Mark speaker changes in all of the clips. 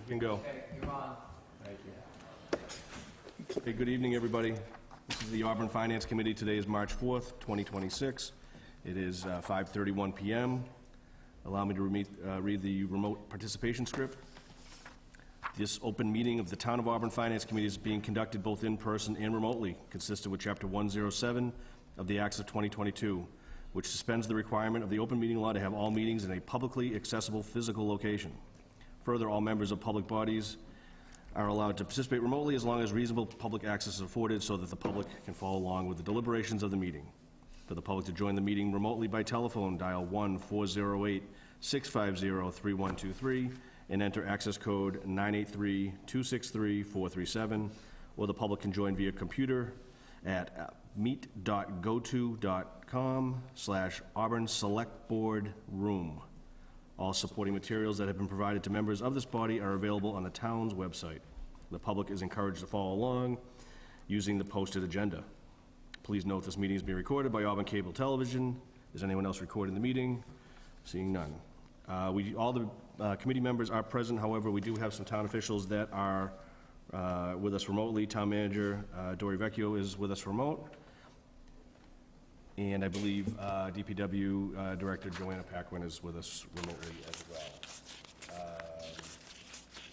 Speaker 1: You can go.
Speaker 2: Okay, you're on.
Speaker 1: Thank you. Hey, good evening, everybody. This is the Auburn Finance Committee. Today is March 4th, 2026. It is 5:31 p.m. Allow me to read the remote participation script. This open meeting of the Town of Auburn Finance Committee is being conducted both in person and remotely, consistent with Chapter 107 of the Acts of 2022, which suspends the requirement of the open meeting law to have all meetings in a publicly accessible physical location. Further, all members of public bodies are allowed to participate remotely as long as reasonable public access is afforded so that the public can follow along with the deliberations of the meeting. For the public to join the meeting remotely by telephone, dial 1-408-650-3123 and enter access code 983-263-437, or the public can join via computer at meet.goto.com/Auburn Select Board Room. All supporting materials that have been provided to members of this body are available on the town's website. The public is encouraged to follow along using the posted agenda. Please note this meeting is being recorded by Auburn Cable Television. Is anyone else recording the meeting? Seeing none. All the committee members are present. However, we do have some town officials that are with us remotely. Town Manager Dory Vecchio is with us remote. And I believe DPW Director Joanna Paquin is with us remotely as well.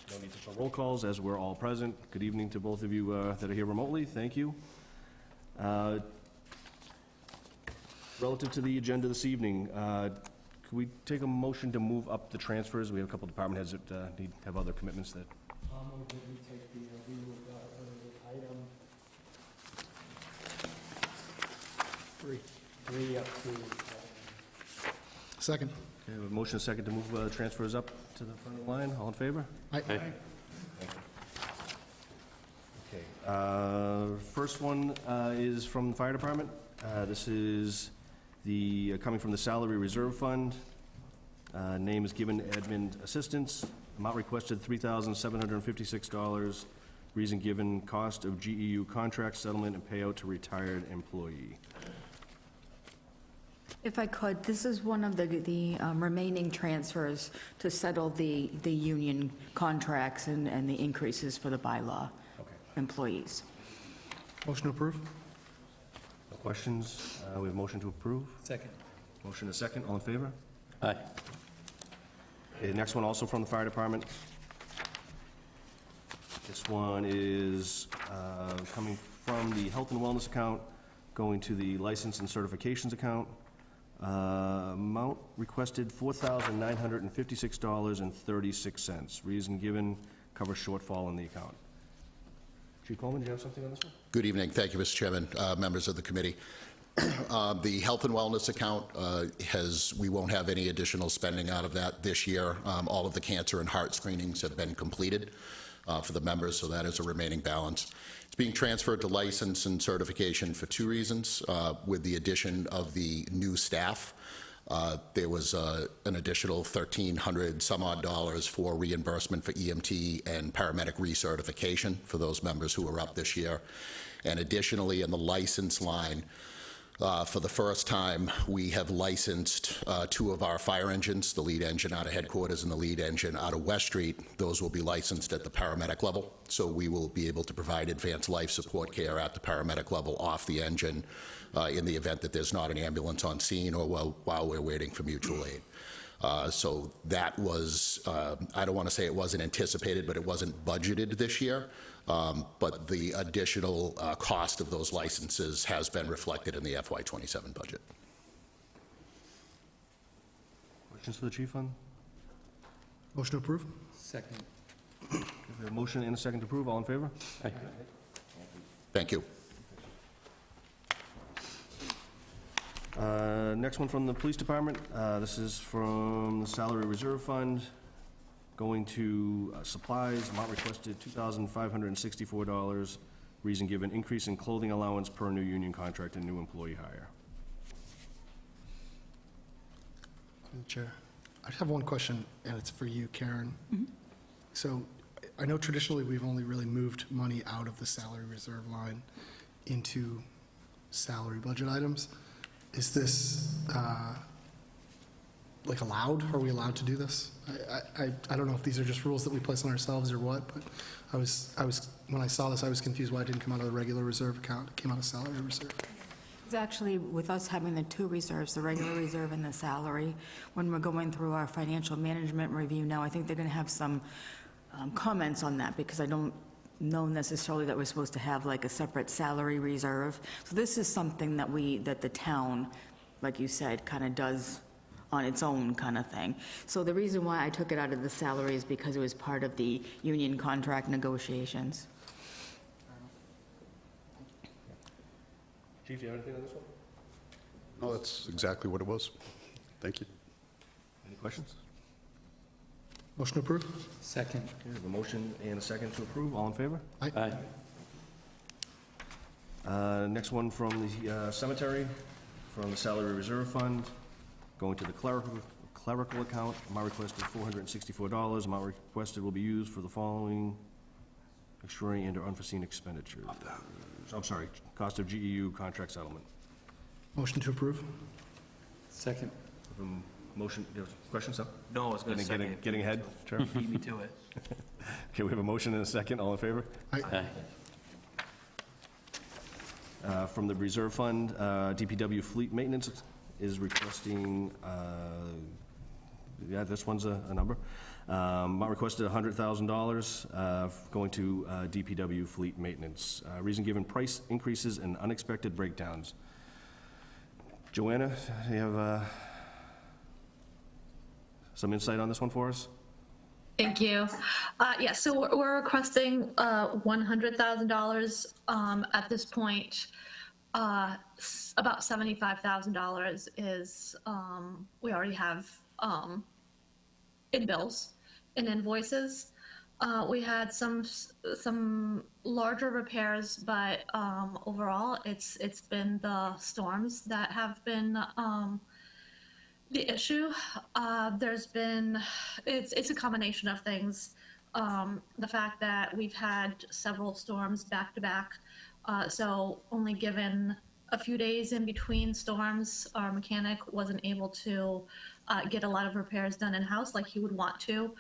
Speaker 1: No need for roll calls as we're all present. Good evening to both of you that are here remotely. Thank you. Relative to the agenda this evening, could we take a motion to move up the transfers? We have a couple department heads that have other commitments that...
Speaker 3: I'll move that we take the item 3 up to...
Speaker 4: Second.
Speaker 1: Okay, we have a motion and a second to move transfers up to the front of the line. All in favor?
Speaker 4: Aye.
Speaker 1: Okay, first one is from the fire department. This is the, coming from the salary reserve fund. Name is given admin assistance. Amount requested $3,756. Reason given, cost of GEU contract settlement and payout to retired employee.
Speaker 5: If I could, this is one of the remaining transfers to settle the union contracts and the increases for the bylaw employees.
Speaker 4: Motion to approve?
Speaker 1: No questions? We have motion to approve.
Speaker 3: Second.
Speaker 1: Motion and a second. All in favor?
Speaker 2: Aye.
Speaker 1: Okay, the next one also from the fire department. This one is coming from the health and wellness account, going to the license and certifications account. Amount requested $4,956.36. Reason given, cover shortfall in the account. Chief Coleman, do you have something on this one?
Speaker 6: Good evening. Thank you, Mr. Chairman, members of the committee. The health and wellness account we won't have any additional spending out of that this year. All of the cancer and heart screenings have been completed for the members, so that is a remaining balance. It's being transferred to license and certification for two reasons. With the addition of the new staff, there was an additional $1,300 some odd for reimbursement for EMT and paramedic recertification for those members who are up this year. And additionally, in the license line, for the first time, we have licensed two of our fire engines, the lead engine out of headquarters and the lead engine out of West Street. Those will be licensed at the paramedic level, so we will be able to provide advanced life support care at the paramedic level off the engine in the event that there's not an ambulance on scene or while we're waiting for mutual aid. So that was, I don't want to say it wasn't anticipated, but it wasn't budgeted this year. But the additional cost of those licenses has been reflected in the FY27 budget.
Speaker 1: Questions for the chief on?
Speaker 4: Motion to approve?
Speaker 3: Second.
Speaker 1: We have a motion and a second to approve. All in favor?
Speaker 2: Aye.
Speaker 6: Thank you.
Speaker 1: Next one from the police department. This is from the salary reserve fund, going to supplies. Amount requested $2,564. Reason given, increase in clothing allowance per new union contract and new employee hire.
Speaker 4: Chair, I have one question, and it's for you, Karen. So I know traditionally we've only really moved money out of the salary reserve line into salary budget items. Is this like allowed? Are we allowed to do this? I don't know if these are just rules that we place on ourselves or what, but when I saw this, I was confused why it didn't come out of the regular reserve account. It came out of salary reserve.
Speaker 5: It's actually, with us having the two reserves, the regular reserve and the salary, when we're going through our financial management review now, I think they're going to have some comments on that, because I don't know necessarily that we're supposed to have like a separate salary reserve. So this is something that the town, like you said, kind of does on its own kind of thing. So the reason why I took it out of the salary is because it was part of the union contract negotiations.
Speaker 1: Chief, you have anything on this one?
Speaker 2: No, that's exactly what it was. Thank you.
Speaker 1: Any questions?
Speaker 4: Motion approved?
Speaker 3: Second.
Speaker 1: Okay, we have a motion and a second to approve. All in favor?
Speaker 3: Aye.
Speaker 1: Next one from the cemetery, from the salary reserve fund, going to the clerical account. Amount requested $464. Amount requested will be used for the following extraordinary and/or unforeseen expenditures. I'm sorry, cost of GEU contract settlement.
Speaker 4: Motion to approve?
Speaker 3: Second.
Speaker 1: We have a motion, do you have questions, sir?
Speaker 7: No, I was going to say,
Speaker 1: Getting ahead, Chair?
Speaker 7: beat me to it.
Speaker 1: Okay, we have a motion and a second. All in favor?
Speaker 3: Aye.
Speaker 1: From the reserve fund, DPW fleet maintenance is requesting, yeah, this one's a number. Amount requested $100,000 going to DPW fleet maintenance. Reason given, price increases and unexpected breakdowns. Joanna, you have some insight on this one for us?
Speaker 8: Thank you. Yeah, so we're requesting $100,000 at this point. About $75,000 is we already have in bills and invoices. We had some larger repairs, but overall, it's been the storms that have been the issue. It's a combination of things. The fact that we've had several storms back to back, so only given a few days in between storms, our mechanic wasn't able to get a lot of repairs done in-house like he would want to.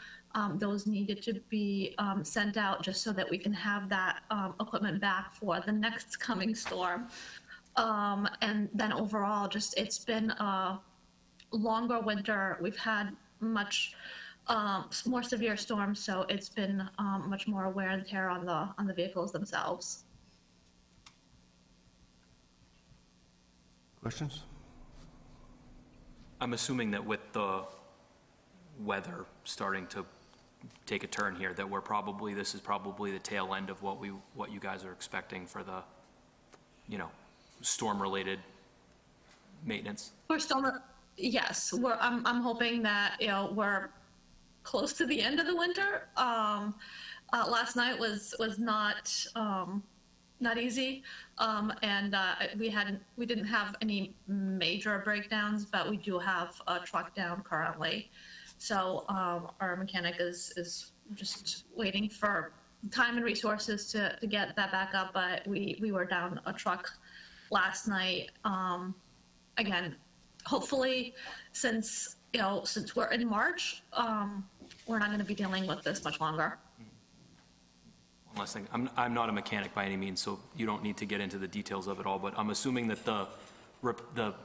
Speaker 8: Those needed to be sent out just so that we can have that equipment back for the next coming storm. And then overall, just it's been a longer winter. We've had much more severe storms, so it's been much more wear and tear on the vehicles themselves.
Speaker 1: Questions?
Speaker 7: I'm assuming that with the weather starting to take a turn here, that this is probably the tail end of what you guys are expecting for the, storm-related maintenance.
Speaker 8: For storm, yes, I'm hoping that, we're close to the end of the winter. Last night was not easy, and we didn't have any major breakdowns, but we do have a truck down currently. So our mechanic is just waiting for time and resources to get that back up. But we were down a truck last night. Again, hopefully, since we're in March, we're not going to be dealing with this much longer.
Speaker 7: One last thing, I'm not a mechanic by any means, so you don't need to get into the details of it all, but I'm assuming that the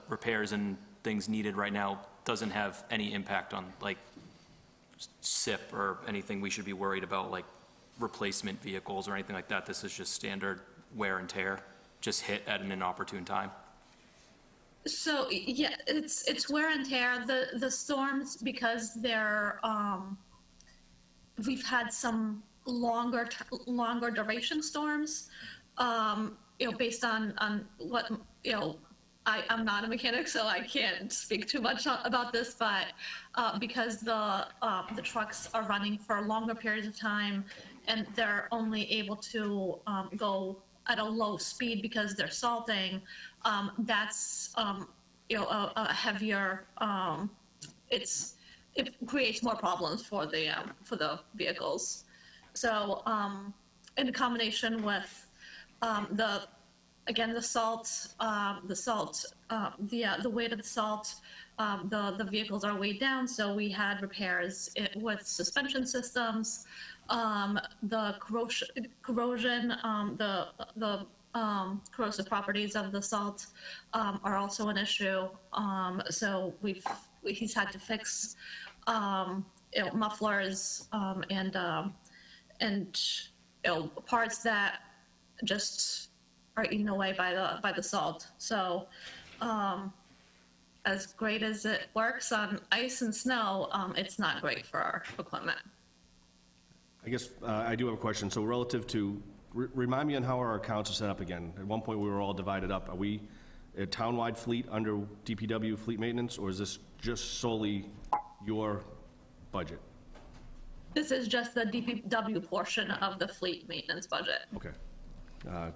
Speaker 7: repairs and things needed right now doesn't have any impact on like SIP or anything we should be worried about, like replacement vehicles or anything like that. This is just standard wear and tear, just hit at an inopportune time.
Speaker 8: So yeah, it's wear and tear. The storms, because they're we've had some longer duration storms, based on what, I'm not a mechanic, so I can't speak too much about this, but because the trucks are running for longer periods of time and they're only able to go at a low speed because they're salting, that's a heavier, it creates more problems for the vehicles. So in combination with the again, the weight of the salt, the vehicles are weighed down, so we had repairs with suspension systems, the corrosion, the corrosive properties of the salt are also an issue. So he's had to fix mufflers and parts that just are eaten away by the salt. So as great as it works on ice and snow, it's not great for our equipment.
Speaker 1: I guess I do have a question. So relative to, remind me on how our accounts are set up again. At one point, we were all divided up. Are we a townwide fleet under DPW fleet maintenance, or is this just solely your budget?
Speaker 8: This is just the DPW portion of the fleet maintenance budget.
Speaker 1: Okay.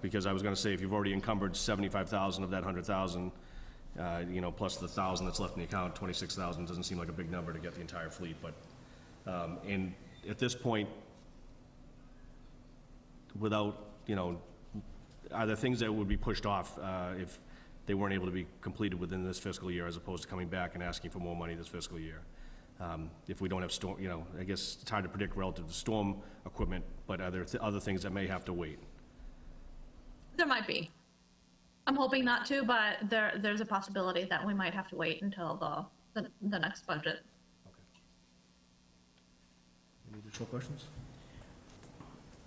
Speaker 1: Because I was going to say, if you've already encumbered 75,000 of that 100,000, plus the 1,000 that's left in the account, 26,000 doesn't seem like a big number to get the entire fleet, but, and at this point, without, are there things that would be pushed off if they weren't able to be completed within this fiscal year, as opposed to coming back and asking for more money this fiscal year? If we don't have storm, I guess it's hard to predict relative to storm equipment, but are there other things that may have to wait?
Speaker 8: There might be. I'm hoping not to, but there's a possibility that we might have to wait until the next budget.
Speaker 1: Any additional questions?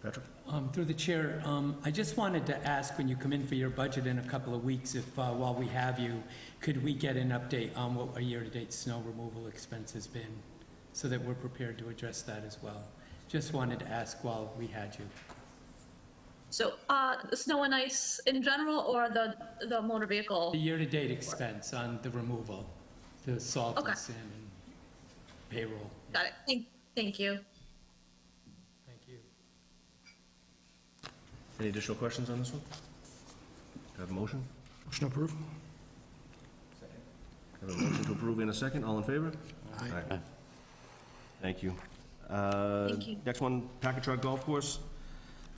Speaker 1: Patrick?
Speaker 3: Through the chair, I just wanted to ask, when you come in for your budget in a couple of weeks, if, while we have you, could we get an update on what our year-to-date snow removal expense has been, so that we're prepared to address that as well? Just wanted to ask while we had you.
Speaker 8: So, the snow and ice in general, or the motor vehicle?
Speaker 3: The year-to-date expense on the removal, the salt
Speaker 8: Okay.
Speaker 3: and sand and payroll.
Speaker 8: Got it. Thank you.
Speaker 3: Thank you.
Speaker 1: Any additional questions on this one? Do I have a motion?
Speaker 4: Motion approved?
Speaker 1: I have a motion to approve in a second. All in favor?
Speaker 4: Aye.
Speaker 1: Thank you.
Speaker 8: Thank you.
Speaker 1: Next one, Packet Truck Golf Course.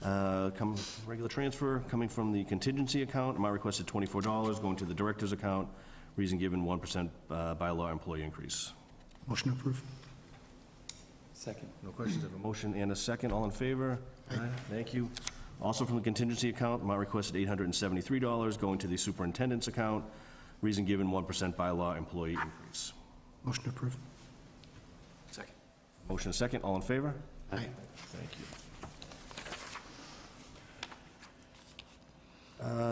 Speaker 1: Regular transfer coming from the contingency account. Amount requested $24, going to the director's account. Reason given, 1% bylaw employee increase.
Speaker 4: Motion approved?
Speaker 3: Second.
Speaker 1: No questions. I have a motion and a second. All in favor? Aye. Thank you. Also from the contingency account, amount requested $873, going to the superintendent's account. Reason given, 1% bylaw employee increase.
Speaker 4: Motion approved?
Speaker 7: Second.
Speaker 1: Motion and second. All in favor?
Speaker 4: Aye.
Speaker 1: Thank you.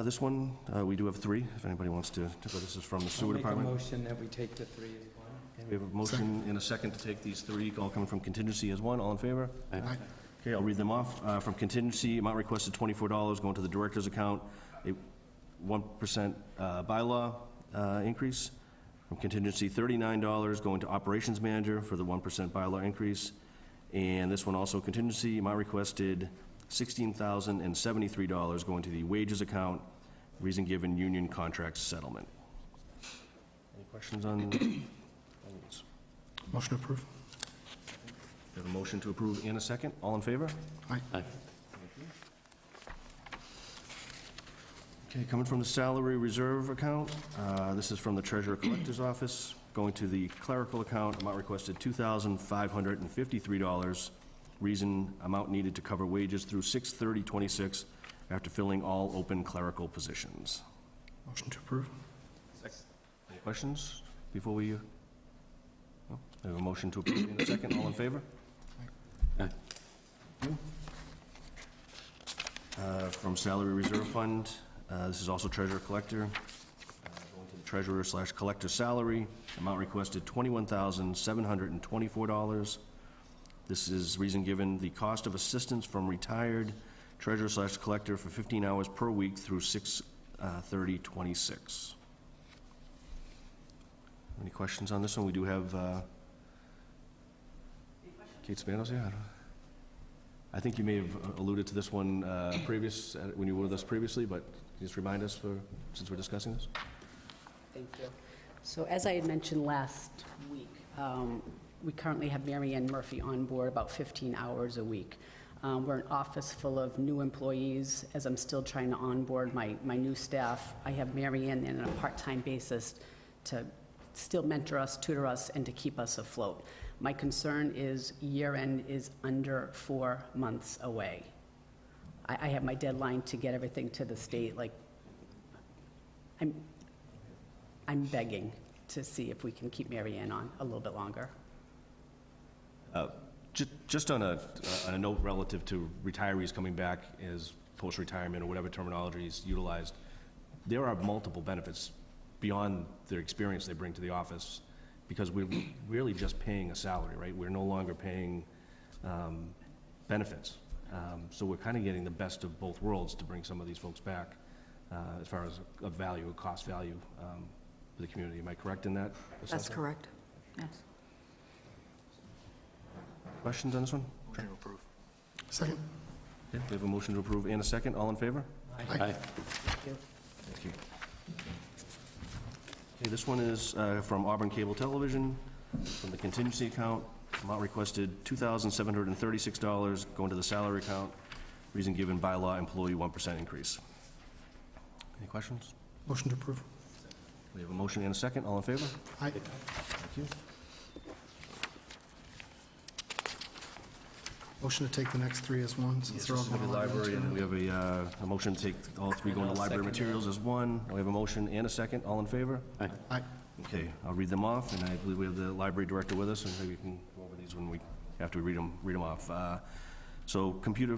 Speaker 1: This one, we do have three, if anybody wants to go. This is from the sewer
Speaker 3: I'll make a
Speaker 1: department.
Speaker 3: motion that we take the three as one.
Speaker 1: We have a motion and a second to take these three, all coming from contingency as one. All in favor?
Speaker 4: Aye.
Speaker 1: Okay, I'll read them off. From contingency, amount requested $24, going to the director's account, a 1% bylaw increase. From contingency, $39, going to operations manager for the 1% bylaw increase. And this one also contingency, amount requested $16,073, going to the wages account. Reason given, union contract settlement. Any questions on these?
Speaker 4: Motion approved?
Speaker 1: We have a motion to approve and a second. All in favor?
Speaker 4: Aye.
Speaker 1: Okay, coming from the salary reserve account, this is from the treasurer collector's office, going to the clerical account, amount requested $2,553. Reason, amount needed to cover wages through 6/30/26 after filling all open clerical positions.
Speaker 4: Motion to approve?
Speaker 1: Any questions before we? No? I have a motion to approve in a second. All in favor?
Speaker 4: Aye.
Speaker 1: From salary reserve fund, this is also treasurer collector. Going to the treasurer/collector salary, amount requested $21,724. This is reason given, the cost of assistance from retired treasurer/collector for 15 hours per week through 6/30/26. Any questions on this one? We do have Kate Spanos here. I think you may have alluded to this one when you were with us previously, but can you just remind us since we're discussing this?
Speaker 9: Thank you. So as I had mentioned last week, we currently have Mary Ann Murphy on board about 15 hours a week. We're an office full of new employees, as I'm still trying to onboard my new staff. I have Mary Ann in on a part-time basis to still mentor us, tutor us, and to keep us afloat. My concern is year-end is under 4 months away. I have my deadline to get everything to the state, like, I'm begging to see if we can keep Mary Ann on a little bit longer.
Speaker 1: Just on a note relative to retirees coming back as post-retirement or whatever terminology is utilized, there are multiple benefits beyond their experience they bring to the office, because we're really just paying a salary, right? We're no longer paying benefits. So we're kind of getting the best of both worlds to bring some of these folks back as far as a value, a cost value for the community. Am I correct in that
Speaker 5: That's
Speaker 1: assessment?
Speaker 5: correct, yes.
Speaker 1: Questions on this one?
Speaker 7: Motion to approve.
Speaker 4: Second.
Speaker 1: Okay, we have a motion to approve and a second. All in favor?
Speaker 4: Aye.
Speaker 1: Thank you. Okay, this one is from Auburn Cable Television, from the contingency account. Amount requested $2,736 going to the salary account. Reason given, bylaw employee 1% increase. Any questions?
Speaker 4: Motion to approve.
Speaker 1: We have a motion and a second. All in favor?
Speaker 4: Aye.
Speaker 1: Thank you.
Speaker 4: Motion to take the next three as one, since they're all going to
Speaker 1: Library,
Speaker 4: library.
Speaker 1: and we have a motion to take all three going to library materials as one. We have a motion and a second. All in favor?
Speaker 4: Aye.
Speaker 1: Okay, I'll read them off, and I believe we have the library director with us, and maybe we can go over these when we, after we read them off. So computer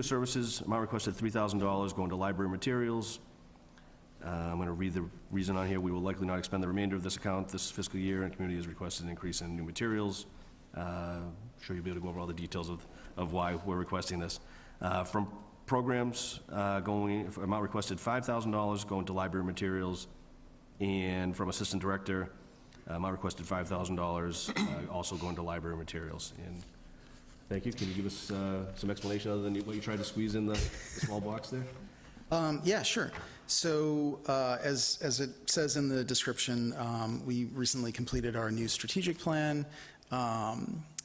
Speaker 1: services, amount requested $3,000 going to library materials. I'm going to read the reason on here. We will likely not expend the remainder of this account this fiscal year, and community has requested an increase in new materials. Sure you'll be able to go over all the details of why we're requesting this. From programs, amount requested $5,000 going to library materials, and from assistant director, amount requested $5,000 also going to library materials. And thank you. Can you give us some explanation other than what you tried to squeeze in the small box there?
Speaker 10: Yeah, sure. So as it says in the description, we recently completed our new strategic plan,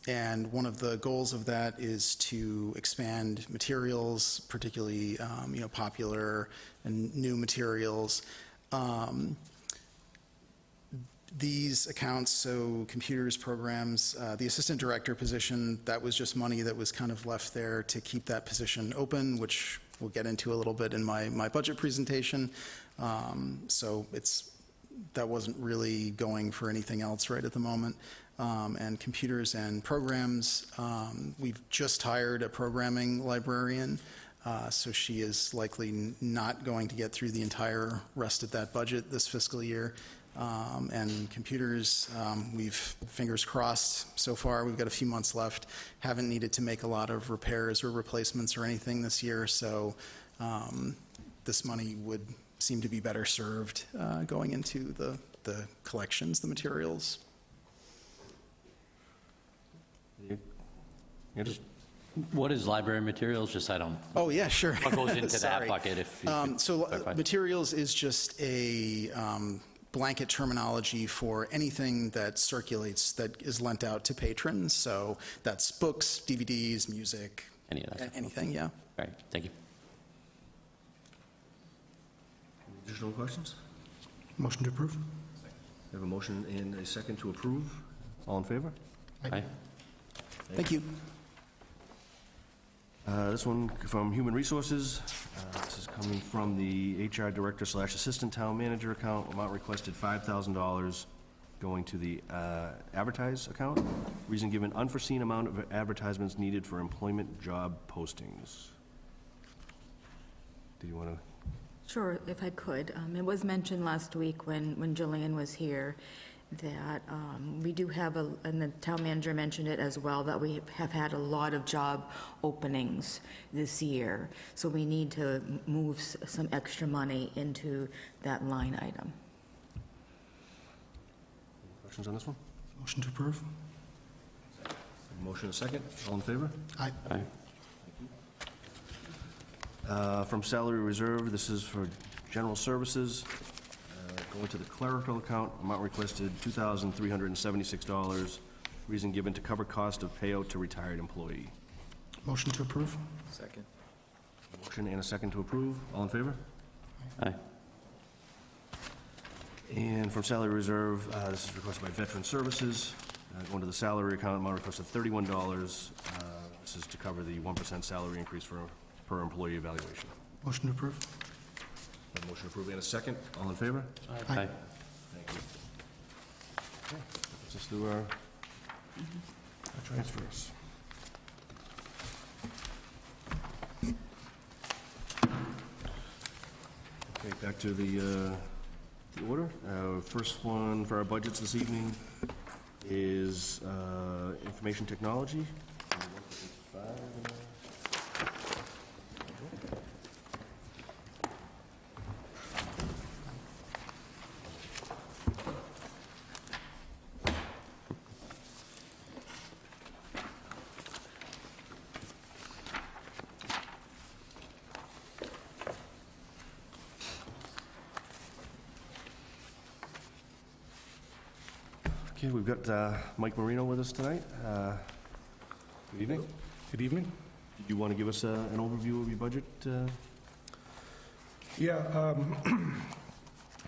Speaker 10: and one of the goals of that is to expand materials, particularly popular and new materials. These accounts, so computers, programs, the assistant director position, that was just money that was kind of left there to keep that position open, which we'll get into a little bit in my budget presentation. So that wasn't really going for anything else right at the moment. And computers and programs, we've just hired a programming librarian, so she is likely not going to get through the entire rest of that budget this fiscal year. And computers, we've, fingers crossed so far, we've got a few months left, haven't needed to make a lot of repairs or replacements or anything this year, so this money would seem to be better served going into the collections, the materials.
Speaker 1: Yeah, just
Speaker 11: What is library materials? Just I don't,
Speaker 10: Oh, yeah, sure.
Speaker 11: what goes into that
Speaker 10: Sorry.
Speaker 11: bucket if you could
Speaker 10: So
Speaker 11: clarify?
Speaker 10: materials is just a blanket terminology for anything that circulates that is lent out to patrons. So that's books, DVDs, music,
Speaker 11: Any of that stuff?
Speaker 10: anything, yeah.
Speaker 11: All right, thank you.
Speaker 1: additional questions?
Speaker 4: Motion to approve.
Speaker 1: We have a motion and a second to approve. All in favor?
Speaker 11: Aye.
Speaker 10: Thank you.
Speaker 1: This one from Human Resources. This is coming from the HR Director / Assistant Town Manager account. Amount requested $5,000 going to the advertise account. Reason given, unforeseen amount of advertisements needed for employment job postings. Do you want to?
Speaker 5: Sure, if I could. It was mentioned last week when Jillian was here that we do have, and the town manager mentioned it as well, that we have had a lot of job openings this year. So we need to move some extra money into that line item.
Speaker 1: Questions on this one?
Speaker 4: Motion to approve.
Speaker 1: Motion and a second. All in favor?
Speaker 4: Aye.
Speaker 11: Aye.
Speaker 1: From salary reserve, this is for general services. Going to the clerical account, amount requested $2,376. Reason given, to cover cost of payout to retired employee.
Speaker 4: Motion to approve?
Speaker 7: Second.
Speaker 1: Motion and a second to approve. All in favor?
Speaker 11: Aye.
Speaker 1: And from salary reserve, this is requested by Veteran Services. Going to the salary account, amount requested $31. This is to cover the 1% salary increase per employee evaluation.
Speaker 4: Motion to approve?
Speaker 1: A motion approved and a second. All in favor?
Speaker 11: Aye.
Speaker 1: Thank you. Okay, let's just do our transfers. Okay, back to the order. First one for our budgets this evening is information technology. Okay, we've got Mike Marino with us tonight. Good evening.
Speaker 12: Good evening.
Speaker 1: Did you want to give us an overview of your budget?
Speaker 12: Yeah,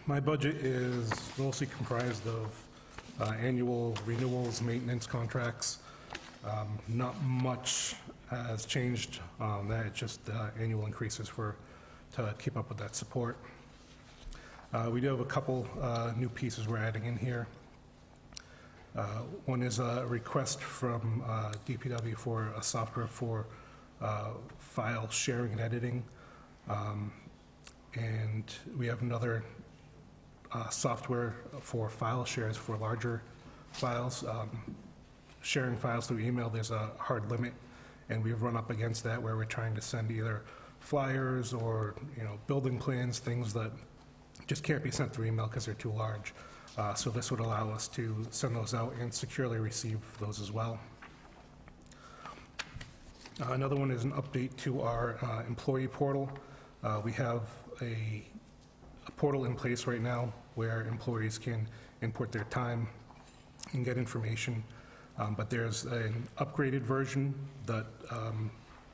Speaker 12: my budget is mostly comprised of annual renewals, maintenance contracts. Not much has changed on that, it's just annual increases to keep up with that support. We do have a couple new pieces we're adding in here. One is a request from DPW for a software for file sharing and editing. And we have another software for file shares for larger files. Sharing files through email, there's a hard limit, and we've run up against that where we're trying to send either flyers or, building plans, things that just can't be sent through email because they're too large. So this would allow us to send those out and securely receive those as well. Another one is an update to our employee portal. We have a portal in place right now where employees can input their time and get information, but there's an upgraded version that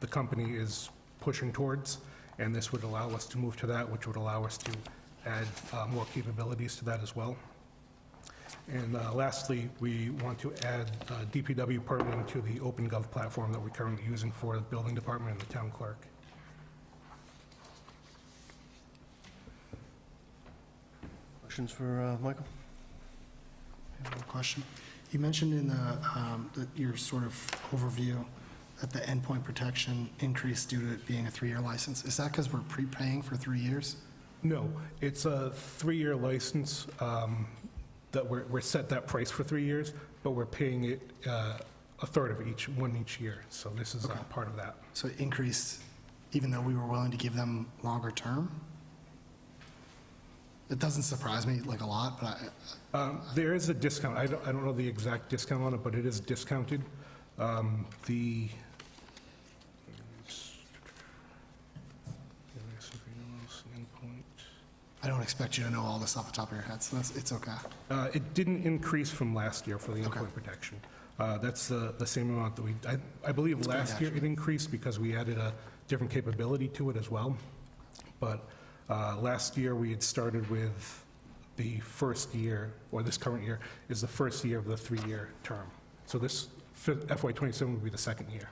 Speaker 12: the company is pushing towards, and this would allow us to move to that, which would allow us to add more capabilities to that as well. And lastly, we want to add DPW permitting to the OpenGov platform that we're currently using for the building department and the town clerk.
Speaker 1: Questions for Michael?
Speaker 4: I have a question. You mentioned in your sort of overview that the endpoint protection increased due to it being a 3-year license. Is that because we're prepaying for 3 years?
Speaker 12: No, it's a 3-year license that we're set that price for 3 years, but we're paying it a third of each year. So this is part of that.
Speaker 4: So it increased even though we were willing to give them longer term? It doesn't surprise me like a lot, but
Speaker 12: There is a discount. I don't know the exact discount on it, but it is discounted.
Speaker 4: I don't expect you to know all this off the top of your head, so it's okay.
Speaker 12: It didn't increase from last year for the
Speaker 4: Okay.
Speaker 12: endpoint protection. That's the same amount that I believe last year it increased because we added a different capability to it as well. But last year we had started with the first year, or this current year, is the first year of the 3-year term. So this FY27 would be the second year.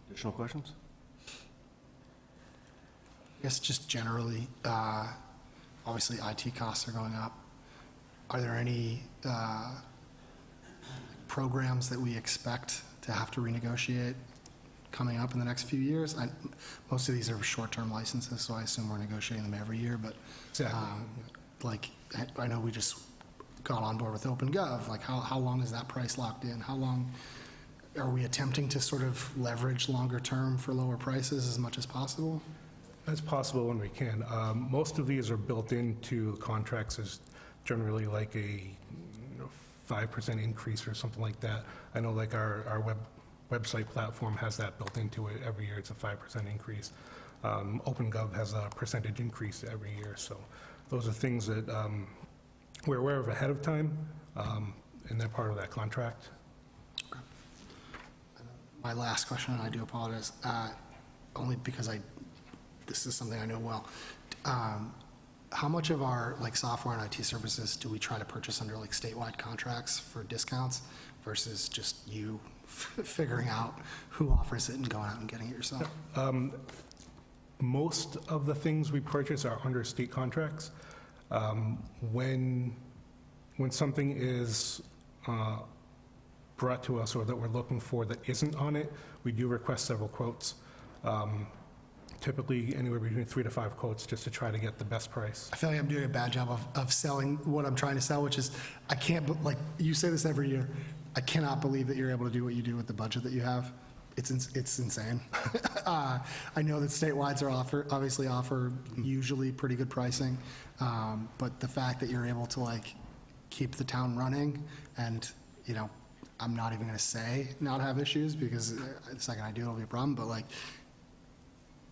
Speaker 1: Additional questions?
Speaker 4: I guess just generally, obviously IT costs are going up. Are there any programs that we expect to have to renegotiate coming up in the next few years? Most of these are short-term licenses, so I assume we're negotiating them every year, but
Speaker 12: Exactly.
Speaker 4: like, I know we just got on board with OpenGov. Like, how long is that price locked in? How long are we attempting to sort of leverage longer term for lower prices as much as possible?
Speaker 12: That's possible when we can. Most of these are built into contracts as generally like a 5% increase or something like that. I know like our website platform has that built into it every year. It's a 5% increase. OpenGov has a percentage increase every year. So those are things that we're aware of ahead of time. and they're part of that contract.
Speaker 4: My last question, and I do apologize, only because this is something I know well. How much of our, like, software and IT services do we try to purchase under, like, statewide contracts for discounts versus just you figuring out who offers it and going out and getting it yourself?
Speaker 12: Most of the things we purchase are under state contracts. When something is brought to us or that we're looking for that isn't on it, we do request several quotes. Typically anywhere between 3 to 5 quotes just to try to get the best price.
Speaker 4: I feel like I'm doing a bad job of selling what I'm trying to sell, which is, I can't, like, you say this every year, I cannot believe that you're able to do what you do with the budget that you have. It's insane. I know that statewide obviously offer usually pretty good pricing, but the fact that you're able to, like, keep the town running and, you know, I'm not even going to say not have issues because the second I do, it'll be a problem, but, like,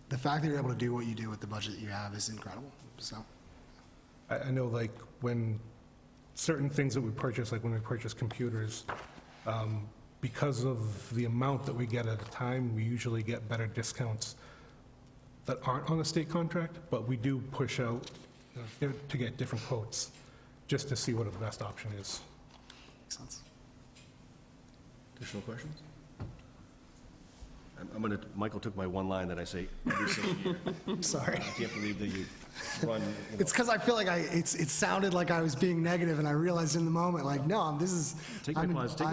Speaker 4: the fact that you're able to do what you do with the budget that you have is incredible, so.
Speaker 12: I know, like, when certain things that we purchase, like when we purchase computers, because of the amount that we get at a time, we usually get better discounts that aren't on the state contract, but we do push out to get different quotes, just to see what the best option is.
Speaker 4: Makes sense.
Speaker 1: Additional questions? Michael took my one line that I say every single year.
Speaker 4: I'm sorry.
Speaker 1: I can't believe that you run,
Speaker 4: It's because I feel like it sounded like I was being negative, and I realized in the moment, like, no, this is.
Speaker 1: take my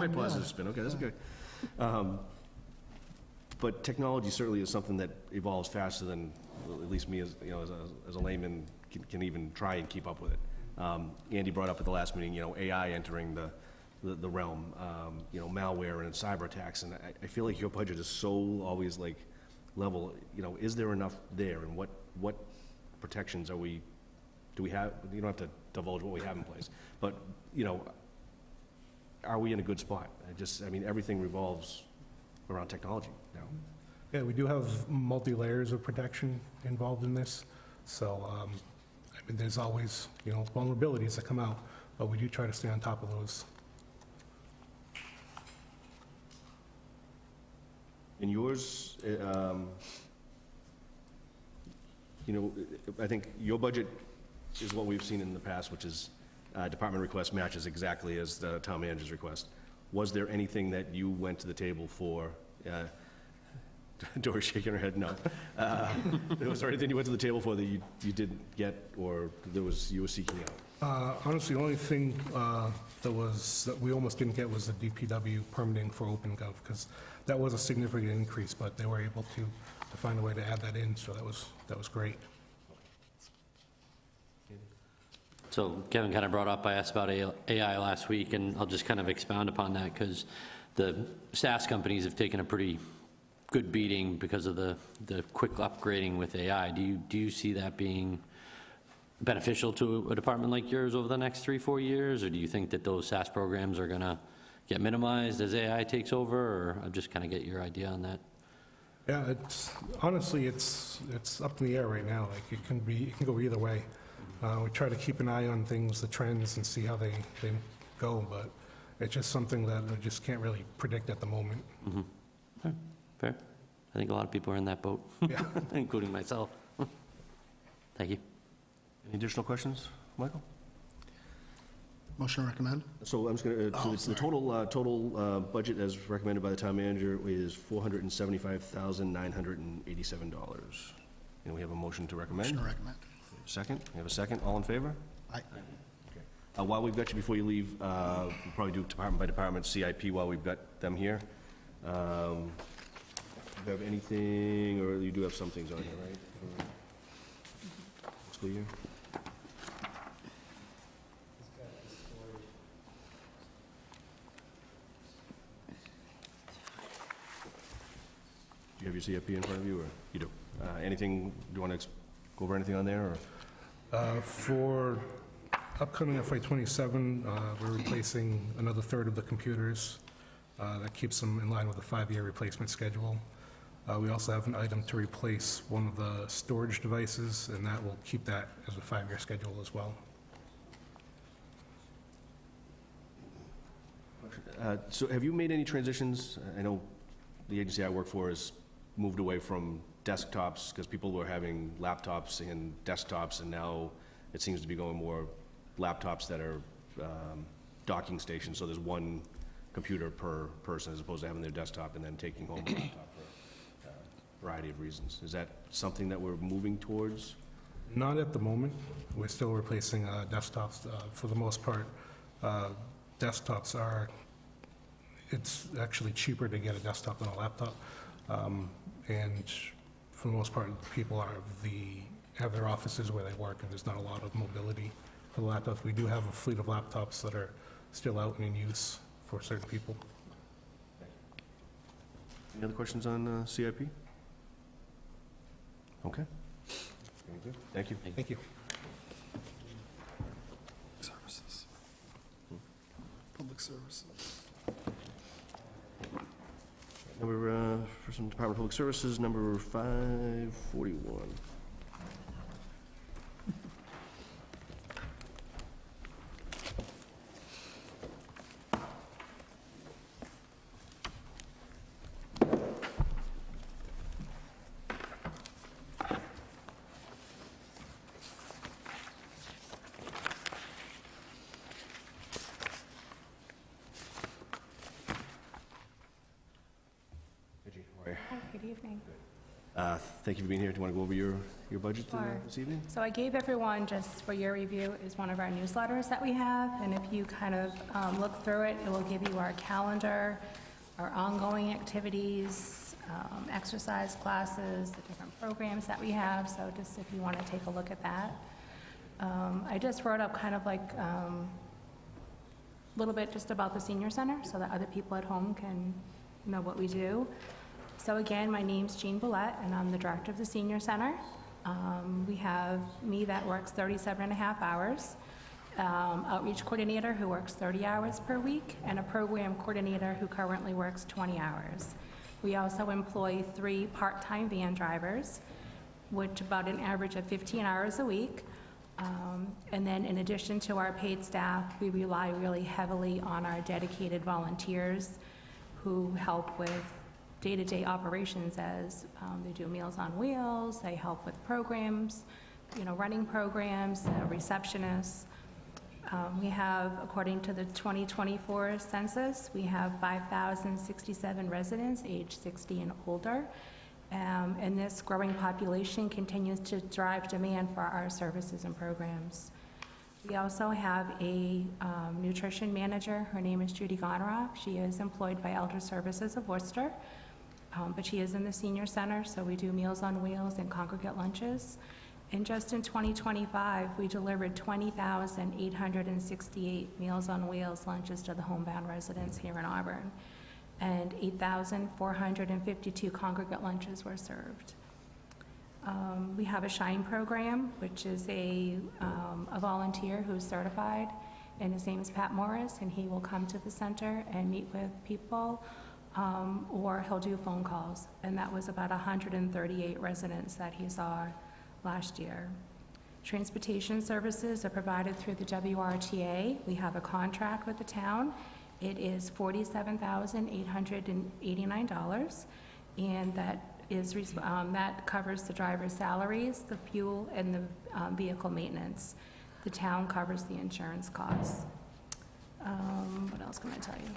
Speaker 1: positive spin, okay, that's good. But technology certainly is something that evolves faster than, at least me as, you know, as a layman can even try and keep up with it. Andy brought up at the last meeting, you know, AI entering the realm, you know, malware and cyber attacks, and I feel like your budget is so always like level, you know, is there enough there, and what protections do we have? You don't have to divulge what we have in place, but, you know, are we in a good spot? I mean, everything revolves around technology now.
Speaker 12: Yeah, we do have multi-layers of protection involved in this, so, I mean, there's always, you know, vulnerabilities that come out, but we do try to stay on top of those.
Speaker 1: In yours, you know, I think your budget is what we've seen in the past, which is department request matches exactly as the town manager's request. Was there anything that you went to the table for? Dory's shaking her head no. Was there anything you went to the table for that you didn't get, or you were seeking out?
Speaker 12: Honestly, the only thing that we almost didn't get was the DPW permitting for OpenGov, because that was a significant increase, but they were able to find a way to add that in, so that was great.
Speaker 11: So Kevin kind of brought up, I asked about AI last week, and I'll just kind of expound upon that, because the SaaS companies have taken a pretty good beating because of the quick upgrading with AI. Do you see that being beneficial to a department like yours over the next 3-4 years, or do you think that those SaaS programs are going to get minimized as AI takes over, or I'll just kind of get your idea on that?
Speaker 12: Yeah, honestly, it's up in the air right now. Like, it can go either way. We try to keep an eye on things, the trends, and see how they go, but it's just something that I just can't really predict at the moment.
Speaker 11: Mm-hmm. Okay, fair. I think a lot of people are in that boat,
Speaker 12: Yeah.
Speaker 11: including myself. Thank you.
Speaker 1: Any additional questions, Michael?
Speaker 4: Motion to recommend?
Speaker 1: So I'm just going to, the total budget as recommended by the town manager is $475,987. And we have a motion to recommend.
Speaker 4: Motion to recommend.
Speaker 1: Second? We have a second. All in favor?
Speaker 4: Aye.
Speaker 1: While we've got you, before you leave, we'll probably do department by department CIP while we've got them here. Do you have anything, or you do have some things on here, right? For fiscal year? Do you have your CIP in front of you, or you do? Anything, do you want to go over anything on there, or?
Speaker 12: For upcoming FY27, we're replacing another third of the computers. That keeps them in line with the 5-year replacement schedule. We also have an item to replace one of the storage devices, and that will keep that as a 5-year schedule as well.
Speaker 1: So have you made any transitions? I know the agency I work for has moved away from desktops because people were having laptops and desktops, and now it seems to be going more laptops that are docking stations, so there's one computer per person as opposed to having their desktop and then taking home a laptop for a variety of reasons. Is that something that we're moving towards?
Speaker 12: Not at the moment. We're still replacing desktops. For the most part, desktops are, it's actually cheaper to get a desktop than a laptop. And for the most part, people have their offices where they work, and there's not a lot of mobility for the laptops. We do have a fleet of laptops that are still out and in use for certain people.
Speaker 1: Any other questions on CIP? Okay. Very good. Thank you.
Speaker 12: Thank you.
Speaker 4: Services. Public services.
Speaker 1: Number, for some Department of Public Services, number 541.
Speaker 13: Good evening.
Speaker 1: Thank you for being here. Do you want to go over your budget
Speaker 13: Sure.
Speaker 1: this evening?
Speaker 13: So I gave everyone, just for your review, is one of our newsletters that we have, and if you kind of look through it, it will give you our calendar, our ongoing activities, exercise classes, the different programs that we have, so just if you want to take a look at that. I just wrote up kind of like a little bit just about the senior center, so that other people at home can know what we do. So again, my name's Jean Boulette, and I'm the director of the senior center. We have me that works 37 and a half hours, outreach coordinator who works 30 hours per week, and a program coordinator who currently works 20 hours. We also employ 3 part-time van drivers, which about an average of 15 hours a week. And then in addition to our paid staff, we rely really heavily on our dedicated volunteers who help with day-to-day operations as they do Meals on Wheels, they help with programs, running programs, receptionists. We have, according to the 2024 census, we have 5,067 residents aged 60 and older. And this growing population continues to drive demand for our services and programs. We also have a nutrition manager. Her name is Judy Goneroff. She is employed by Elder Services of Worcester, but she is in the senior center, so we do Meals on Wheels and congregate lunches. And just in 2025, we delivered 20,868 Meals on Wheels lunches to the homebound residents here in Auburn, and 8,452 congregate lunches were served. We have a SHINE program, which is a volunteer who's certified, and his name is Pat Morris, and he will come to the center and meet with people, or he'll do phone calls. And that was about 138 residents that he saw last year. Transportation services are provided through the WRTA. We have a contract with the town. It is $47,889, and that covers the driver's salaries, the fuel, and the vehicle maintenance. The town covers the insurance costs. What else can I tell you?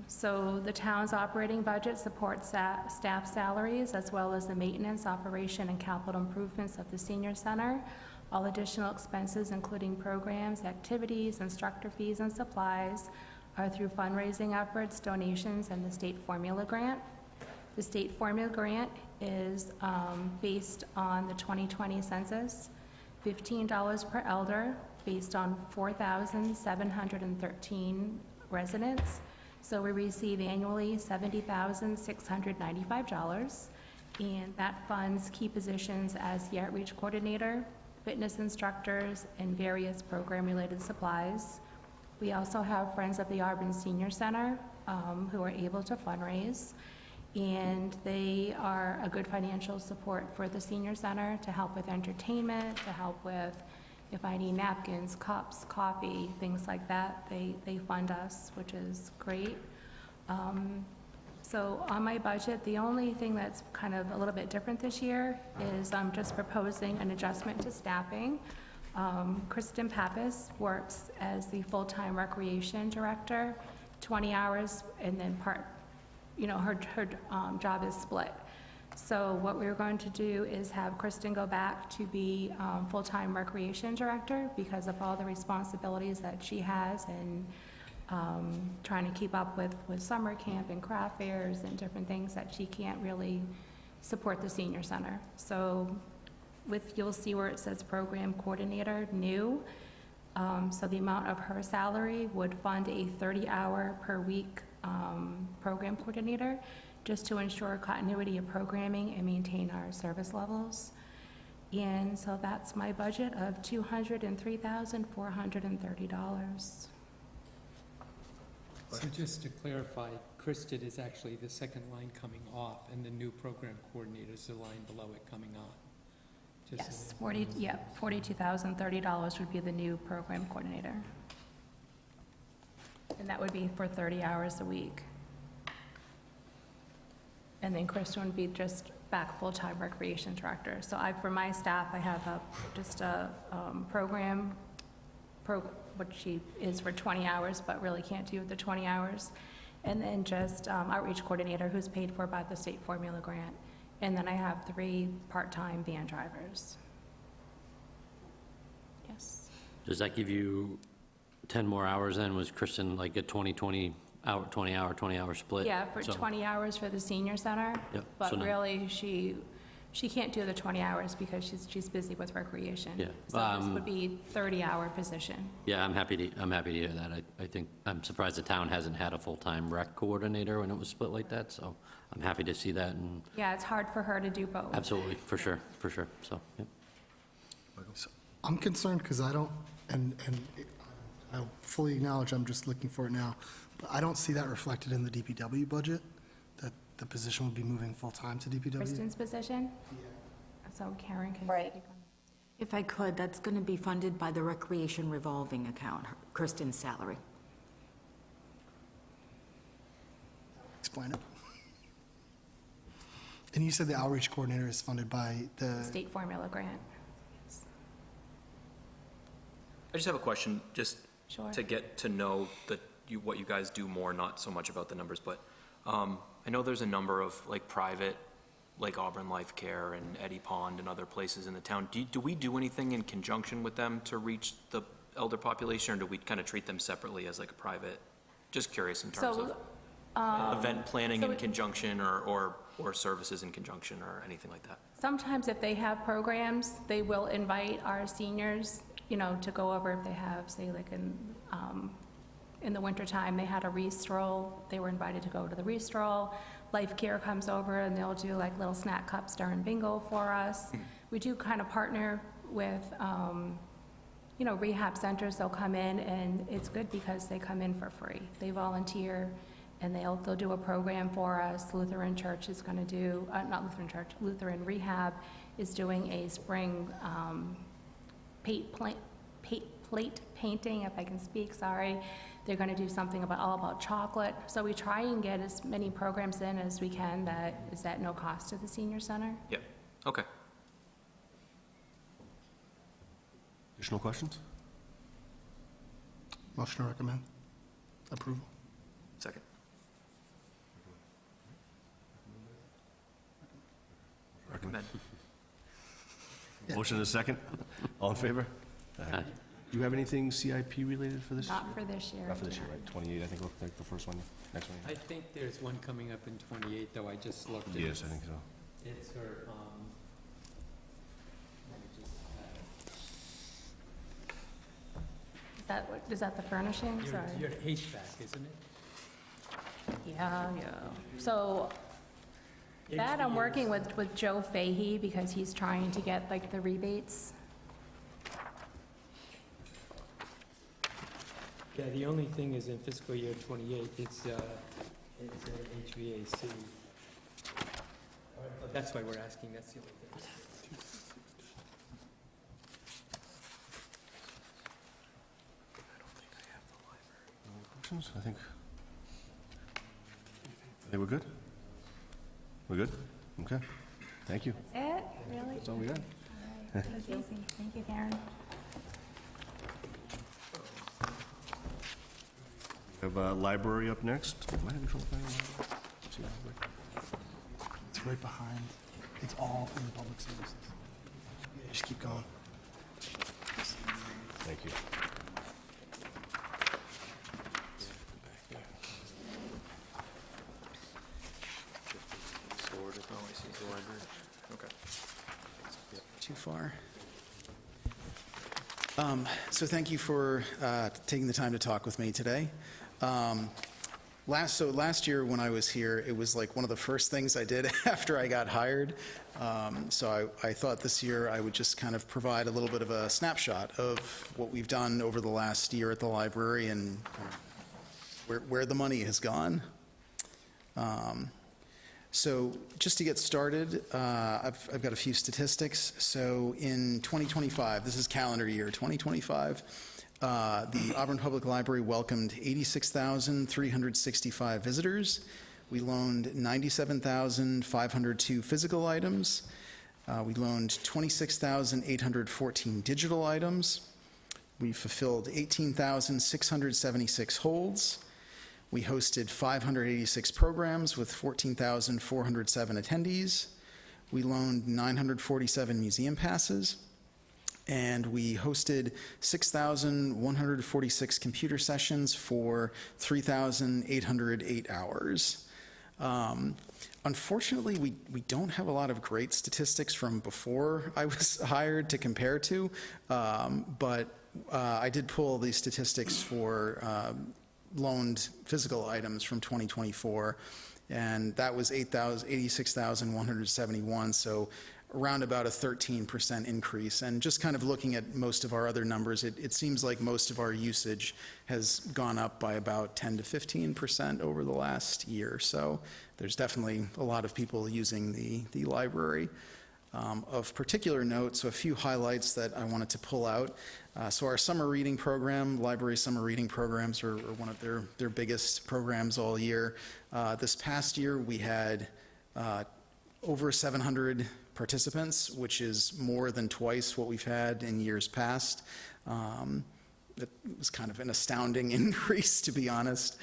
Speaker 13: So the town's operating budget supports staff salaries as well as the maintenance, operation, and capital improvements of the senior center. All additional expenses, including programs, activities, instructor fees, and supplies, are through fundraising efforts, donations, and the state formula grant. The state formula grant is based on the 2020 census, $15 per elder, based on 4,713 residents. So we receive annually $70,695, and that funds key positions as the outreach coordinator, fitness instructors, and various program-related supplies. We also have Friends of the Auburn Senior Center who are able to fundraise, and they are a good financial support for the senior center to help with entertainment, to help with If I need napkins, cups, coffee, things like that, they fund us, which is great. So on my budget, the only thing that's kind of a little bit different this year is I'm just proposing an adjustment to staffing. Kristen Pappas works as the full-time recreation director, 20 hours, and then her job is split. So what we're going to do is have Kristen go back to be full-time recreation director because of all the responsibilities that she has and trying to keep up with summer camp and craft fairs and different things that she can't really support the senior center. So you'll see where it says program coordinator, new. So the amount of her salary would fund a 30-hour per week program coordinator, just to ensure continuity of programming and maintain our service levels. And so that's my budget of $203,430.
Speaker 3: So just to clarify, Kristen is actually the second line coming off, and the new program coordinator is the line below it coming on. Just so
Speaker 13: Yes, $42,030 would be the new program coordinator. And that would be for 30 hours a week. And then Kristen would be just back full-time recreation director. So for my staff, I have just a program, which she is for 20 hours, but really can't do the 20 hours. And then just outreach coordinator, who's paid for by the state formula grant. And then I have 3 part-time van drivers. Yes.
Speaker 11: Does that give you 10 more hours then? Was Kristen like a 20 hour split?
Speaker 13: Yeah, for
Speaker 11: So-
Speaker 13: 20 hours for the senior center.
Speaker 11: Yep, so
Speaker 13: But
Speaker 11: no-
Speaker 13: really, she can't do the 20 hours because she's busy with recreation.
Speaker 11: Yeah,
Speaker 13: So this would be 30-hour position.
Speaker 11: Yeah, I'm happy to hear that. I think, I'm surprised the town hasn't had a full-time rec coordinator when it was split like that, so I'm happy to see that, and
Speaker 13: Yeah, it's hard for her to do both.
Speaker 11: absolutely, for sure, so, yeah.
Speaker 4: So I'm concerned because I don't, and I fully acknowledge I'm just looking for it now, but I don't see that reflected in the DPW budget, that the position would be moving full-time to DPW.
Speaker 13: Kristen's position? So Karen can
Speaker 5: Right.
Speaker 13: speak on that.
Speaker 5: If I could, that's going to be funded by the recreation revolving account, Kristen's salary.
Speaker 4: Explain it. And you said the outreach coordinator is funded by the,
Speaker 13: State formula grant.
Speaker 7: I just have a question, just
Speaker 13: Sure.
Speaker 7: to get to know what you guys do more, not so much about the numbers, but I know there's a number of like private, like Auburn Life Care and Eddie Pond and other places in the town. Do we do anything in conjunction with them to reach the elder population, or do we kind of treat them separately as like a private? Just curious in terms
Speaker 13: So,
Speaker 7: of event planning
Speaker 13: so
Speaker 7: in
Speaker 13: it-
Speaker 7: conjunction or services in conjunction or anything like that.
Speaker 13: sometimes if they have programs, they will invite our seniors, to go over if they have, say, like in the wintertime, they had a re-stroll, they were invited to go to the re-stroll. Life Care comes over and they'll do like little snack cups during bingo for us. We do kind of partner with, rehab centers. They'll come in, and it's good because they come in for free. They volunteer, and they'll do a program for us. Lutheran Church is going to do, not Lutheran Church, Lutheran Rehab is doing a spring plate painting, if I can speak, sorry. They're going to do something all about chocolate. So we try and get as many programs in as we can that is at no cost to the senior center.
Speaker 7: Yeah, okay.
Speaker 1: Additional questions?
Speaker 4: motion to recommend approval.
Speaker 7: Second. Recommend.
Speaker 1: Motion and a second. All in favor? Aye. Do you have anything CIP related for this year?
Speaker 13: Not for this year.
Speaker 1: Not for this year, right? 28, I think, looks like the first one, next one.
Speaker 3: I think there's one coming up in 28, though, I just looked at it.
Speaker 1: Yes, I think so.
Speaker 3: It's her, let me just,
Speaker 13: Is that the furnishing? Sorry.
Speaker 3: your HVAC, isn't it?
Speaker 13: Yeah. So that I'm working with Joe Fahey because he's trying to get like the rebates.
Speaker 3: Yeah, the only thing is in fiscal year 28, it's HVAC. That's why we're asking, that's the only thing.
Speaker 1: questions? I think we're good? We're good? Okay. Thank you.
Speaker 13: That's it? Really?
Speaker 1: That's all we got.
Speaker 13: That was easy. Thank you, Karen.
Speaker 1: We have library up next. Am I having trouble finding the library? See, library?
Speaker 4: It's right behind. It's all in the public services. Yeah, just keep going.
Speaker 1: Thank you.
Speaker 10: Too far. So thank you for taking the time to talk with me today. Last year when I was here, it was like one of the first things I did after I got hired. So I thought this year I would just kind of provide a little bit of a snapshot of what we've done over the last year at the library and kind of where the money has gone. So just to get started, I've got a few statistics. So in 2025, this is calendar year 2025, the Auburn Public Library welcomed 86,365 visitors. We loaned 97,502 physical items. We loaned 26,814 digital items. We fulfilled 18,676 holds. We hosted 586 programs with 14,407 attendees. We loaned 947 museum passes. And we hosted 6,146 computer sessions for 3,808 hours. Unfortunately, we don't have a lot of great statistics from before I was hired to compare to, but I did pull these statistics for loaned physical items from 2024, and that was 86,171, so around about a 13% increase. And just kind of looking at most of our other numbers, it seems like most of our usage has gone up by about 10 to 15% over the last year. So there's definitely a lot of people using the library. Of particular note, so a few highlights that I wanted to pull out. So our summer reading program, library summer reading programs are one of their biggest programs all year. This past year we had over 700 participants, which is more than twice what we've had in years past. It was kind of an astounding increase, to be honest.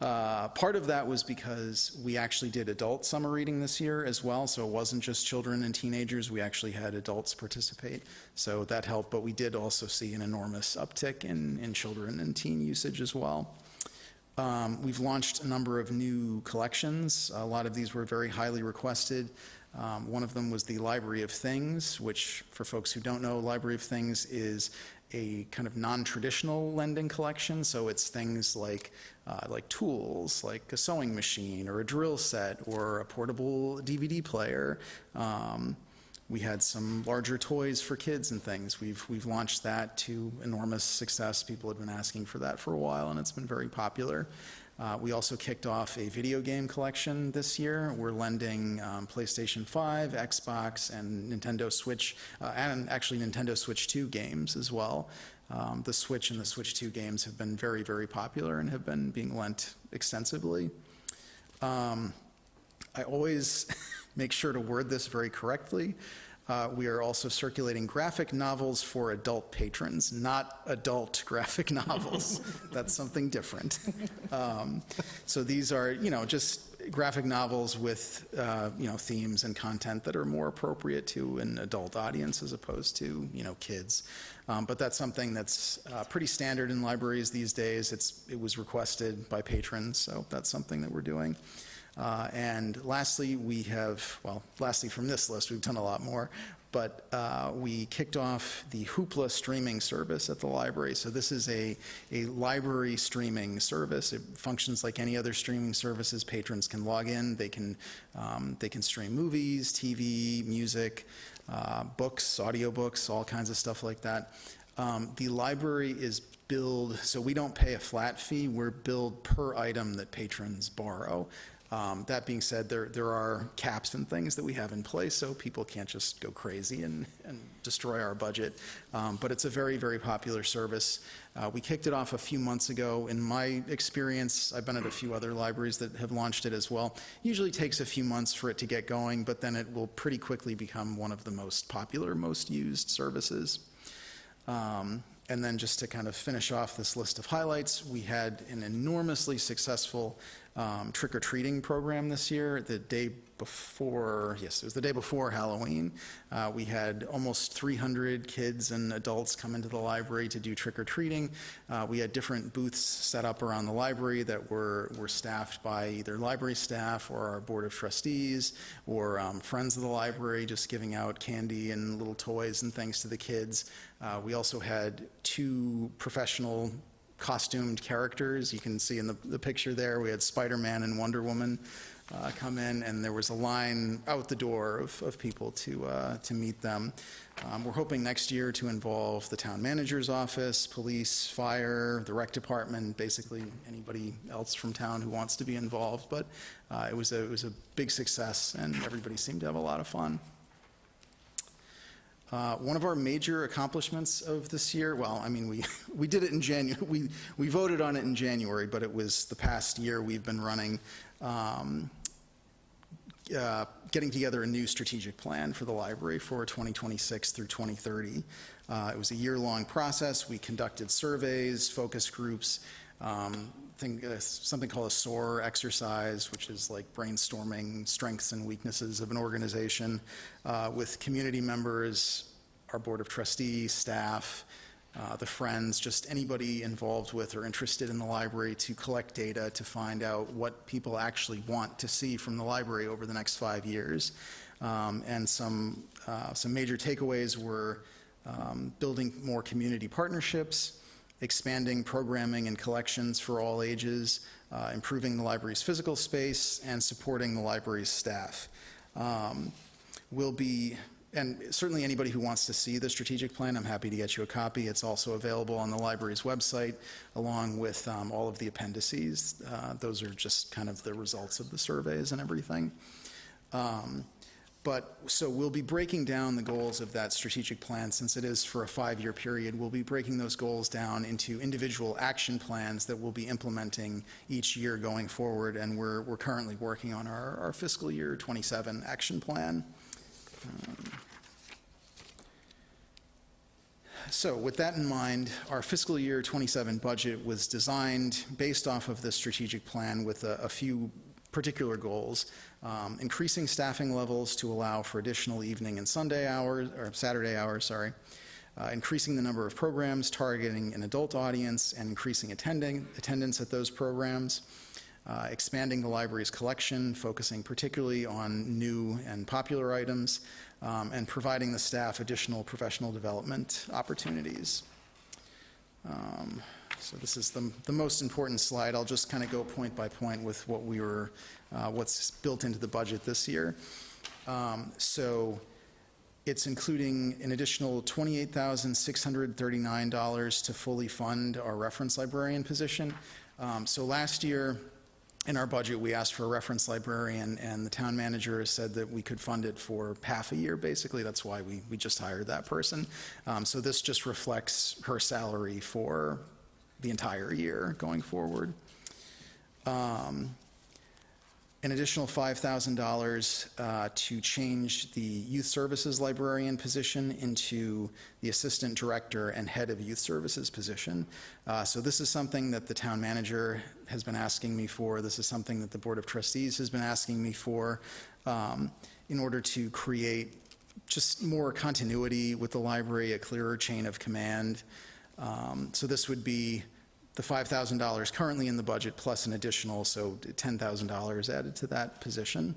Speaker 10: Part of that was because we actually did adult summer reading this year as well, so it wasn't just children and teenagers. We actually had adults participate, so that helped. But we did also see an enormous uptick in children and teen usage as well. We've launched a number of new collections. A lot of these were very highly requested. One of them was the Library of Things, which, for folks who don't know, Library of Things is a kind of non-traditional lending collection. So it's things like tools, like a sewing machine or a drill set or a portable DVD player. We had some larger toys for kids and things. We've launched that to enormous success. People had been asking for that for a while, and it's been very popular. We also kicked off a video game collection this year. We're lending PlayStation 5, Xbox, and Nintendo Switch, and actually Nintendo Switch 2 games as well. The Switch and the Switch 2 games have been very, very popular and have been being lent extensively. I always make sure to word this very correctly. We are also circulating graphic novels for adult patrons, not adult graphic novels. That's something different. So these are, just graphic novels with, themes and content that are more appropriate to an adult audience as opposed to, kids. But that's something that's pretty standard in libraries these days. It was requested by patrons, so that's something that we're doing. And lastly, lastly from this list, we've done a lot more, but we kicked off the Hoopla streaming service at the library. So this is a library streaming service. It functions like any other streaming services. Patrons can log in, they can stream movies, TV, music, books, audiobooks, all kinds of stuff like that. The library is billed, so we don't pay a flat fee, we're billed per item that patrons borrow. That being said, there are caps and things that we have in place, so people can't just go crazy and destroy our budget. But it's a very, very popular service. We kicked it off a few months ago. In my experience, I've been at a few other libraries that have launched it as well. Usually takes a few months for it to get going, but then it will pretty quickly become one of the most popular, most used services. And then just to kind of finish off this list of highlights, we had an enormously successful trick-or-treating program this year. The day before, yes, it was the day before Halloween. We had almost 300 kids and adults come into the library to do trick-or-treating. We had different booths set up around the library that were staffed by either library staff or our board of trustees or friends of the library, just giving out candy and little toys and things to the kids. We also had 2 professional costumed characters. You can see in the picture there, we had Spider-Man and Wonder Woman come in, and there was a line out the door of people to meet them. We're hoping next year to involve the town manager's office, police, fire, the rec department, basically anybody else from town who wants to be involved. But it was a big success, and everybody seemed to have a lot of fun. One of our major accomplishments of this year, well, I mean, we did it in January, we voted on it in January, but it was the past year we've been running, getting together a new strategic plan for the library for 2026 through 2030. It was a year-long process. We conducted surveys, focus groups, something called a SOAR exercise, which is like brainstorming strengths and weaknesses of an organization with community members, our board of trustees, staff, the Friends, just anybody involved with or interested in the library to collect data to find out what people actually want to see from the library over the next 5 years. And some major takeaways were building more community partnerships, expanding programming and collections for all ages, improving the library's physical space, and supporting the library's staff. And certainly anybody who wants to see the strategic plan, I'm happy to get you a copy. It's also available on the library's website, along with all of the appendices. Those are just kind of the results of the surveys and everything. So we'll be breaking down the goals of that strategic plan. Since it is for a 5-year period, we'll be breaking those goals down into individual action plans that we'll be implementing each year going forward, and we're currently working on our fiscal year 27 action plan. So with that in mind, our fiscal year 27 budget was designed based off of the strategic plan with a few particular goals. Increasing staffing levels to allow for additional evening and Sunday hours, or Saturday hours, increasing the number of programs targeting an adult audience and increasing attendance at those programs, expanding the library's collection, focusing particularly on new and popular items, and providing the staff additional professional development opportunities. So this is the most important slide. I'll just kind of go point by point with what's built into the budget this year. So it's including an additional $28,639 to fully fund our reference librarian position. So last year, in our budget, we asked for a reference librarian, and the town manager said that we could fund it for half a year, basically. That's why we just hired that person. So this just reflects her salary for the entire year going forward. An additional $5,000 to change the youth services librarian position into the assistant director and head of youth services position. So this is something that the town manager has been asking me for. This is something that the board of trustees has been asking me for in order to create just more continuity with the library, a clearer chain of command. So this would be the $5,000 currently in the budget plus an additional, so $10,000 added to that position.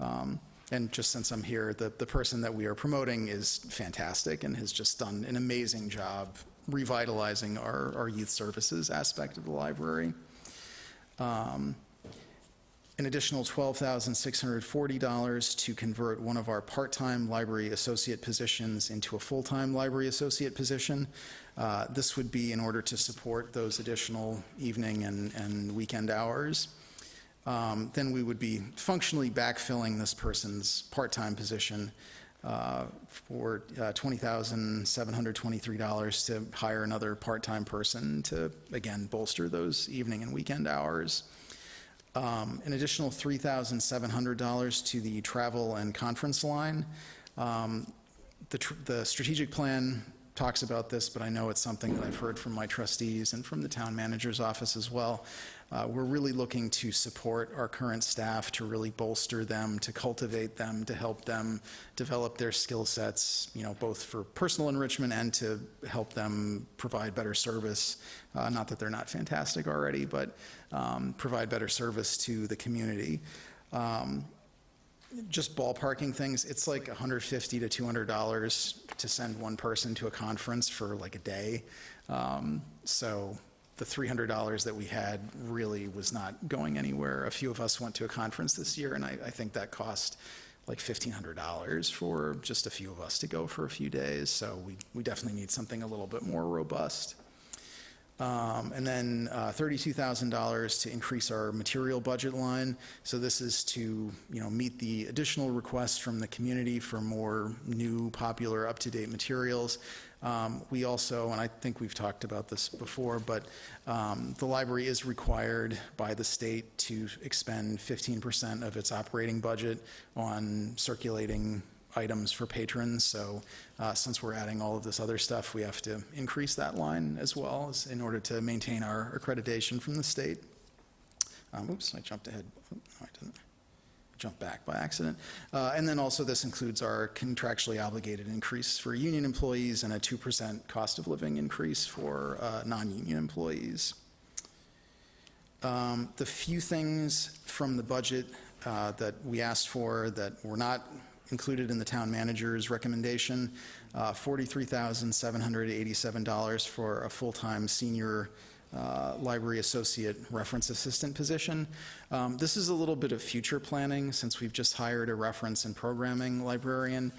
Speaker 10: And just since I'm here, the person that we are promoting is fantastic and has just done an amazing job revitalizing our youth services aspect of the library. An additional $12,640 to convert one of our part-time library associate positions into a full-time library associate position. This would be in order to support those additional evening and weekend hours. then we would be functionally backfilling this person's part-time position for $20,723 to hire another part-time person to, again, bolster those evening and weekend hours. An additional $3,700 to the travel and conference line. The strategic plan talks about this, but I know it's something that I've heard from my trustees and from the town manager's office as well. We're really looking to support our current staff, to really bolster them, to cultivate them, to help them develop their skill sets, both for personal enrichment and to help them provide better service. Not that they're not fantastic already, but provide better service to the community. Just ballparking things, it's like $150 to $200 to send one person to a conference for like a day. So the $300 that we had really was not going anywhere. A few of us went to a conference this year, and I think that cost like $1,500 for just a few of us to go for a few days. So we definitely need something a little bit more robust. And then $32,000 to increase our material budget line. So this is to, meet the additional requests from the community for more new, popular, up-to-date materials. We also, and I think we've talked about this before, but the library is required by the state to expend 15% of its operating budget on circulating items for patrons. So since we're adding all of this other stuff, we have to increase that line as well in order to maintain our accreditation from the state. Oops, I jumped ahead. No, I didn't. Jump back by accident. And then also this includes our contractually obligated increase for union employees and a 2% cost of living increase for non-union employees. The few things from the budget that we asked for that were not included in the town manager's recommendation, $43,787 for a full-time senior library associate reference assistant position. This is a little bit of future planning since we've just hired a reference and programming librarian.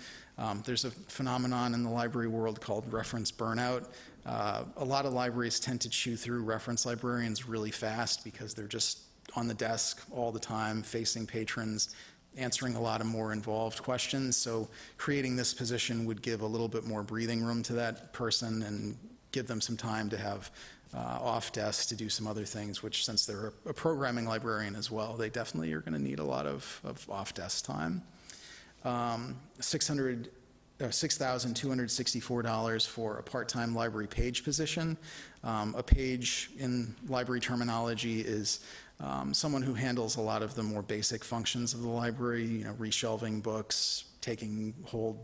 Speaker 10: There's a phenomenon in the library world called reference burnout. A lot of libraries tend to chew through reference librarians really fast because they're just on the desk all the time, facing patrons, answering a lot of more involved questions. So creating this position would give a little bit more breathing room to that person and give them some time to have off desk to do some other things, which since they're a programming librarian as well, they definitely are going to need a lot of off desk time. $6,264 for a part-time library page position. A page in library terminology is someone who handles a lot of the more basic functions of the library, reshelving books, taking hold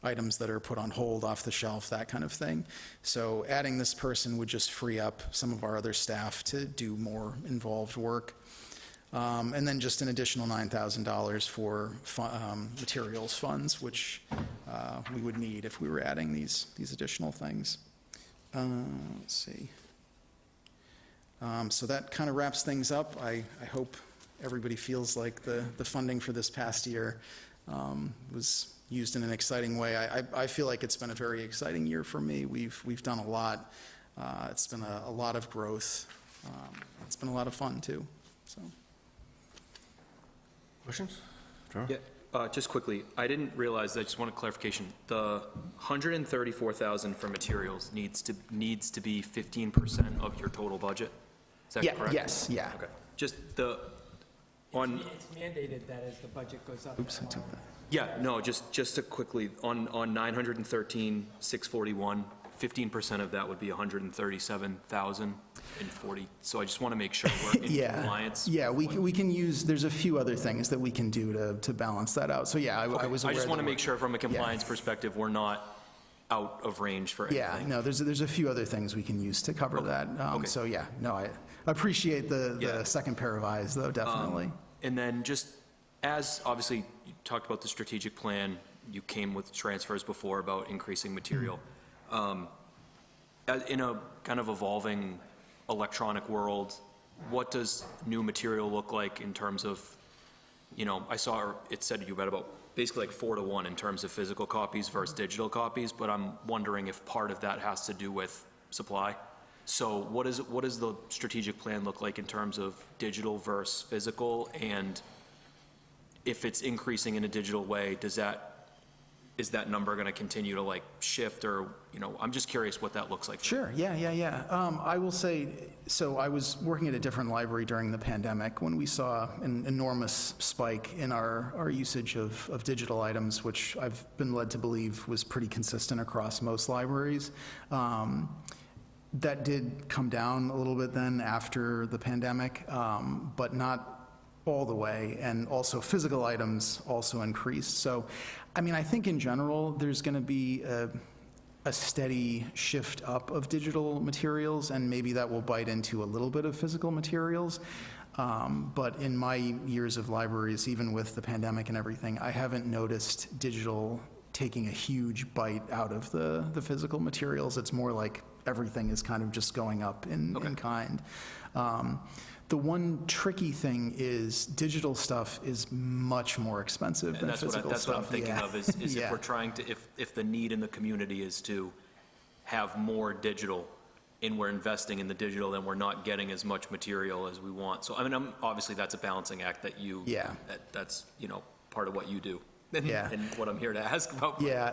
Speaker 10: items that are put on hold off the shelf, that kind of thing. So adding this person would just free up some of our other staff to do more involved work. And then just an additional $9,000 for materials funds, which we would need if we were adding these additional things. Let's see. So that kind of wraps things up. I hope everybody feels like the funding for this past year was used in an exciting way. I feel like it's been a very exciting year for me. We've done a lot. It's been a lot of growth. It's been a lot of fun too. So.
Speaker 1: Questions? Charles?
Speaker 7: Yeah, just quickly, I didn't realize, I just want a clarification. The $134,000 for materials needs to be 15% of your total budget? Is that correct?
Speaker 10: Yes, yeah.
Speaker 7: Okay. Just
Speaker 3: It's mandated that as the budget goes up.
Speaker 10: Oops, I took that.
Speaker 7: Yeah, no, just to quickly, on 913,641, 15% of that would be 137,040. So I just want to make sure we're in compliance.
Speaker 10: Yeah, we can use, there's a few other things that we can do to balance that out. So yeah, I was aware.
Speaker 7: I just want to make sure from a compliance perspective, we're not out of range for anything.
Speaker 10: Yeah, no, there's a few other things we can use to cover that. So yeah, no, I appreciate the second pair of eyes though, definitely.
Speaker 7: And then just as, obviously, you talked about the strategic plan, you came with transfers before about increasing material. In a kind of evolving electronic world, what does new material look like in terms of, I saw it said you had about basically like 4-to-1 in terms of physical copies versus digital copies, but I'm wondering if part of that has to do with supply. So what does the strategic plan look like in terms of digital versus physical? And if it's increasing in a digital way, is that number going to continue to like shift, or, I'm just curious what that looks like.
Speaker 10: Sure, yeah. I will say, so I was working at a different library during the pandemic when we saw an enormous spike in our usage of digital items, which I've been led to believe was pretty consistent across most libraries. That did come down a little bit then after the pandemic, but not all the way, and also physical items also increased. So, I think in general, there's going to be a steady shift up of digital materials, and maybe that will bite into a little bit of physical materials. But in my years of libraries, even with the pandemic and everything, I haven't noticed digital taking a huge bite out of the physical materials. It's more like everything is kind of just going up in kind. The one tricky thing is digital stuff is much more expensive than physical stuff.
Speaker 7: That's what I'm thinking of, is if we're trying to, if the need in the community is to have more digital, and we're investing in the digital, then we're not getting as much material as we want. So, obviously, that's a balancing act that that's, part of what you do. And what I'm here to ask about.
Speaker 10: Yeah,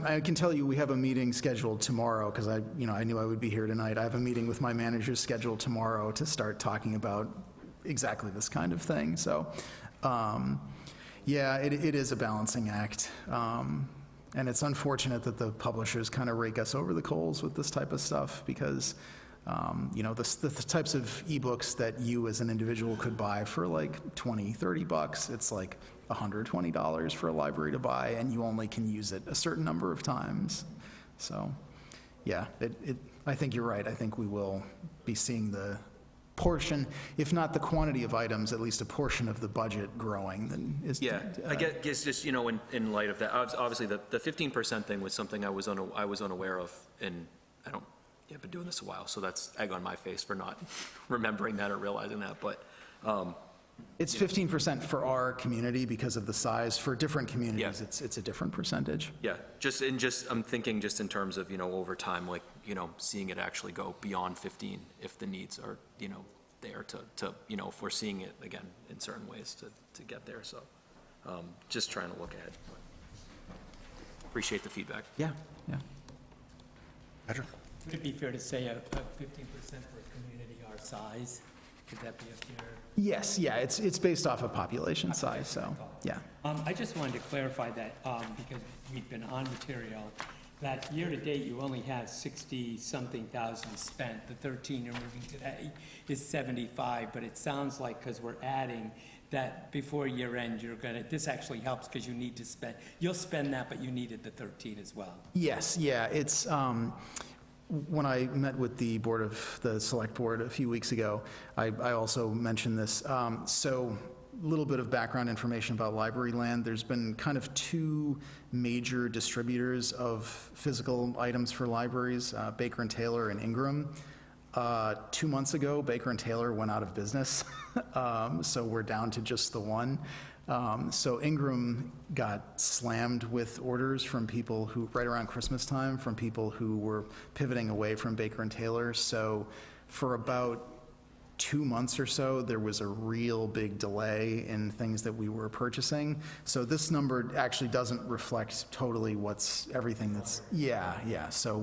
Speaker 10: I can tell you we have a meeting scheduled tomorrow, because I knew I would be here tonight. I have a meeting with my manager scheduled tomorrow to start talking about exactly this kind of thing. So, it is a balancing act. And it's unfortunate that the publishers kind of rake us over the coals with this type of stuff, because the types of ebooks that you as an individual could buy for like $20, $30, it's like $120 for a library to buy, and you only can use it a certain number of times. So, I think you're right. I think we will be seeing the portion, if not the quantity of items, at least a portion of the budget growing.
Speaker 7: I guess just, in light of that, obviously the 15% thing was something I was unaware of, and I've been doing this a while, so that's egg on my face for not remembering that or realizing that, but.
Speaker 10: It's 15% for our community because of the size. For different communities, it's a different percentage.
Speaker 7: Yeah, I'm thinking just in terms of, over time, like, seeing it actually go beyond 15 if the needs are, there to if we're seeing it again in certain ways to get there. So just trying to look ahead. Appreciate the feedback.
Speaker 10: Yeah.
Speaker 2: Patrick?
Speaker 3: Would it be fair to say a 15% for a community our size? Could that be a fair?
Speaker 10: Yes, it's based off of population size, so, yeah.
Speaker 3: I just wanted to clarify that, because we've been on material, that year-to-date, you only have 60-something thousand spent. The 13 you're moving today is 75, but it sounds like, because we're adding, that before year-end, this actually helps, because you need to spend, you'll spend that, but you needed the 13 as well.
Speaker 10: Yes, it's, when I met with the select board a few weeks ago, I also mentioned this. So a little bit of background information about Library Land. There's been kind of two major distributors of physical items for libraries, Baker and Taylor and Ingram. 2 months ago, Baker and Taylor went out of business, so we're down to just the one. So Ingram got slammed with orders from people who, right around Christmas time, from people who were pivoting away from Baker and Taylor. So for about 2 months or so, there was a real big delay in things that we were purchasing. So this number actually doesn't reflect totally everything that's, so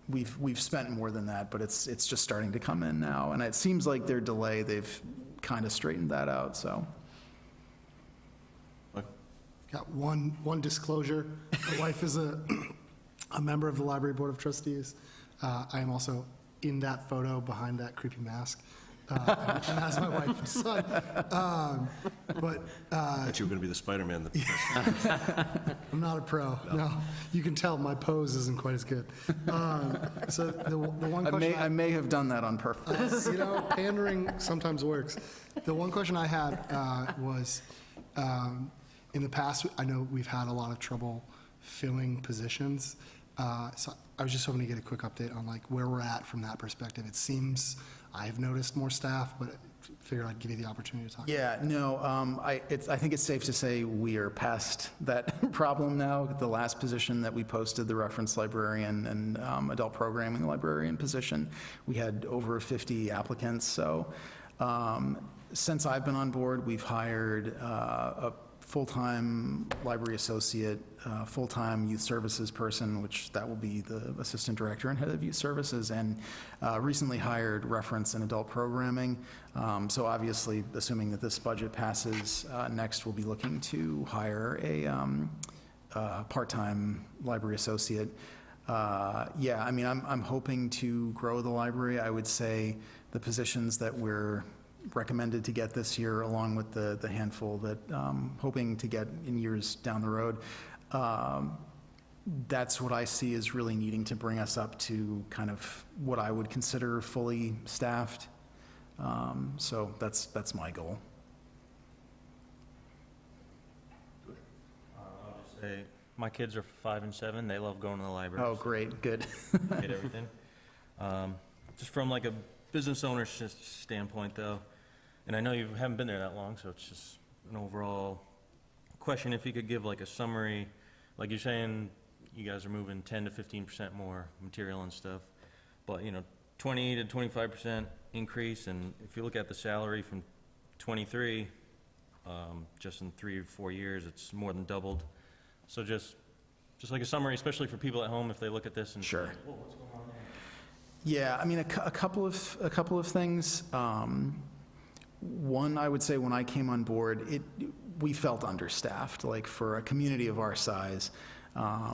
Speaker 10: we've spent more than that, but it's just starting to come in now. And it seems like their delay, they've kind of straightened that out, so.
Speaker 4: Got one disclosure. My wife is a member of the Library Board of Trustees. I am also in that photo behind that creepy mask. And as my wife and son.
Speaker 1: I thought you were going to be the Spider-Man.
Speaker 4: I'm not a pro. No, you can tell my pose isn't quite as good. So the one question
Speaker 10: I may have done that on purpose.
Speaker 4: Pandering sometimes works. The one question I had was, in the past, I know we've had a lot of trouble filling positions. So I was just hoping to get a quick update on like where we're at from that perspective. It seems I've noticed more staff, but figured I'd give you the opportunity to talk.
Speaker 10: Yeah, no, I think it's safe to say we are past that problem now. The last position that we posted, the reference librarian and adult programming librarian position, we had over 50 applicants. So since I've been on board, we've hired a full-time library associate, full-time youth services person, which that will be the assistant director and head of youth services, and recently hired reference and adult programming. So obviously, assuming that this budget passes, next we'll be looking to hire a part-time library associate. Yeah, I mean, I'm hoping to grow the library. I would say the positions that we're recommended to get this year, along with the handful that hoping to get in years down the road. That's what I see as really needing to bring us up to kind of what I would consider fully staffed. So that's my goal.
Speaker 14: I'll just say, my kids are 5 and 7. They love going to the library.
Speaker 10: Oh, great, good.
Speaker 14: Get everything. Just from like a business owner standpoint, though, and I know you haven't been there that long, so it's just an overall question. If you could give like a summary, like you're saying, you guys are moving 10 to 15% more material and stuff, but 20 to 25% increase, and if you look at the salary from 23, just in 3 or 4 years, it's more than doubled. So just like a summary, especially for people at home, if they look at this and
Speaker 10: Sure.
Speaker 14: say, whoa, what's going on there?
Speaker 10: Yeah, I mean, a couple of things. One, I would say when I came on board, we felt understaffed. Like for a community of our size, I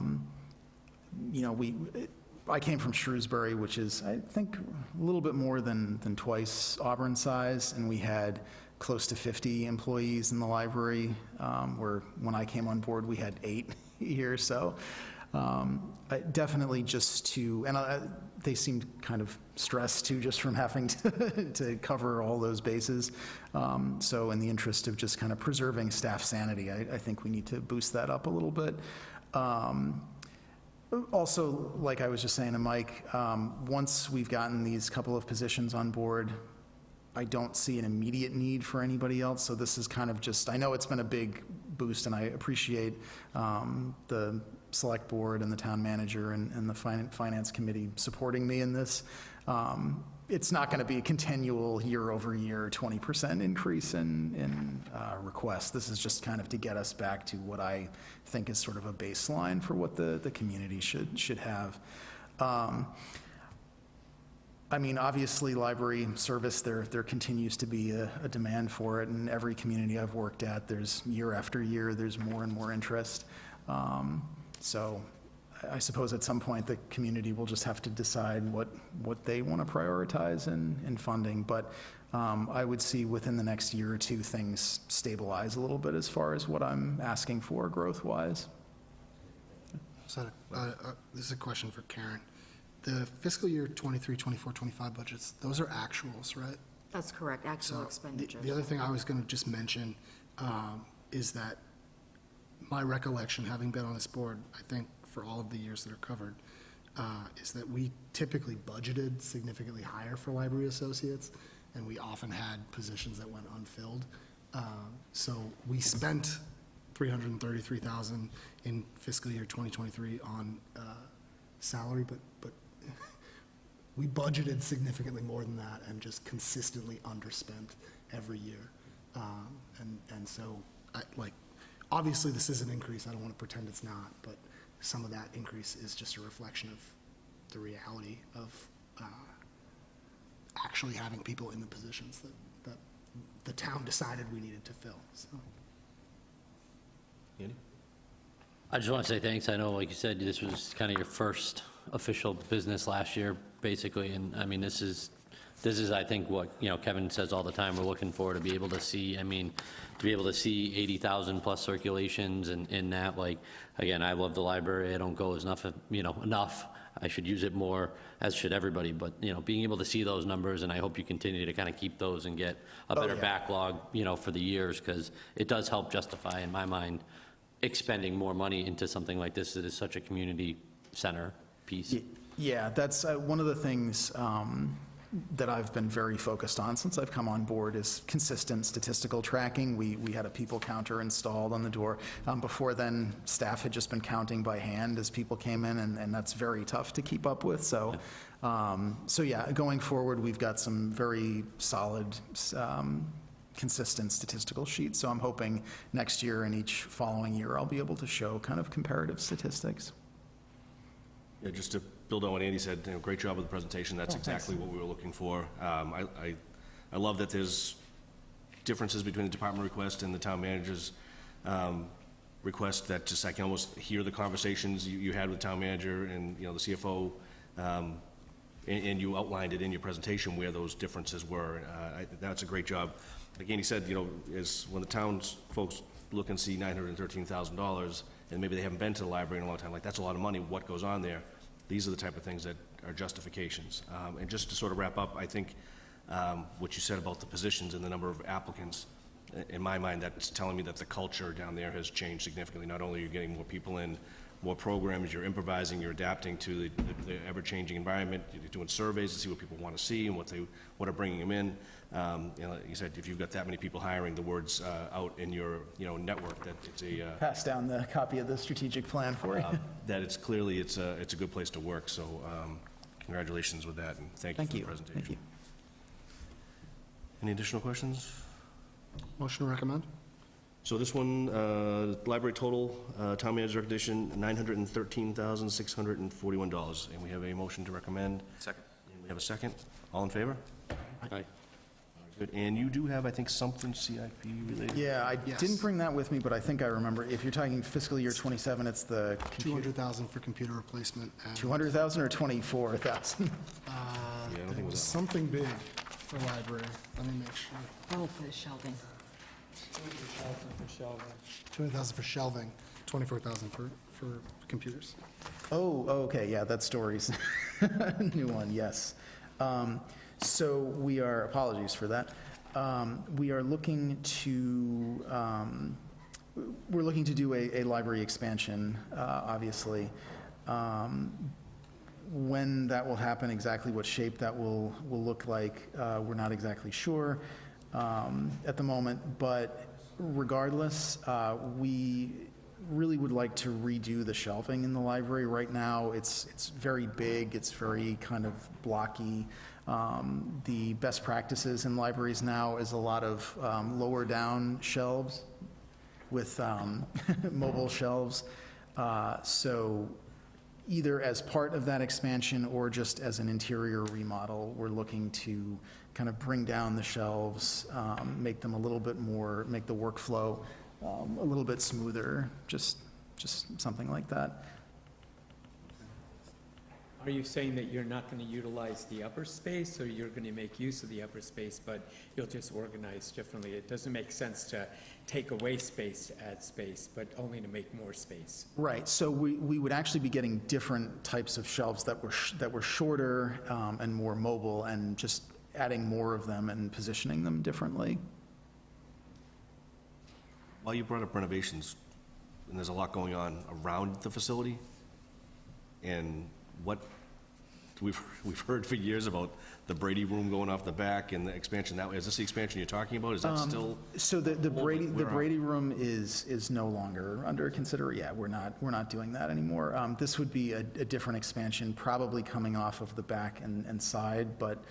Speaker 10: came from Shrewsbury, which is, I think, a little bit more than twice Auburn size, and we had close to 50 employees in the library, where when I came on board, we had 8 here. So definitely just to, and they seemed kind of stressed too, just from having to cover all those bases. So in the interest of just kind of preserving staff sanity, I think we need to boost that up a little bit. Also, like I was just saying to Mike, once we've gotten these couple of positions on board, I don't see an immediate need for anybody else. So this is kind of just, I know it's been a big boost, and I appreciate the select board and the town manager and the finance committee supporting me in this. It's not going to be a continual year-over-year 20% increase in requests. This is just kind of to get us back to what I think is sort of a baseline for what the community should have. I mean, obviously, library service, there continues to be a demand for it, and every community I've worked at, there's year after year, there's more and more interest. So I suppose at some point, the community will just have to decide what they want to prioritize in funding. But I would see within the next year or two, things stabilize a little bit as far as what I'm asking for growth-wise.
Speaker 4: So, this is a question for Karen. The fiscal year 23, 24, 25 budgets, those are actuals, right?
Speaker 5: That's correct, actual
Speaker 4: So
Speaker 5: expenditures.
Speaker 4: the other thing I was going to just mention is that my recollection, having been on this board, I think for all of the years that are covered, is that we typically budgeted significantly higher for library associates, and we often had positions that went unfilled. So we spent $333,000 in fiscal year 2023 on salary, but we budgeted significantly more than that and just consistently underspent every year. And so, obviously, this is an increase. I don't want to pretend it's not, but some of that increase is just a reflection of the reality of actually having people in the positions that the town decided we needed to fill. So.
Speaker 1: Andy?
Speaker 11: I just want to say thanks. I know, like you said, this was kind of your first official business last year, basically, and I mean, this is, I think, what, Kevin says all the time, we're looking for, to be able to see, to be able to see 80,000 plus circulations and in that, like, again, I love the library, I don't go as enough, I should use it more, as should everybody, but, being able to see those numbers, and I hope you continue to kind of keep those and get a better backlog, for the years, because it does help justify, in my mind, expending more money into something like this that is such a community center piece.
Speaker 10: Yeah, that's one of the things that I've been very focused on since I've come on board is consistent statistical tracking. We had a people counter installed on the door. Before then, staff had just been counting by hand as people came in, and that's very tough to keep up with. So yeah, going forward, we've got some very solid, consistent statistical sheets. So I'm hoping next year and each following year, I'll be able to show kind of comparative statistics.
Speaker 1: Yeah, just to build on what Andy said, great job with the presentation. That's exactly what we were looking for. I love that there's differences between the department request and the town manager's request, that just I can almost hear the conversations you had with the town manager and, the CFO, and you outlined it in your presentation where those differences were. That's a great job. Like Andy said, is when the town's folks look and see $913,000, and maybe they haven't been to the library in a long time, like, that's a lot of money, what goes on there? These are the type of things that are justifications. And just to sort of wrap up, I think what you said about the positions and the number of applicants, in my mind, that's telling me that the culture down there has changed significantly. Not only are you getting more people in, more programs, you're improvising, you're adapting to the ever-changing environment, you're doing surveys to see what people want to see and what are bringing them in. Like you said, if you've got that many people hiring, the word's out in your network that it's a
Speaker 10: Pass down the copy of the strategic plan for you.
Speaker 1: that it's clearly it's a good place to work. So congratulations with that, and thank you for the presentation.
Speaker 10: Thank you.
Speaker 1: Any additional questions?
Speaker 4: Motion to recommend?
Speaker 1: So this one, library total, town manager recommendation, $913,641, and we have a motion to recommend.
Speaker 7: Second.
Speaker 1: And we have a second. All in favor?
Speaker 11: Aye.
Speaker 1: Good. And you do have, I think, something CIP related?
Speaker 10: Yeah, I
Speaker 4: Yes.
Speaker 10: didn't bring that with me, but I think I remember. If you're talking fiscal year '27, it's the computer.
Speaker 4: $200,000 for computer replacement. And,
Speaker 10: 200,000 or 24,000?
Speaker 1: Yeah, I don't think
Speaker 4: it
Speaker 1: it
Speaker 4: was
Speaker 1: was that
Speaker 4: something big for library. Let me make sure.
Speaker 5: Oh, for the shelving.
Speaker 4: 200,000 for shelving, 24,000 for computers.
Speaker 10: Oh, okay, yeah, that story's new one, yes. So we are, apologies for that. We are looking to, we're looking to do a library expansion, obviously. When that will happen, exactly what shape that will look like, we're not exactly sure at the moment, but regardless, we really would like to redo the shelving in the library. Right now, it's very big, it's very kind of blocky. The best practices in libraries now is a lot of lower down shelves with mobile shelves. So either as part of that expansion or just as an interior remodel, we're looking to kind of bring down the shelves, make them a little bit more, make the workflow a little bit smoother, just something like that.
Speaker 3: Are you saying that you're not going to utilize the upper space, or you're going to make use of the upper space, but you'll just organize differently? It doesn't make sense to take away space to add space, but only to make more space.
Speaker 10: Right, so we would actually be getting different types of shelves that were shorter and more mobile, and just adding more of them and positioning them differently.
Speaker 1: While you brought up renovations, and there's a lot going on around the facility, and what we've heard for years about the Brady Room going off the back and the expansion that way. Is this the expansion you're talking about? Is that still?
Speaker 10: So the Brady
Speaker 1: where are-
Speaker 10: Brady Room is no longer under consideration. Yeah, we're not doing that anymore. This would be a different expansion, probably coming off of the back and side, but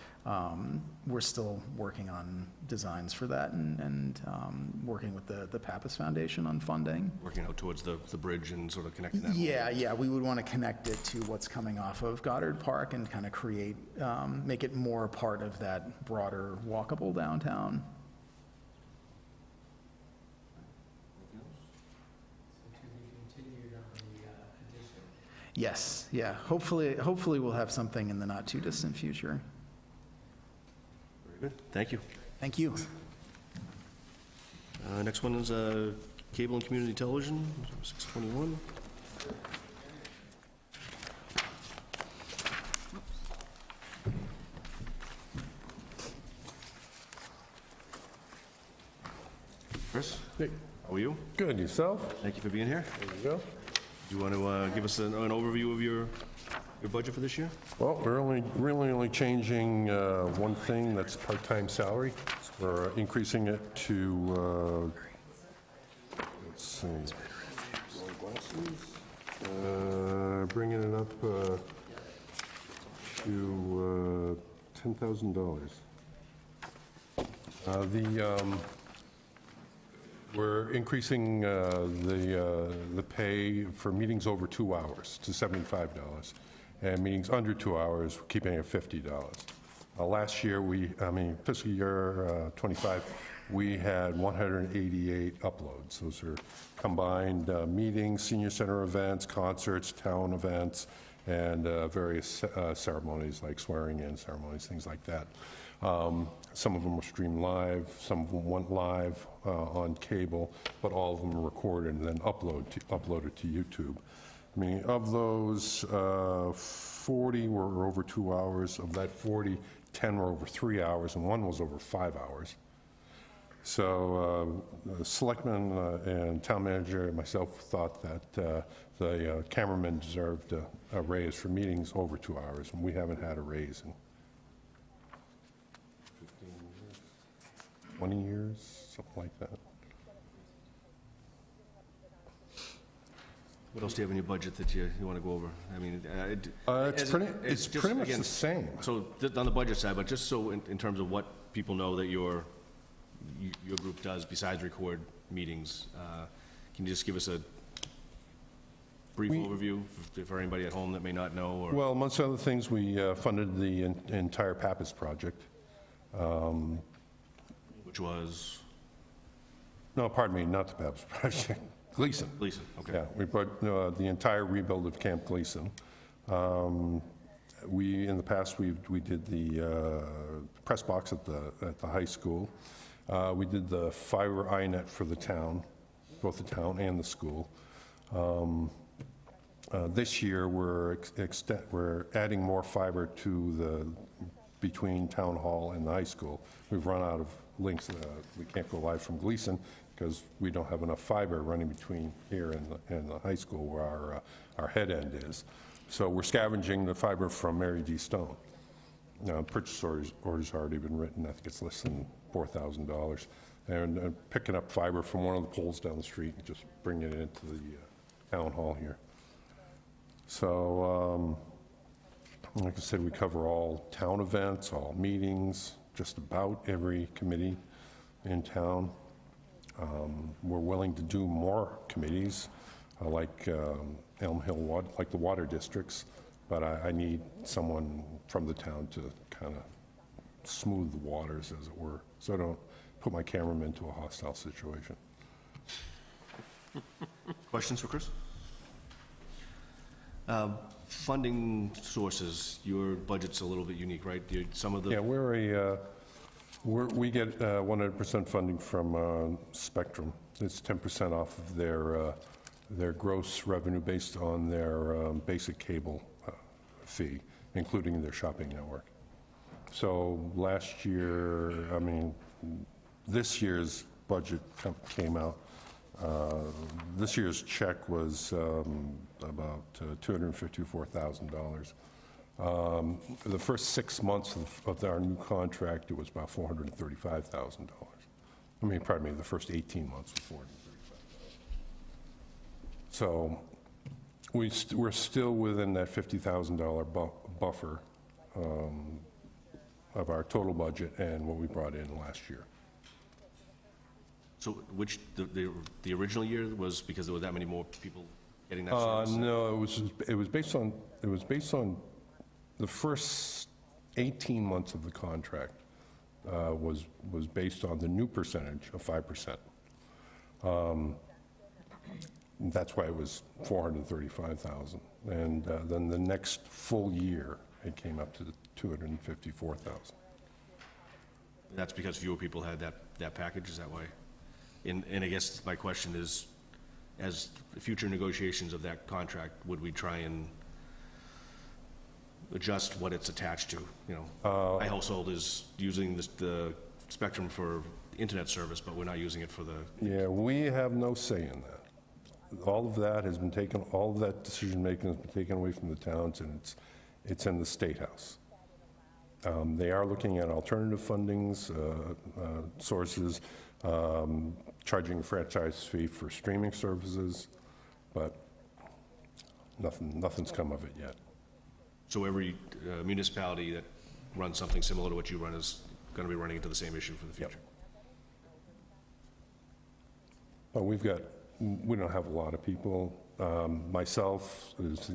Speaker 10: we're still working on designs for that and working with the Pappas Foundation on funding.
Speaker 1: Working out towards the bridge and sort of connecting that.
Speaker 10: Yeah, we would want to connect it to what's coming off of Goddard Park and kind of create, make it more part of that broader walkable downtown. Yes, yeah. Hopefully we'll have something in the not-too-distant future.
Speaker 1: Very good. Thank you.
Speaker 10: Thank you.
Speaker 1: Next one is cable and community television, 621. Chris?
Speaker 15: Hey.
Speaker 1: How are you?
Speaker 15: Good, yourself?
Speaker 1: Thank you for being here.
Speaker 15: There you go.
Speaker 1: Do you want to give us an overview of your Your budget for this year?
Speaker 2: Well, we're really only changing one thing, that's part-time salary. We're increasing it to, let's see, bringing it up to $10,000. We're increasing the pay for meetings over 2 hours to $75, and meetings under 2 hours, we're keeping it at $50. Last year, fiscal year '25, we had 188 uploads. Those are combined meetings, senior center events, concerts, town events, and various ceremonies like swearing-in ceremonies, things like that. Some of them were streamed live, some of them went live on cable, but all of them were recorded and then uploaded to YouTube. I mean, of those, 40 were over 2 hours. Of that 40, 10 were over 3 hours, and one was over 5 hours. So the selectman and town manager and myself thought that the cameramen deserved a raise for meetings over 2 hours, and we haven't had a raise in 15 years, 20 years, something like that.
Speaker 1: What else do you have in your budget that you want to go over? I mean,
Speaker 2: It's pretty much the same.
Speaker 1: So on the budget side, but just so in terms of what people know that your group does besides record meetings, can you just give us a brief overview for anybody at home that may not know? Or
Speaker 2: Well, amongst other things, we funded the entire Pappas project.
Speaker 1: which was
Speaker 2: No, pardon me, not the Pappas project. Gleason.
Speaker 1: Gleason, okay.
Speaker 2: Yeah, we brought the entire rebuild of Camp Gleason. In the past, we did the press box at the high school. We did the fiber iNet for the town, both the town and the school. This year, we're adding more fiber to between town hall and the high school. We've run out of links. We can't go live from Gleason because we don't have enough fiber running between here and the high school where our head end is. So we're scavenging the fiber from Mary D. Stone. Purchase order's already been written. I think it's less than $4,000. And picking up fiber from one of the poles down the street and just bringing it into the town hall here. So, like I said, we cover all town events, all meetings, just about every committee in town. We're willing to do more committees, like Elm Hill, like the water districts, but I need someone from the town to kind of smooth the waters, as it were, so I don't put my cameraman into a hostile situation.
Speaker 1: questions for Chris? Funding sources, your budget's a little bit unique, right? Some of the
Speaker 2: Yeah, we get 100% funding from Spectrum. It's 10% off of their gross revenue based on their basic cable fee, including their shopping network. So last year, this year's budget came out. This year's check was about $254,000. The first 6 months of our new contract, it was about $435,000. Pardon me, the first 18 months was $435,000. So we're still within that $50,000 buffer of our total budget and what we brought in last year.
Speaker 1: So which, the original year was because there were that many more people getting that service?
Speaker 2: No, it was based on the first 18 months of the contract was based on the new percentage of 5%. That's why it was $435,000. And then the next full year, it came up to $254,000.
Speaker 1: That's because fewer people had that package, is that why? And I guess my question is, as future negotiations of that contract, would we try and adjust what it's attached to? My household is using the Spectrum for internet service, but we're not using it for the...
Speaker 2: Yeah, we have no say in that. all of that has been taken, all of that decision-making has been taken away from the towns, and it's in the State House. They are looking at alternative fundings, sources, charging a franchise fee for streaming services, but nothing's come of it yet.
Speaker 1: So every municipality that runs something similar to what you run is going to be running into the same issue for the future?
Speaker 2: But we don't have a lot of people. Myself is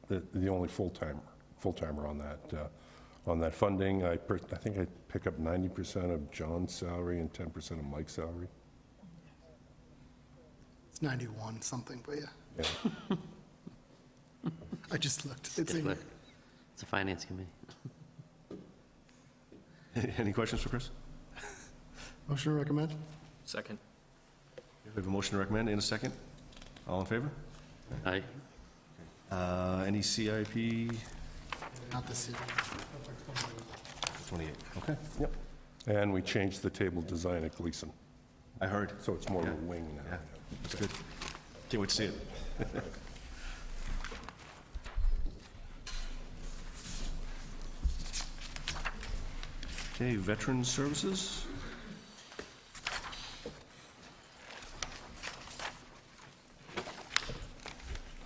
Speaker 2: the only full-timer on that funding. I think I pick up 90% of John's salary and 10% of Mike's salary.
Speaker 4: It's 91 something, but yeah.
Speaker 2: Yeah.
Speaker 4: I just looked. It's in here.
Speaker 11: It's a finance committee.
Speaker 1: Any questions for Chris?
Speaker 4: Motion to recommend?
Speaker 7: Second.
Speaker 1: We have a motion to recommend and a second. All in favor?
Speaker 11: Aye.
Speaker 1: Any CIP?
Speaker 4: Not this year.
Speaker 1: 28, okay, yep.
Speaker 2: And we changed the table design at Gleason,
Speaker 1: I heard.
Speaker 2: so it's more of a wing now.
Speaker 1: Yeah, that's good. Can't wait to see it. Okay, Veteran Services?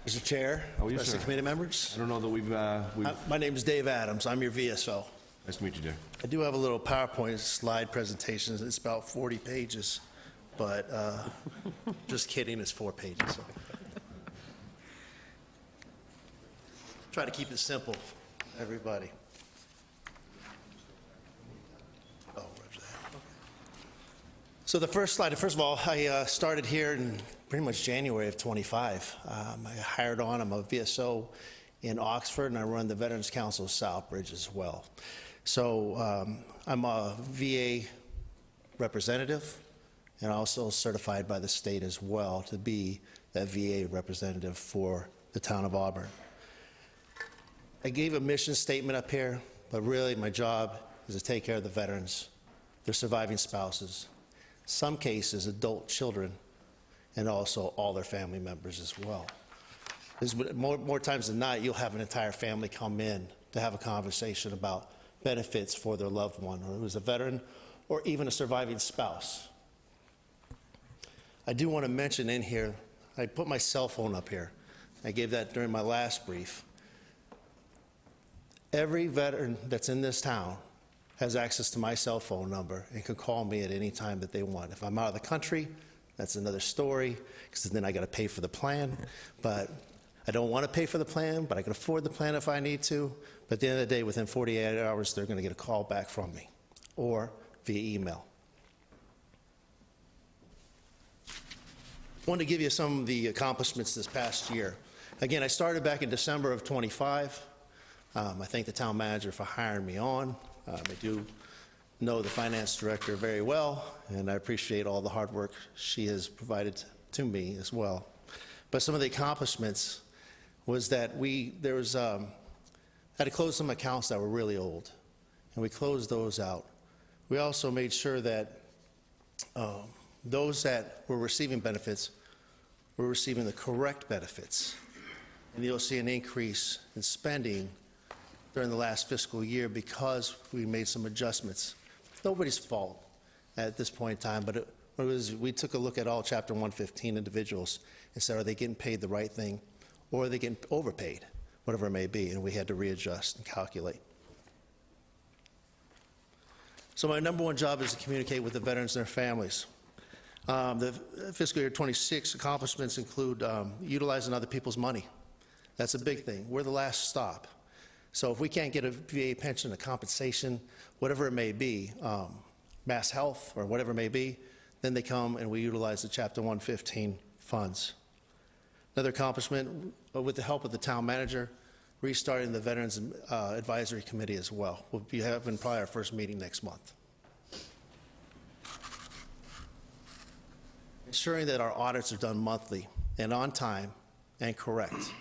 Speaker 15: Mr. Chair,
Speaker 1: How are you,
Speaker 15: rest of
Speaker 1: sir?
Speaker 15: the committee members.
Speaker 1: I don't know that we've,
Speaker 15: My name is Dave Adams. I'm your VSO.
Speaker 1: nice to meet you, Jay.
Speaker 15: I do have a little PowerPoint slide presentation. It's about 40 pages, but just kidding, it's 4 pages. So. Try to keep it simple, everybody. Oh, where's that? Okay. So the first slide, first of all, I started here in pretty much January of 25. I hired on, I'm a VSO in Oxford, and I run the Veterans Council of Southbridge as well. So I'm a VA representative and also certified by the state as well to be that VA representative for the town of Auburn. I gave a mission statement up here, but really my job is to take care of the veterans, their surviving spouses, some cases adult children, and also all their family members as well. More times than not, you'll have an entire family come in to have a conversation about benefits for their loved one, or who's a veteran, or even a surviving spouse. I do want to mention in here, I put my cell phone up here. I gave that during my last brief. Every veteran that's in this town has access to my cell phone number and can call me at any time that they want. If I'm out of the country, that's another story, because then I got to pay for the plan. But I don't want to pay for the plan, but I can afford the plan if I need to. But at the end of the day, within 48 hours, they're going to get a call back from me or via email. I wanted to give you some of the accomplishments this past year. Again, I started back in December of 25. I thank the town manager for hiring me on. I do know the finance director very well, and I appreciate all the hard work she has provided to me as well. But some of the accomplishments was that had to close some accounts that were really old, and we closed those out. We also made sure that those that were receiving benefits were receiving the correct benefits. And you'll see an increase in spending during the last fiscal year because we made some adjustments. Nobody's fault at this point in time, but we took a look at all Chapter 115 individuals and said, are they getting paid the right thing, or are they getting overpaid, whatever it may be, and we had to readjust and calculate. So my number one job is to communicate with the veterans and their families. The fiscal year 26 accomplishments include utilizing other people's money. That's a big thing. We're the last stop. So if we can't get a VA pension, a compensation, whatever it may be, Mass Health or whatever it may be, then they come and we utilize the Chapter 115 funds. Another accomplishment, with the help of the town manager, restarting the Veterans Advisory Committee as well. We'll be having probably our first meeting next month. Ensuring that our audits are done monthly and on time and correct.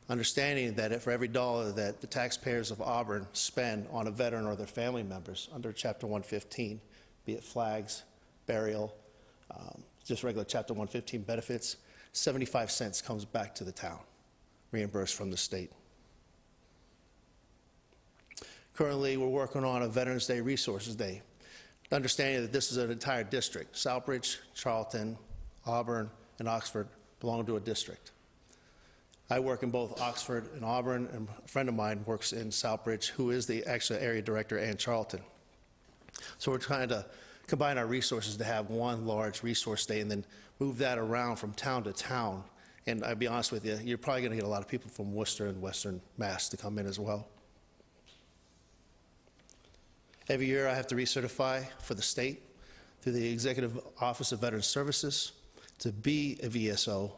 Speaker 15: Understanding that for every dollar that the taxpayers of Auburn spend on a veteran or their family members under Chapter 115, be it flags, burial, just regular Chapter 115 benefits, 75 cents comes back to the town, reimbursed from the state. Currently, we're working on a Veterans Day Resources Day, understanding that this is an entire district. Southbridge, Charlton, Auburn, and Oxford belong to a district. I work in both Oxford and Auburn, and a friend of mine works in Southbridge, who is the actual area director, and Charlton. So we're trying to combine our resources to have one large resource day and then move that around from town to town. And I'll be honest with you, you're probably going to get a lot of people from Worcester and Western Mass to come in as well. Every year I have to recertify for the state through the Executive Office of Veteran Services to be a VSO.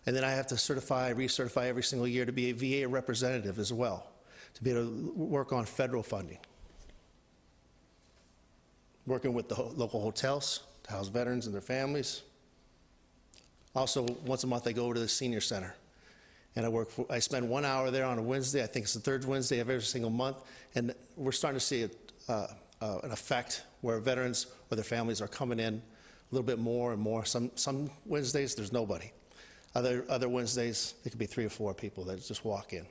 Speaker 15: And then I have to recertify every single year to be a VA representative as well, to be able to work on federal funding. Working with the local hotels to house veterans and their families. Also, once a month I go over to the senior center. And I spend 1 hour there on a Wednesday. I think it's the third Wednesday of every single month. And we're starting to see an effect where veterans or their families are coming in a little bit more and more. Some Wednesdays, there's nobody. Other Wednesdays, there could be 3 or 4 people that just walk in.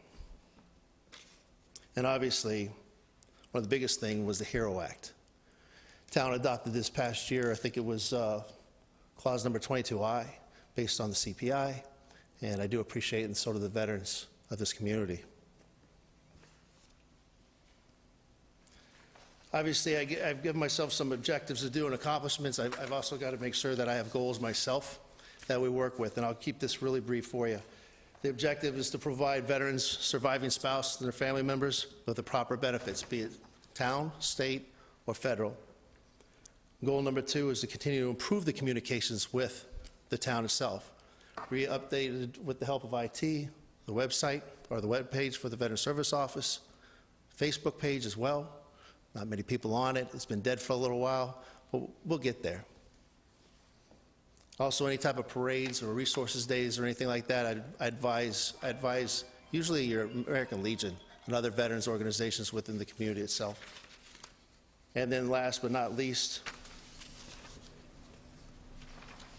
Speaker 15: And obviously, one of the biggest things was the HERO Act. Town adopted this past year, I think it was clause number 22I, based on the CPI, and I do appreciate it, and so do the veterans of this community. Obviously, I've given myself some objectives to do and accomplishments. I've also got to make sure that I have goals myself that we work with, and I'll keep this really brief for you. The objective is to provide veterans, surviving spouses, and their family members with the proper benefits, be it town, state, or federal. Goal number 2 is to continue to improve the communications with the town itself. Re-updated with the help of IT, the website, or the web page for the Veteran Service Office, Facebook page as well. Not many people on it. It's been dead for a little while, but we'll get there. Also, any type of parades or resources days or anything like that, I advise usually your American Legion and other veterans organizations within the community itself. And then last but not least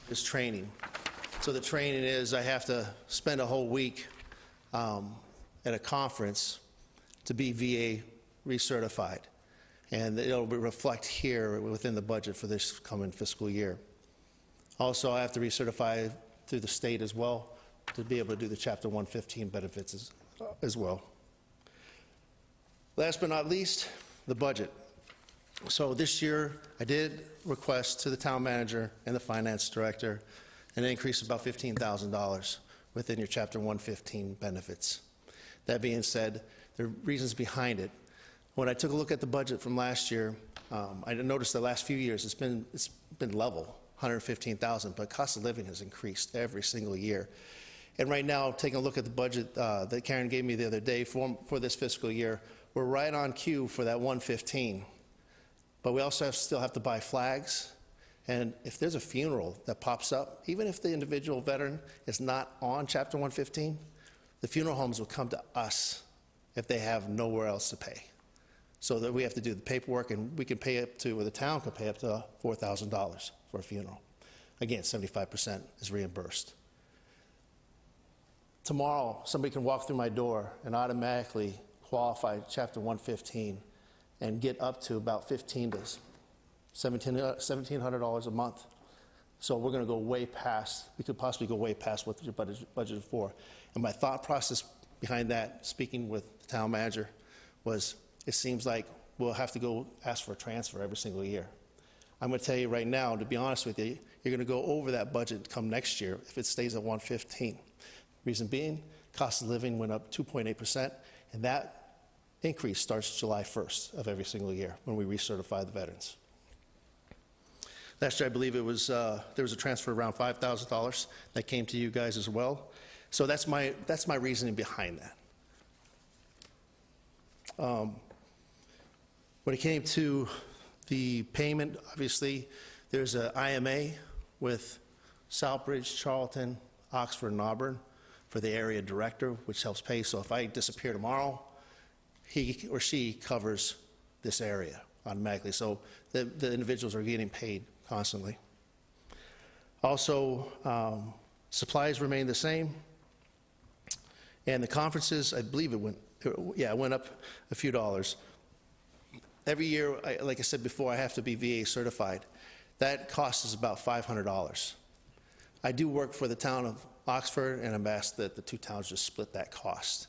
Speaker 15: is training. So the training is I have to spend a whole week at a conference to be VA recertified. And it'll reflect here within the budget for this coming fiscal year. Also, I have to recertify through the state as well to be able to do the Chapter 115 benefits as well. Last but not least, the budget. So this year, I did request to the town manager and the finance director an increase of about $15,000 within your Chapter 115 benefits. That being said, there are reasons behind it. When I took a look at the budget from last year, I noticed the last few years it's been level, $115,000, but cost of living has increased every single year. And right now, taking a look at the budget that Karen gave me the other day for this fiscal year, we're right on cue for that 115. But we also still have to buy flags. And if there's a funeral that pops up, even if the individual veteran is not on Chapter 115, the funeral homes will come to us if they have nowhere else to pay. So that we have to do the paperwork, and we can pay up to, or the town can pay up to $4,000 for a funeral. Again, 75% is reimbursed. Tomorrow, somebody can walk through my door and automatically qualify Chapter 115 and get up to about $1,500 to $1,700 a month. So we're going to go way past, we could possibly go way past what you're budgeted for. And my thought process behind that, speaking with the town manager, was it seems like we'll have to go ask for a transfer every single year. I'm going to tell you right now, to be honest with you, you're going to go over that budget come next year if it stays at 115. Reason being, cost of living went up 2.8%, and that increase starts July 1st of every single year when we recertify the veterans. Last year, I believe it was there was a transfer around $5,000 that came to you guys as well. So that's my reasoning behind that. When it came to the payment, obviously, there's an IMA with Southbridge, Charlton, Oxford, and Auburn for the area director, which helps pay. So if I disappear tomorrow, he or she covers this area automatically. So the individuals are getting paid constantly. Also, Supplies remain the same. And the conferences, I believe it went up a few dollars. Every year, like I said before, I have to be VA certified. That cost is about $500. I do work for the town of Oxford, and I'm asked that the two towns just split that cost.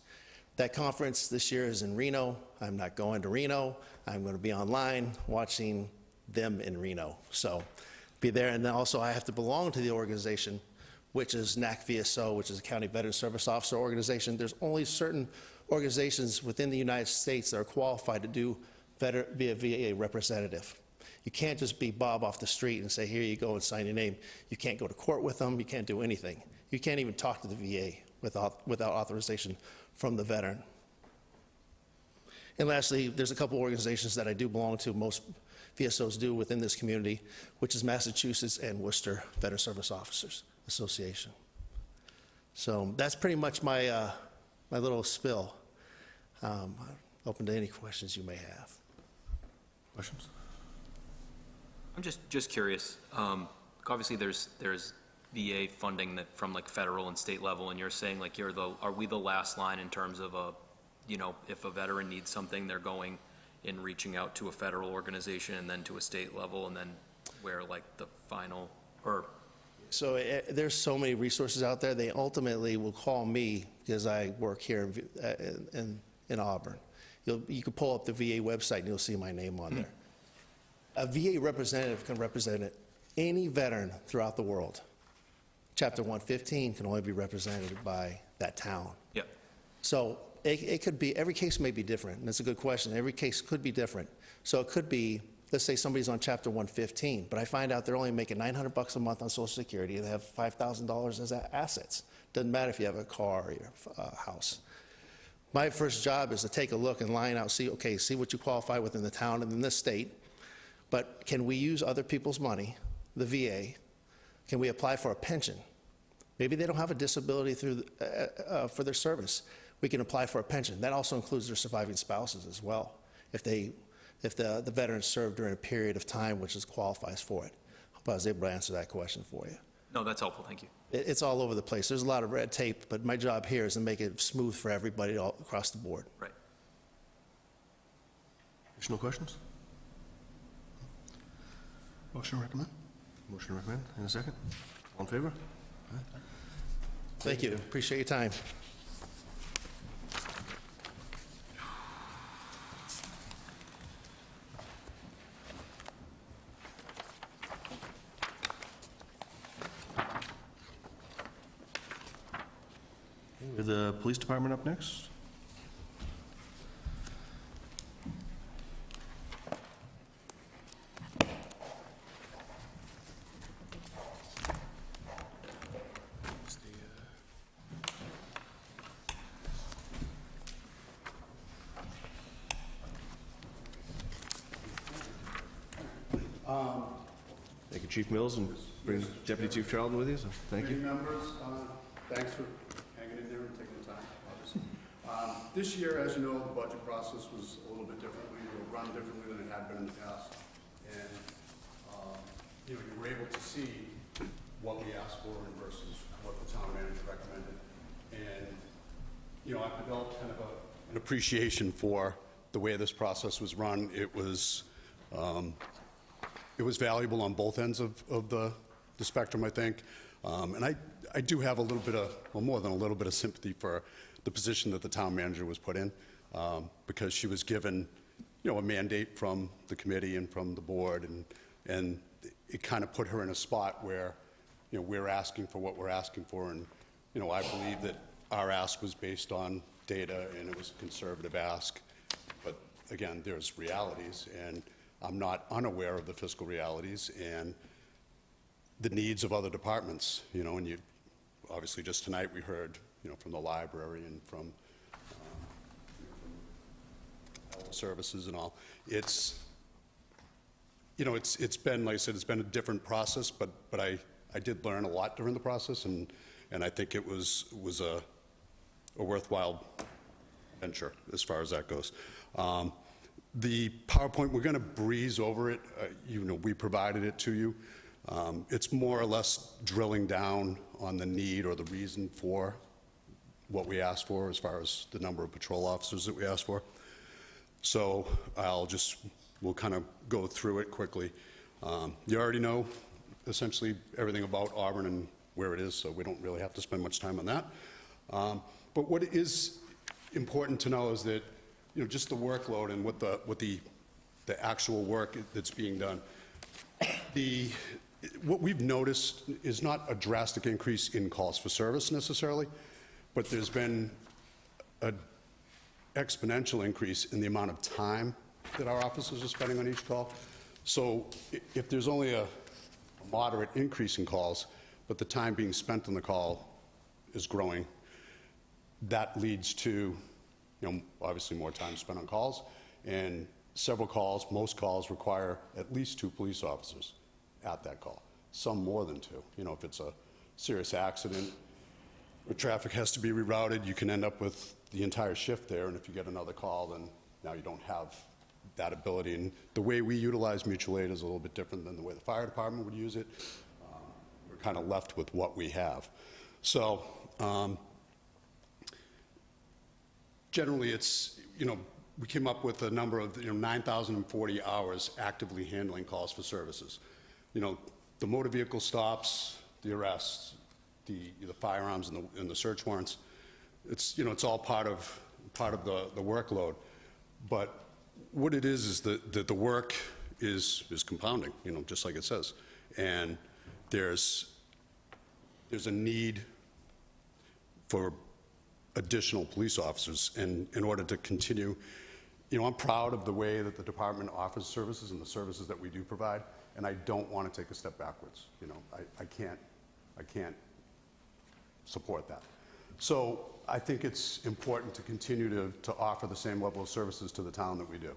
Speaker 15: That conference this year is in Reno. I'm not going to Reno. I'm going to be online watching them in Reno. So be there. And then also I have to belong to the organization, which is NACVSO, which is a County Veteran Service Officer organization. There's only certain organizations within the United States that are qualified to be a VA representative. You can't just be Bob off the street and say, here you go and sign your name. You can't go to court with them. You can't do anything. You can't even talk to the VA without authorization from the veteran. And lastly, there's a couple organizations that I do belong to, most VSOs do within this community, which is Massachusetts and Worcester Veteran Service Officers Association. So that's pretty much my, my little spill. Open to any questions you may have.
Speaker 1: Questions?
Speaker 7: I'm just curious. Obviously, there's VA funding that from like federal and state level, and you're saying like are we the last line in terms of if a veteran needs something, they're going and reaching out to a federal organization and then to a state level, and then where like the final or.
Speaker 15: So there's so many resources out there. They ultimately will call me because I work here in Auburn. You can pull up the VA website and you'll see my name on there. A VA representative can represent any veteran throughout the world. Chapter 115 can only be represented by that town.
Speaker 7: Yep.
Speaker 15: So it could be, every case may be different, and it's a good question. Every case could be different. So it could be, let's say somebody's on Chapter 115, but I find out they're only making $900 a month on Social Security and they have $5,000 as assets. Doesn't matter if you have a car or your house. My first job is to take a look and line out, see what you qualify within the town and in this state, but can we use other people's money, the VA? Can we apply for a pension? Maybe they don't have a disability for their service. We can apply for a pension. That also includes their surviving spouses as well, if the veteran served during a period of time which qualifies for it. Hope I was able to answer that question for you.
Speaker 7: No, that's helpful. Thank you.
Speaker 15: It's all over the place. There's a lot of red tape, but my job here is to make it smooth for everybody all across the board.
Speaker 7: Right.
Speaker 1: Additional questions?
Speaker 4: Motion to recommend?
Speaker 1: Motion to recommend, in a second. All in favor?
Speaker 15: Thank you. Appreciate your time.
Speaker 1: With the police department up next. Thank you, Chief Mills, and bring Deputy Chief Charlton with you, so thank you.
Speaker 16: Members, thanks for hanging in there and taking the time, obviously. This year, as you know, the budget process was a little bit differently, run differently than it had been in the past. And, you were able to see what we asked for versus what the town manager recommended. And, I've developed kind of an appreciation for the way this process was run. It was valuable on both ends of the spectrum, I think. And I do have a little bit of, well, more than a little bit of sympathy for the position that the town manager was put in, because she was given, a mandate from the committee and from the board, and it kind of put her in a spot where, we're asking for what we're asking for, and, I believe that our ask was based on data, and it was a conservative ask. But again, there's realities, and I'm not unaware of the fiscal realities and the needs of other departments, and you, obviously just tonight we heard, from the library and from health services and all. It's been, like I said, it's been a different process, but I did learn a lot during the process, and I think it was a worthwhile venture as far as that goes. The PowerPoint, we're going to breeze over it. We provided it to you. It's more or less drilling down on the need or the reason for what we asked for as far as the number of patrol officers that we asked for. So we'll kind of go through it quickly. You already know essentially everything about Auburn and where it is, so we don't really have to spend much time on that. But what is important to know is that, just the workload and what the actual work that's being done. What we've noticed is not a drastic increase in calls for service necessarily, but there's been an exponential increase in the amount of time that our officers are spending on each call. So if there's only a moderate increase in calls, but the time being spent on the call is growing, that leads to, obviously more time spent on calls, and most calls require at least 2 police officers at that call, some more than 2. If it's a serious accident where traffic has to be rerouted, you can end up with the entire shift there, and if you get another call, then now you don't have that ability. And the way we utilize mutual aid is a little bit different than the way the fire department would use it. We're kind of left with what we have. So generally it's, we came up with a number of 9,040 hours actively handling calls for services. The motor vehicle stops, the arrests, the firearms and the search warrants. It's all part of the workload. But what it is that the work is compounding, just like it says. And there's a need for additional police officers, and in order to continue, I'm proud of the way that the department offers services and the services that we do provide, and I don't want to take a step backwards. I can't support that. So I think it's important to continue to offer the same level of services to the town that we do.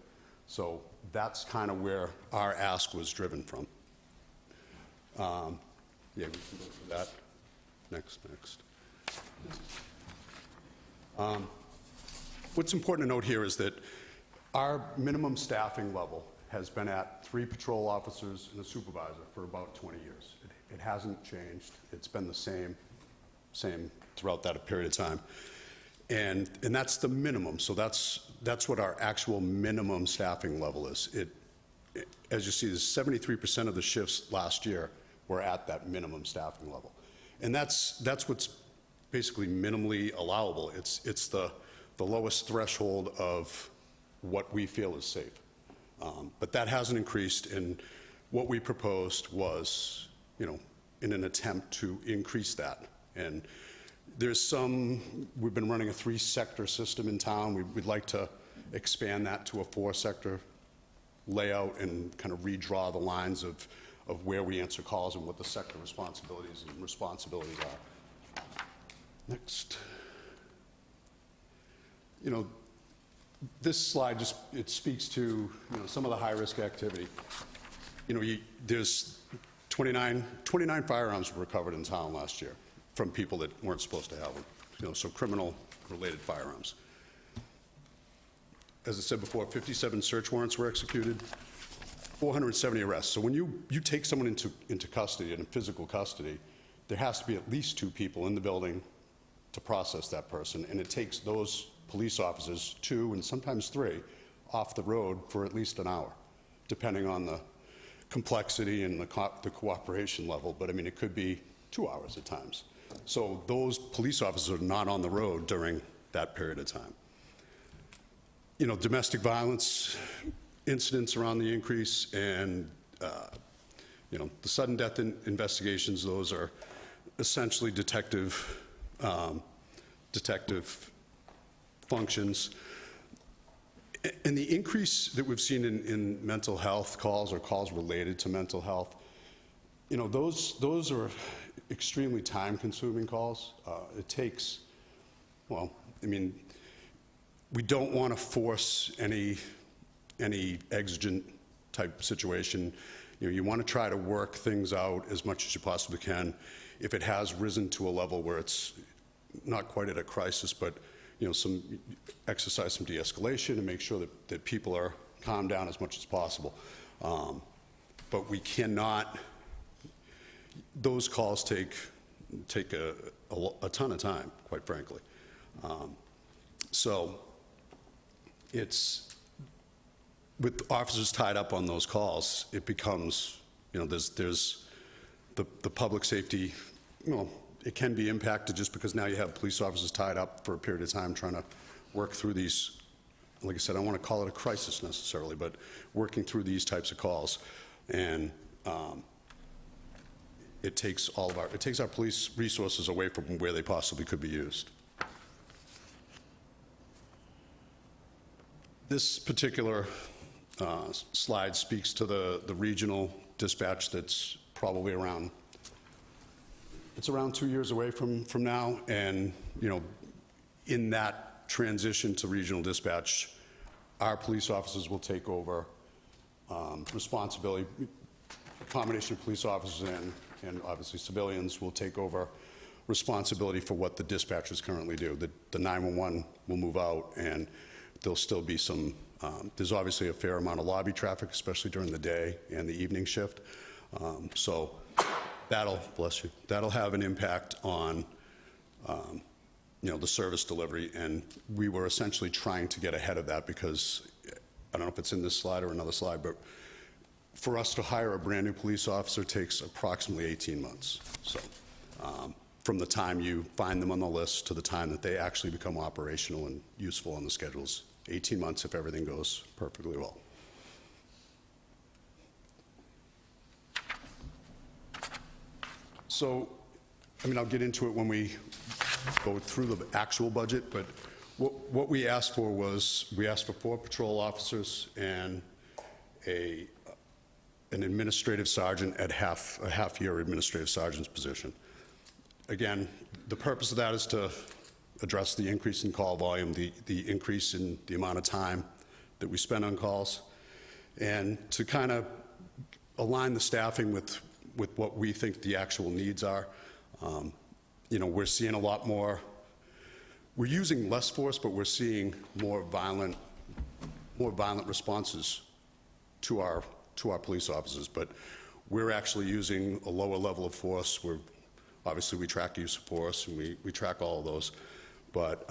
Speaker 16: So that's kind of where our ask was driven from. Yeah, we can go through that. Next. What's important to note here is that our minimum staffing level has been at 3 patrol officers and a supervisor for about 20 years. It hasn't changed. It's been the same throughout that period of time. And that's the minimum. So that's what our actual minimum staffing level is. As you see, 73% of the shifts last year were at that minimum staffing level. And that's what's basically minimally allowable. It's the lowest threshold of what we feel is safe. But that hasn't increased, and what we proposed was, in an attempt to increase that. And we've been running a 3-sector system in town. We'd like to expand that to a 4-sector layout and kind of redraw the lines of where we answer calls and what the sector responsibilities are. Next. This slide it speaks to some of the high-risk activity. There's 29 firearms were recovered in town last year from people that weren't supposed to have them. So criminal-related firearms. As I said before, 57 search warrants were executed, 470 arrests. So when you take someone into custody, in physical custody, there has to be at least 2 people in the building to process that person, and it takes those police officers 2 and sometimes 3 off the road for at least an hour, depending on the complexity and the cooperation level. But it could be 2 hours at times. So those police officers are not on the road during that period of time. Domestic violence incidents are on the increase, and the sudden death investigations, those are essentially detective functions. And the increase that we've seen in mental health calls or calls related to mental health, those are extremely time-consuming calls. It takes, we don't want to force any exigent type situation. You want to try to work things out as much as you possibly can. If it has risen to a level where it's not quite at a crisis, but exercise some de-escalation and make sure that people are calmed down as much as possible. But we cannot those calls take a ton of time, quite frankly. So it's, with officers tied up on those calls, it becomes, there's the public safety, it can be impacted just because now you have police officers tied up for a period of time trying to work through these, like I said, I don't want to call it a crisis necessarily, but working through these types of calls. And it takes our police resources away from where they possibly could be used. This particular slide speaks to the regional dispatch that's probably around 2 years away from now. And, in that transition to regional dispatch, our police officers will take over responsibility. A combination of police officers and obviously civilians will take over responsibility for what the dispatchers currently do. The 911 will move out, and there'll still be some, there's obviously a fair amount of lobby traffic, especially during the day and the evening shift. So that'll, bless you, that'll have an impact on, the service delivery. And we were essentially trying to get ahead of that because, I don't know if it's in this slide or another slide, but for us to hire a brand new police officer takes approximately 18 months. So from the time you find them on the list to the time that they actually become operational and useful on the schedules, 18 months if everything goes perfectly well. So, I'll get into it when we go through the actual budget, but what we asked for was, we asked for 4 patrol officers and an administrative sergeant at a half-year administrative sergeant's position. Again, the purpose of that is to address the increase in call volume, the increase in the amount of time that we spend on calls, and to kind of align the staffing with what we think the actual needs are. We're seeing a lot more, we're using less force, but we're seeing more violent responses to our police officers. But we're actually using a lower level of force. Obviously, we track use of force, and we track all of those. But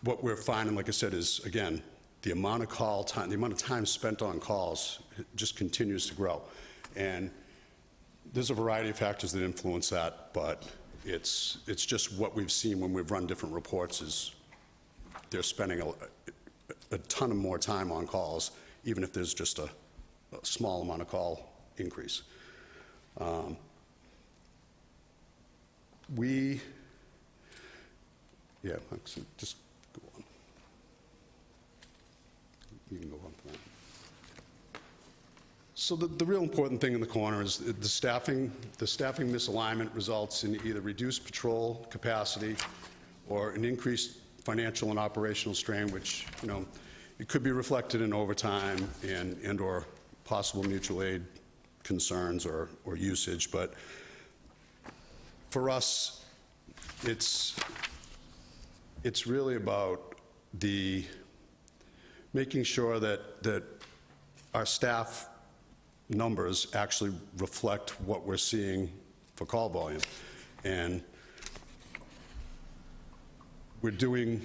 Speaker 16: what we're finding, like I said, is, again, the amount of call time, the amount of time spent on calls just continues to grow. And there's a variety of factors that influence that, but it's just what we've seen when we've run different reports is they're spending a ton of more time on calls, even if there's just a small amount of call increase. Actually, just go on. You can go on for that. So the real important thing in the corner is the staffing misalignment results in either reduced patrol capacity or an increased financial and operational strain, which, it could be reflected in overtime and or possible mutual aid concerns or usage. But for us, it's really about making sure that our staff numbers actually reflect what we're seeing for call volume. And we're doing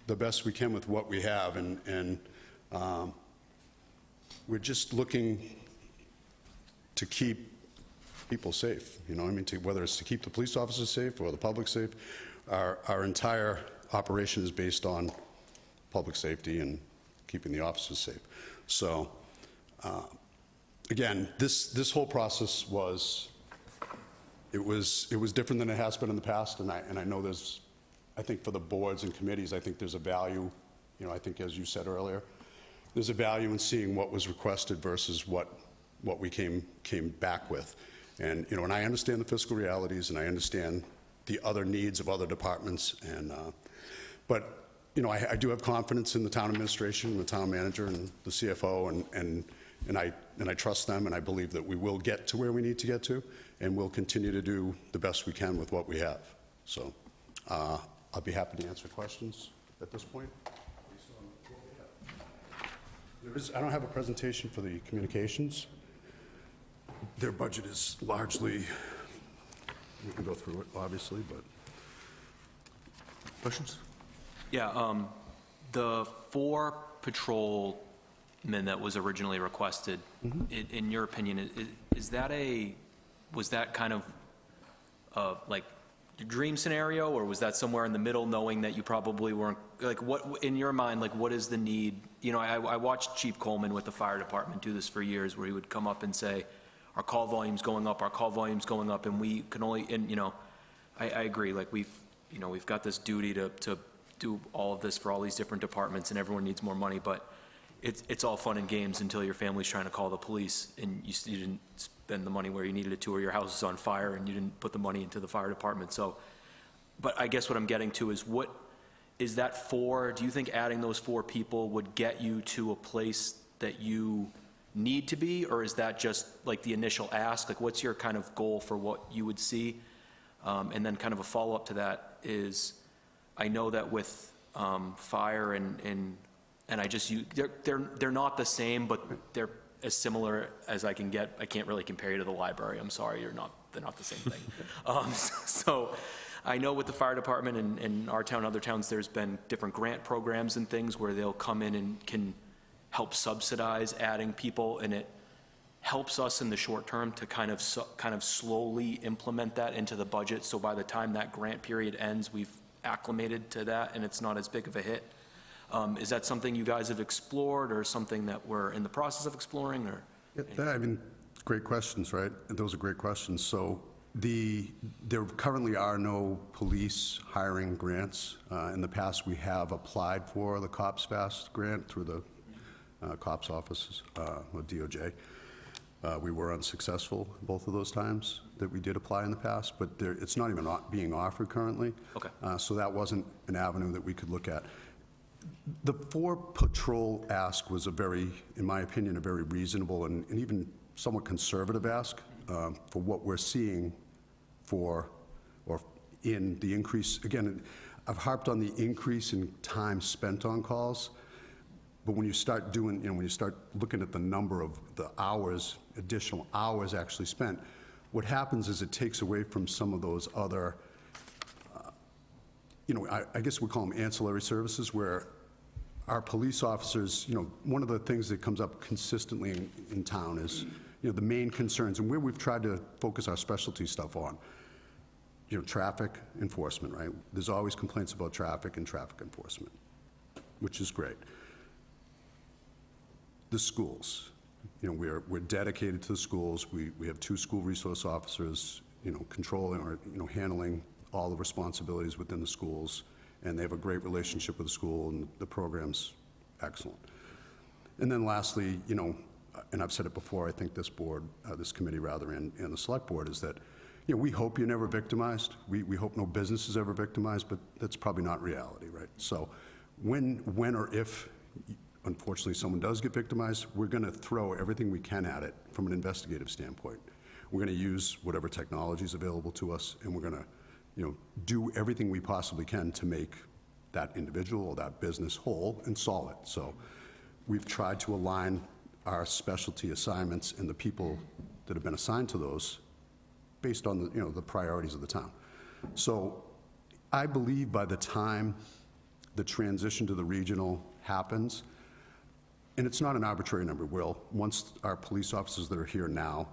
Speaker 16: the best we can with what we have, and we're just looking to keep people safe, whether it's to keep the police officers safe or the public safe. Our entire operation is based on public safety and keeping the officers safe. So, again, this whole process was different than it has been in the past, and I know I think for the boards and committees, I think there's a value, I think as you said earlier, there's a value in seeing what was requested versus what we came back with. And, and I understand the fiscal realities, and I understand the other needs of other departments, but, I do have confidence in the town administration, the town manager, and the CFO, and I trust them, and I believe that we will get to where we need to get to, and we'll continue to do the best we can with what we have. So I'll be happy to answer questions at this point. I don't have a presentation for the communications, their budget is largely, we can go through it, obviously, but. Questions?
Speaker 7: Yeah, the 4 patrolmen that was originally requested, in your opinion, is that was that kind of like your dream scenario, or was that somewhere in the middle, knowing that you probably weren't, like, what, in your mind, like, what is the need? You know, I watched Chief Coleman with the fire department do this for years, where he would come up and say, our call volume's going up, and we can only, and, you know, I agree, like, we've got this duty to do all of this for all these different departments, and everyone needs more money, but it's all fun and games until your family's trying to call the police, and you didn't spend the money where you needed it to, or your house is on fire, and you didn't put the money into the fire department. So, but I guess what I'm getting to is, what is that for? Do you think adding those 4 people would get you to a place that you need to be, or is that just like the initial ask? Like, what's your kind of goal for what you would see? And then kind of a follow-up to that is, I know that with fire and I just, they're not the same, but they're as similar as I can get. I can't really compare you to the library. I'm sorry, they're not the same thing. So I know with the fire department and our town, other towns, there's been different grant programs and things where they'll come in and can help subsidize adding people, and it helps us in the short term to kind of slowly implement that into the budget. So by the time that grant period ends, we've acclimated to that, and it's not as big of a hit. Is that something you guys have explored, or something that we're in the process of exploring, or?
Speaker 16: Yeah, I mean, great questions, right? Those are great questions. So there currently are no police hiring grants. In the past, we have applied for the Cops Fast grant through the cops offices, or DOJ. We were unsuccessful both of those times that we did apply in the past, but it's not even being offered currently.
Speaker 7: Okay.
Speaker 16: So that wasn't an avenue that we could look at. The 4 patrol ask was in my opinion, a very reasonable and even somewhat conservative ask for what we're seeing in the increase. Again, I've harped on the increase in time spent on calls, but when you start when you start looking at the number of the hours, additional hours actually spent, what happens is it takes away from some of those other, I guess we call them ancillary services, where our police officers, one of the things that comes up consistently in town is, the main concerns, and where we've tried to focus our specialty stuff on, traffic enforcement, right? There's always complaints about traffic and traffic enforcement, which is great. The schools, we're dedicated to the schools. We have 2 school resource officers, controlling or, handling all the responsibilities within the schools, and they have a great relationship with the school, and the program's excellent. And then lastly, and I've said it before, I think this board, this committee rather, and the select board, is that, we hope you're never victimized. We hope no business is ever victimized, but that's probably not reality, right? So when or if, unfortunately, someone does get victimized, we're going to throw everything we can at it from an investigative standpoint. We're going to use whatever technology is available to us, and we're going to, do everything we possibly can to make that individual or that business whole and solid. So we've tried to align our specialty assignments and the people that have been assigned to those based on the priorities of the town. So I believe by the time the transition to the regional happens, and it's not an arbitrary number, once our police officers that are here now,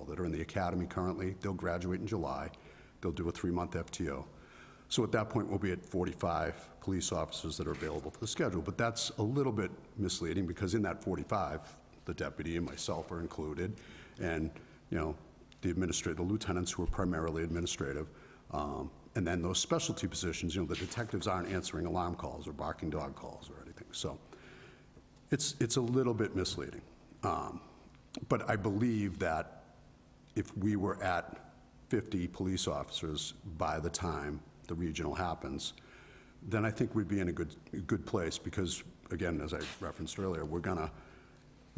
Speaker 16: that are in the academy currently, they'll graduate in July. They'll do a 3-month FTO. So at that point, we'll be at 45 police officers that are available for the schedule. But that's a little bit misleading, because in that 45, the deputy and myself are included, and the lieutenants who are primarily administrative, and then those specialty positions. The detectives aren't answering alarm calls or barking dog calls or anything. So it's a little bit misleading. But I believe that if we were at 50 police officers by the time the regional happens, then I think we'd be in a good place, because, again, as I referenced earlier, we're going to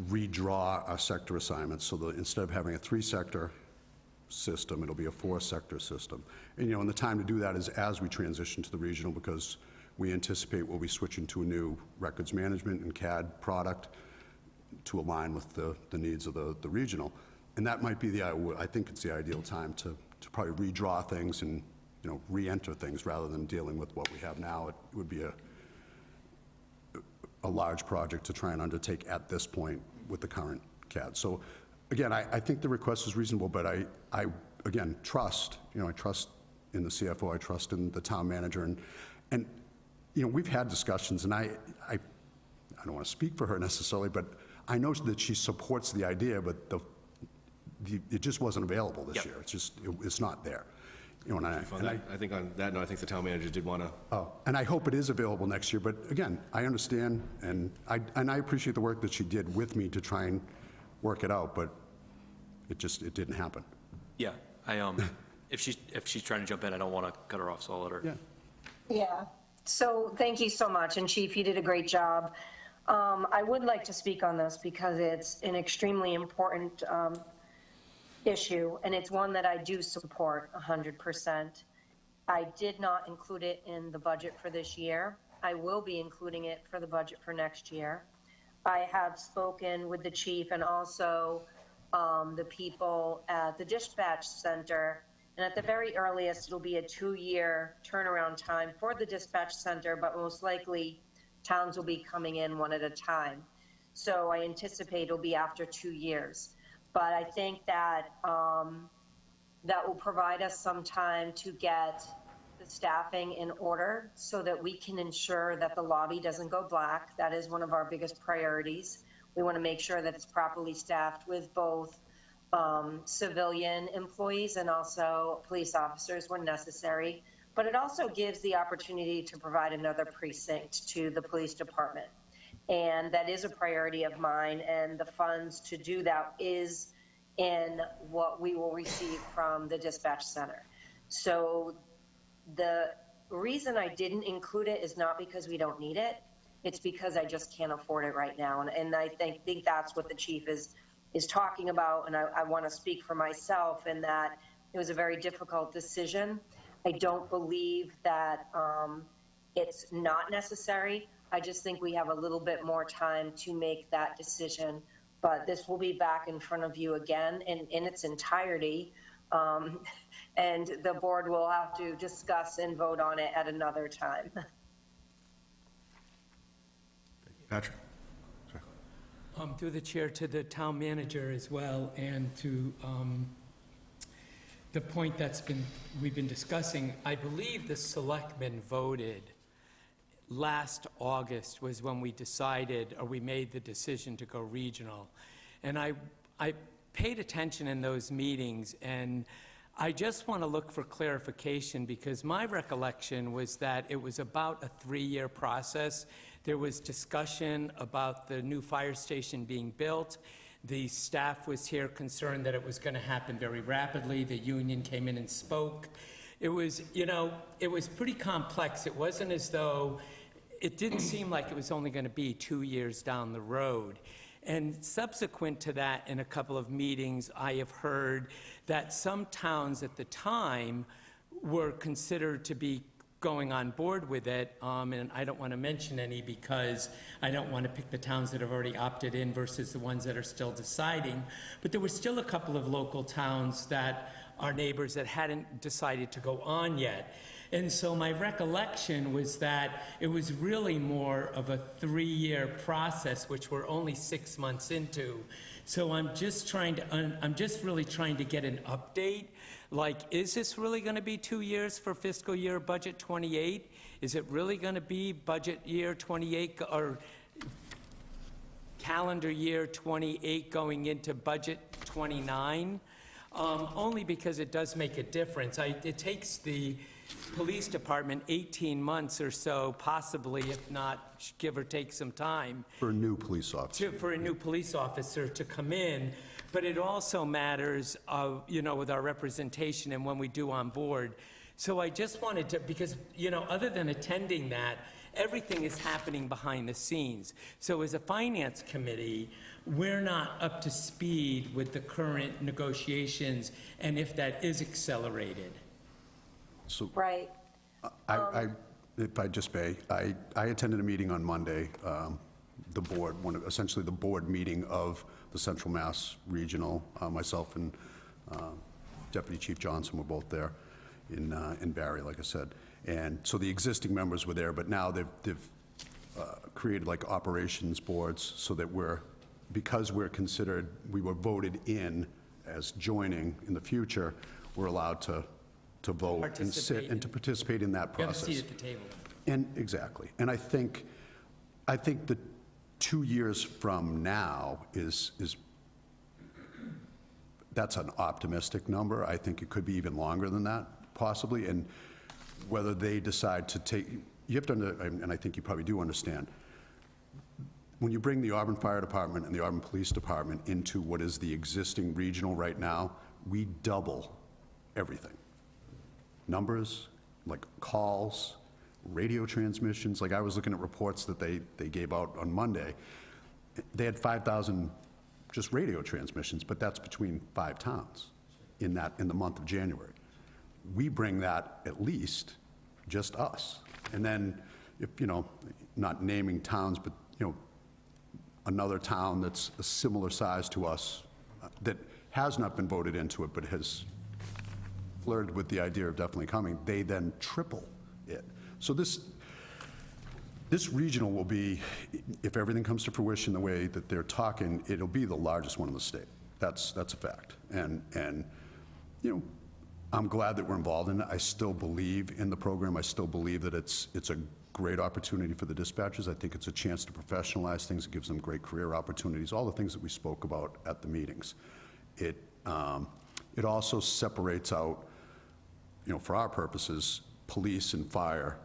Speaker 16: redraw our sector assignments so that instead of having a 3-sector system, it'll be a 4-sector system. And the time to do that is as we transition to the regional, because we anticipate we'll be switching to a new records management and CAD product to align with the needs of the regional. And that might be I think it's the ideal time to probably redraw things and, re-enter things rather than dealing with what we have now. It would be a large project to try and undertake at this point with the current CAD. So again, I think the request is reasonable, but I again, trust, I trust in the CFO, I trust in the town manager, and we've had discussions, and I don't want to speak for her necessarily, but I know that she supports the idea, but it just wasn't available this year. It's not there.
Speaker 1: I think on that note, I think the town manager did want to.
Speaker 16: Oh, and I hope it is available next year, but again, I understand, and I appreciate the work that she did with me to try and work it out, but it didn't happen.
Speaker 7: Yeah, if she's trying to jump in, I don't want to cut her off, so I'll let her.
Speaker 16: Yeah.
Speaker 17: Yeah, so thank you so much, and Chief, you did a great job. I would like to speak on this because it's an extremely important issue, and it's one that I do support 100%. I did not include it in the budget for this year. I will be including it for the budget for next year. I have spoken with the chief and also the people at the dispatch center, and at the very earliest, it'll be a 2-year turnaround time for the dispatch center, but most likely towns will be coming in one at a time. So I anticipate it'll be after 2 years. But I think that that will provide us some time to get the staffing in order so that we can ensure that the lobby doesn't go black. That is one of our biggest priorities. We want to make sure that it's properly staffed with both civilian employees and also police officers when necessary. But it also gives the opportunity to provide another precinct to the police department. And that is a priority of mine, and the funds to do that is in what we will receive from the dispatch center. So the reason I didn't include it is not because we don't need it, it's because I just can't afford it right now. And I think that's what the chief is talking about, and I want to speak for myself in that it was a very difficult decision. I don't believe that it's not necessary. I just think we have a little bit more time to make that decision. But this will be back in front of you again in its entirety. And the board will have to discuss and vote on it at another time.
Speaker 1: Patrick?
Speaker 3: Through the chair to the town manager as well, and to the point we've been discussing, I believe the selectmen voted last August was when we decided, or we made the decision to go regional. And I paid attention in those meetings, and I just want to look for clarification, because my recollection was that it was about a 3-year process. There was discussion about the new fire station being built. The staff was here concerned that it was going to happen very rapidly. The union came in and spoke. It was, it was pretty complex. It wasn't as though, it didn't seem like it was only going to be 2 years down the road. And subsequent to that, in a couple of meetings, I have heard that some towns at the time were considered to be going on board with it, and I don't want to mention any because I don't want to pick the towns that have already opted in versus the ones that are still deciding. But there were still a couple of local towns that are neighbors that hadn't decided to go on yet. And so my recollection was that it was really more of a 3-year process, which we're only 6 months into. So I'm just really trying to get an update. Like, is this really going to be 2 years for fiscal year budget 28? Is it really going to be budget year 28 or calendar year 28 going into budget 29? Only because it does make a difference. It takes the police department 18 months or so, possibly, if not give or take some time.
Speaker 16: For a new police officer.
Speaker 3: For a new police officer to come in. But it also matters, with our representation and when we do on board. So I just wanted to, because, other than attending that, everything is happening behind the scenes. So as a finance committee, we're not up to speed with the current negotiations and if that is accelerated.
Speaker 16: So
Speaker 17: Right.
Speaker 16: if I just may, I attended a meeting on Monday the board, essentially the board meeting of the Central Mass Regional. Myself and Deputy Chief Johnson were both there in Barry, like I said. And so the existing members were there, but now they've created like operations boards so that because we were voted in as joining in the future, we're allowed to vote and sit and to participate in that
Speaker 3: You have a
Speaker 16: process.
Speaker 3: seat at the table.
Speaker 16: And exactly. And I think the 2 years from now that's an optimistic number. I think it could be even longer than that, possibly. And whether they decide to take, you have to, and I think you probably do understand, when you bring the Auburn Fire Department and the Auburn Police Department into what is the existing regional right now, we double everything. Numbers, like calls, radio transmissions. Like I was looking at reports that they gave out on Monday. They had 5,000 just radio transmissions, but that's between 5 towns in the month of January. We bring that at least just us. And then if, not naming towns, but, another town that's a similar size to us that has not been voted into it, but has flirted with the idea of definitely coming, they then triple it. So this regional will be, if everything comes to fruition the way that they're talking, it'll be the largest one in the state. That's a fact. And I'm glad that we're involved in it. I still believe in the program. I still believe that it's a great opportunity for the dispatchers. I think it's a chance to professionalize things. It gives them great career opportunities, all the things that we spoke about at the meetings. It also separates out, for our purposes, police and fire,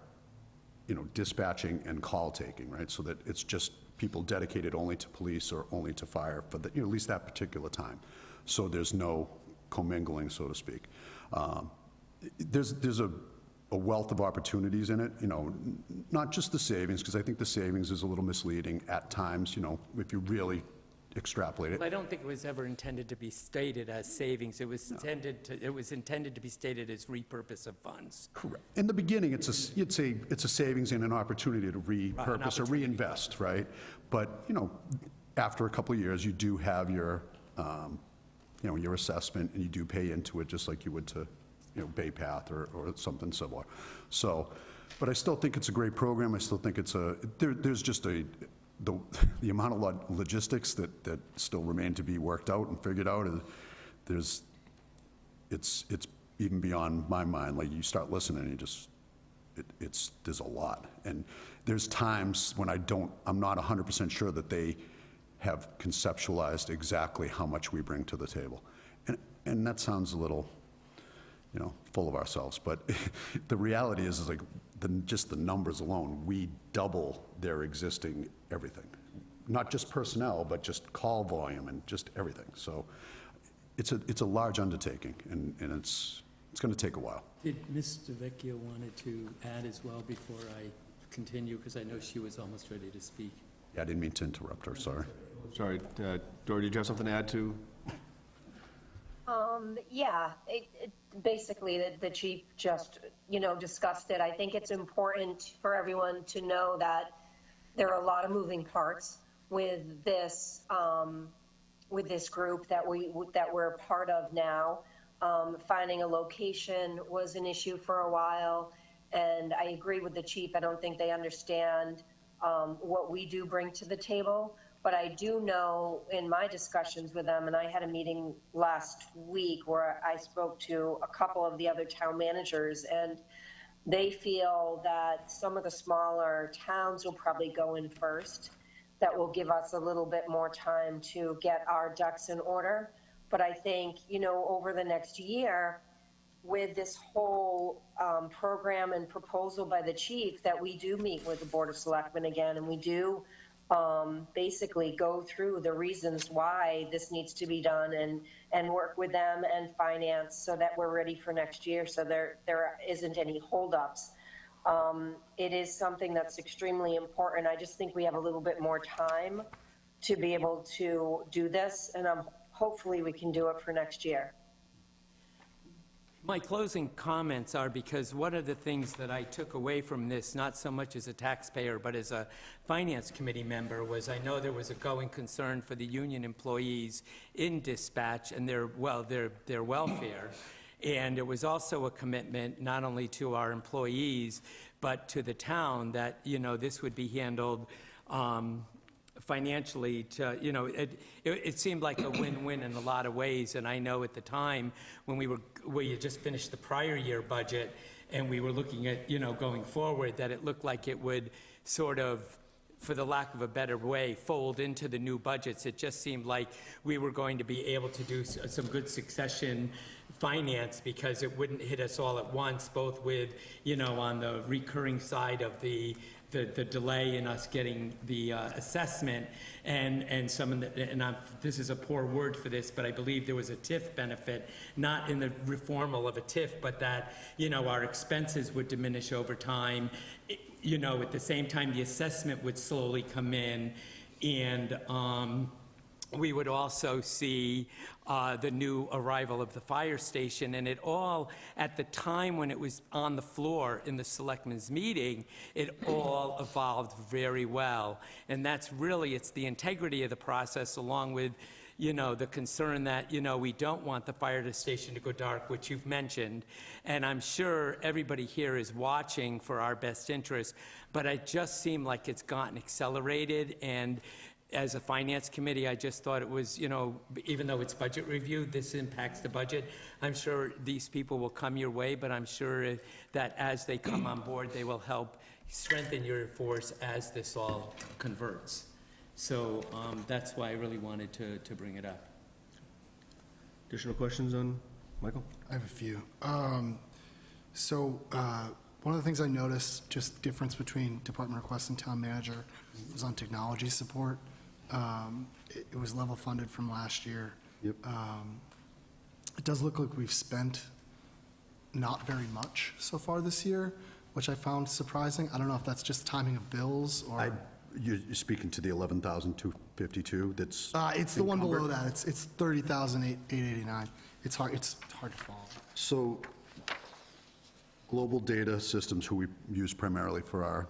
Speaker 16: dispatching and call taking, right? So that it's just people dedicated only to police or only to fire for at least that particular time. So there's no commingling, so to speak. There's a wealth of opportunities in it, not just the savings, because I think the savings is a little misleading at times, if you really extrapolate it.
Speaker 3: Well, I don't think it was ever intended to be stated as savings. It was intended to be stated as repurpose of funds.
Speaker 16: Correct. In the beginning, it's a savings and an opportunity to repurpose or reinvest, right? But, after a couple of years, you do have your assessment, and you do pay into it just like you would to, Bay Path or something similar. So, but I still think it's a great program. I still think there's just the amount of logistics that still remain to be worked out and figured out. It's even beyond my mind. Like you start listening, and there's a lot. And there's times when I'm not 100% sure that they have conceptualized exactly how much we bring to the table. And that sounds a little, full of ourselves. But the reality is like just the numbers alone, we double their existing everything. Not just personnel, but just call volume and just everything. So it's a large undertaking, and it's going to take a while.
Speaker 3: Did Ms. DeVecchio wanted to add as well before I continue, because I know she was almost ready to speak?
Speaker 16: Yeah, I didn't mean to interrupt her, sorry.
Speaker 1: Sorry, Dory, did you have something to add to?
Speaker 17: Yeah, basically, the chief just, discussed it. I think it's important for everyone to know that there are a lot of moving parts with this group that we're part of now. Finding a location was an issue for a while, and I agree with the chief. I don't think they understand what we do bring to the table. But I do know in my discussions with them, and I had a meeting last week where I spoke to a couple of the other town managers, and they feel that some of the smaller towns will probably go in first. That will give us a little bit more time to get our ducks in order. But I think, over the next year, with this whole program and proposal by the chief, that we do meet with the Board of Selectmen again, and we do basically go through the reasons why this needs to be done and work with them and finance so that we're ready for next year, so there isn't any holdups. It is something that's extremely important. I just think we have a little bit more time to be able to do this, and hopefully we can do it for next year.
Speaker 3: My closing comments are because one of the things that I took away from this, not so much as a taxpayer, but as a finance committee member, was I know there was a going concern for the union employees in dispatch and their welfare. And it was also a commitment not only to our employees, but to the town that, this would be handled financially to, it seemed like a win-win in a lot of ways. And I know at the time when we had just finished the prior year budget and we were looking at, going forward, that it looked like it would sort of, for the lack of a better way, fold into the new budgets. It just seemed like we were going to be able to do some good succession finance because it wouldn't hit us all at once, both with, on the recurring side of the delay in us getting the assessment and some of the, and this is a poor word for this, but I believe there was a TIF benefit, not in the reformal of a TIF, but that, our expenses would diminish over time. At the same time, the assessment would slowly come in, and we would also see the new arrival of the fire station, and it all, at the time when it was on the floor in the selectmen's meeting, it all evolved very well. And that's really, it's the integrity of the process along with, the concern that, we don't want the fire station to go dark, which you've mentioned. And I'm sure everybody here is watching for our best interest, but it just seemed like it's gotten accelerated. And as a finance committee, I just thought it was, even though it's budget review, this impacts the budget. I'm sure these people will come your way, but I'm sure that as they come on board, they will help strengthen your force as this all converts. So that's why I really wanted to bring it up.
Speaker 1: Additional questions on Michael?
Speaker 4: I have a few. One of the things I noticed, just difference between department requests and town manager, was on technology support. It was level funded from last year.
Speaker 1: Yep.
Speaker 4: It does look like we've spent not very much so far this year, which I found surprising. I don't know if that's just timing of bills or...
Speaker 16: You're speaking to the 11,252 that's...
Speaker 4: It's the one below that. It's 30,889. It's hard to follow.
Speaker 16: So Global Data Systems, who we use primarily for our